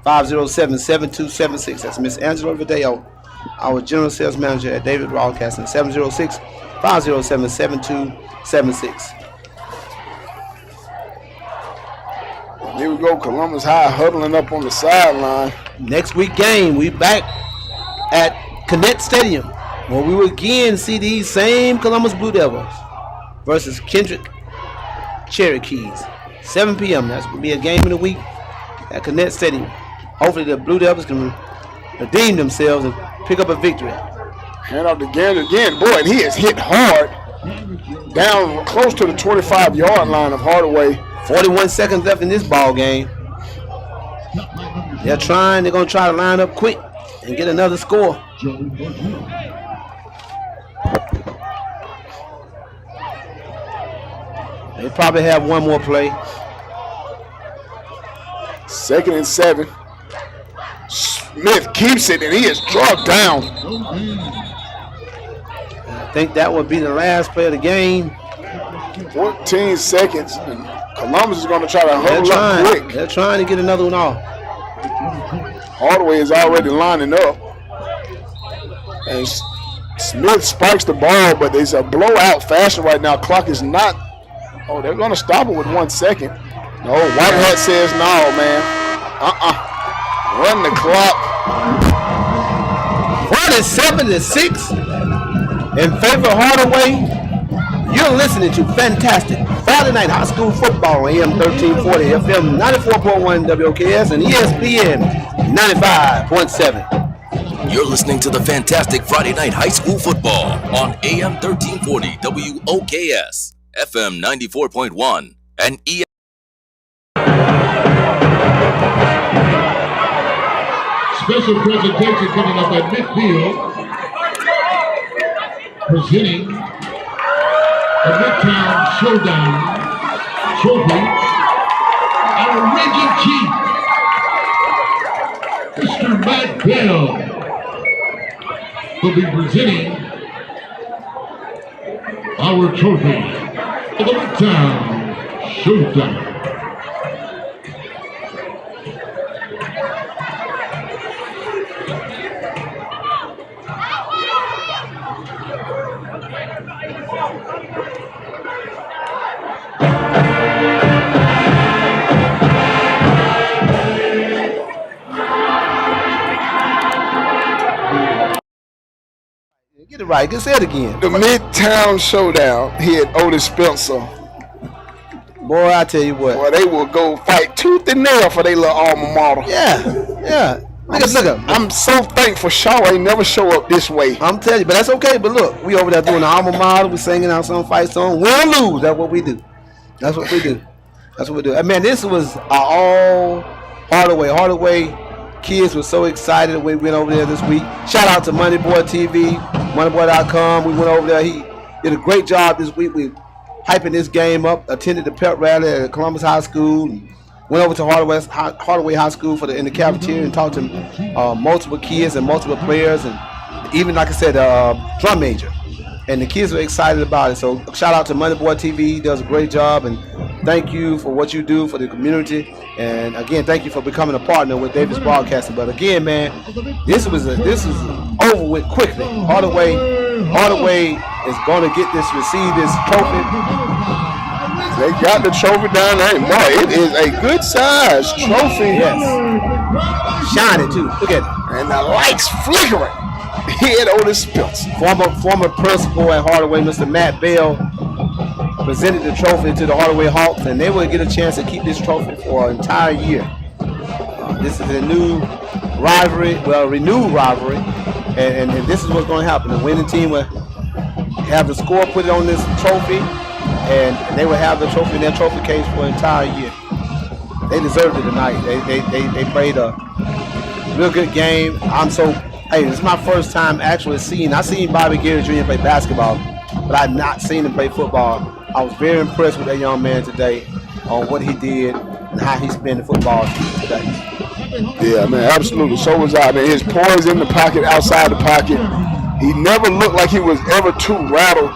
706-507-7276. That's Miss Angela Verdejo, our general sales manager at David Broadcasting, 706-507-7276. Here we go, Columbus High huddling up on the sideline. Next week game, we back at Connect Stadium, where we will again see these same Columbus Blue Devils versus Kendrick Cherokees. 7 p.m. That's going to be a game in the week at Connect Stadium. Hopefully the Blue Devils can redeem themselves and pick up a victory. Hand off to Gander again. Boy, and he is hit hard. Down close to the 25-yard line of Hardaway. 41 seconds left in this ball game. They're going to try to line up quick and get another score. They probably have one more play. 2nd and 7. Smith keeps it, and he is dropped down. I think that would be the last play of the game. 14 seconds, and Columbus is going to try to huddle up quick. They're trying to get another one off. Hardaway is already lining up. And Smith spikes the ball, but there's a blowout fashion right now. Clock is not. Oh, they're going to stop it with 1 second. No, White Hat says no, man. Run the clock. 47-6 in favor of Hardaway. You're listening to Fantastic Friday Night High School Football on AM 1340, FM 94.1 WOKS, and ESPN 95.7. You're listening to the Fantastic Friday Night High School Football on AM 1340 WOKS, FM 94.1, and ESPN. Special presentation coming up at midfield, presenting the Midtown Showdown Trophy. Our Region Chief, Mr. Matt Bell, will be presenting our trophy for the Midtown Showdown. Get it right. Say it again. The Midtown Showdown here at Otis Spencer. Boy, I tell you what. Boy, they will go fight tooth and nail for their little alma mater. Yeah. Look up. I'm so thankful Shaw ain't never show up this way. I'm telling you, but that's okay. But look, we over there doing the alma mater. We singing our song, fight song. Win or lose, that's what we do. That's what we do. And man, this was all Hardaway. Hardaway kids were so excited when we went over there this week. Shout out to Moneyboy TV, moneyboy.com. We went over there. He did a great job this week. We hyping this game up. Attended the pep rally at Columbus High School. And went over to Hardaway High School in the cafeteria and talked to multiple kids and multiple players, and even, like I said, drum major. And the kids were excited about it. So shout out to Moneyboy TV. He does a great job, and thank you for what you do for the community. And again, thank you for becoming a partner with Davis Broadcasting. But again, man, this is over with quickly. Hardaway is going to receive this trophy. They got the trophy down there. Boy, it is a good size trophy. Yes. Shining too. Look at it. And the lights flickering. Here at Otis Spencer. Former principal at Hardaway, Mr. Matt Bell, presented the trophy to the Hardaway Hawks, and they will get a chance to keep this trophy for an entire year. This is a renewed rivalry, and this is what's going to happen. The winning team will have the score put it on this trophy, and they will have the trophy in their trophy case for an entire year. They deserved it tonight. They played a real good game. Hey, this is my first time actually seeing. I seen Bobby Gary Jr. play basketball, but I've not seen him play football. I was very impressed with that young man today on what he did and how he spent the football today. Yeah, man, absolutely. So was I. Man, his poise in the pocket, outside the pocket. He never looked like he was ever too rattled.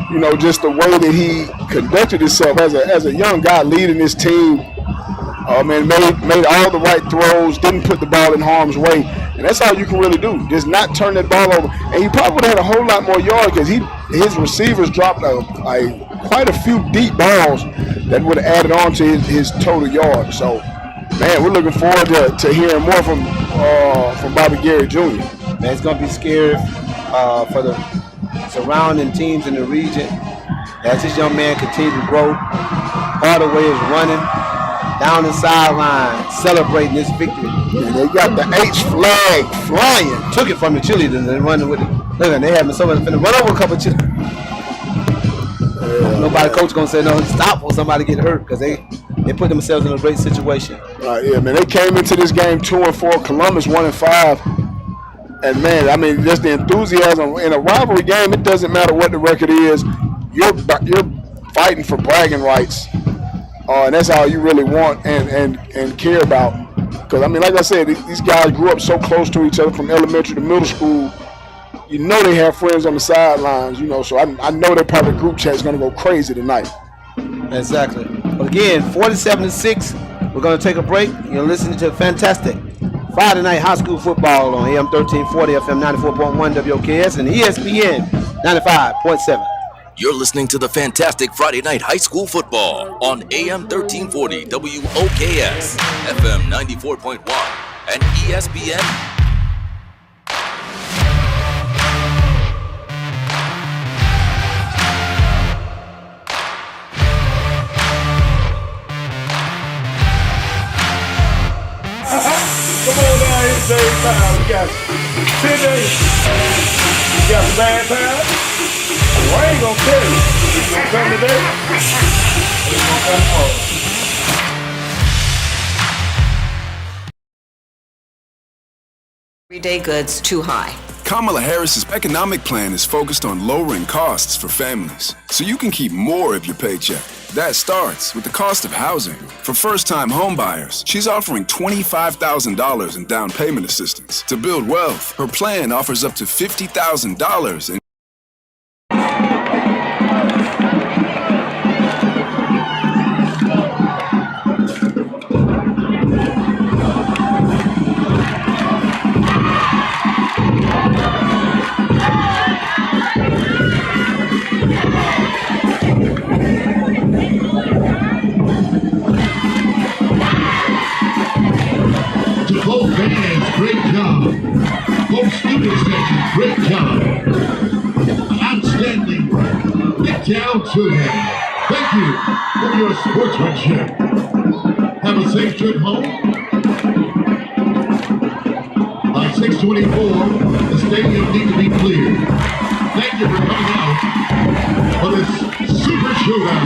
You know, just the way that he conducted himself as a young guy leading his team. Man, made all the right throws, didn't put the ball in harm's way. And that's all you can really do. Just not turn that ball over. And he probably would have had a whole lot more yards because his receivers dropped quite a few deep balls that would have added on to his total yards. So, man, we're looking forward to hearing more from Bobby Gary Jr. Man, it's going to be scary for the surrounding teams in the region as this young man continues to grow. Hardaway is running down the sideline, celebrating this victory. And they got the H flag flying. Took it from the cheerleaders and running with it. Look, they having someone finna run over a couple of cheerleaders. Nobody coach gonna say no, stop or somebody get hurt because they put themselves in a great situation. Yeah, man, they came into this game 2-4, Columbus 1-5. And man, I mean, just the enthusiasm in a rivalry game. It doesn't matter what the record is. You're fighting for bragging rights. And that's all you really want and care about. Because, I mean, like I said, these guys grew up so close to each other from elementary to middle school. You know they have friends on the sidelines, you know, so I know that part of the group chat is going to go crazy tonight. Exactly. But again, 47-6, we're going to take a break. You're listening to Fantastic Friday Night High School Football on AM 1340, FM 94.1 WOKS, and ESPN 95.7. You're listening to the Fantastic Friday Night High School Football on AM 1340 WOKS, FM 94.1, and ESPN. time. We got Sydney. We got the band time. Well, I ain't gonna tell you. It's gonna come today. It's gonna come tomorrow. Everyday goods too high. Kamala Harris's economic plan is focused on lowering costs for families, so you can keep more of your paycheck. That starts with the cost of housing. For first-time homebuyers, she's offering $25,000 in down payment assistance. To build wealth, her plan offers up to $50,000 in both fans, great job. Both student section, great job. Outstanding. Get down to him. Thank you for your sportsmanship. Have a safe trip home. By 6:24, the stadium needs to be cleared. Thank you for coming out for this super showdown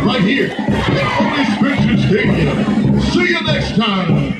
right here at Only Spencer Stadium. See you next time.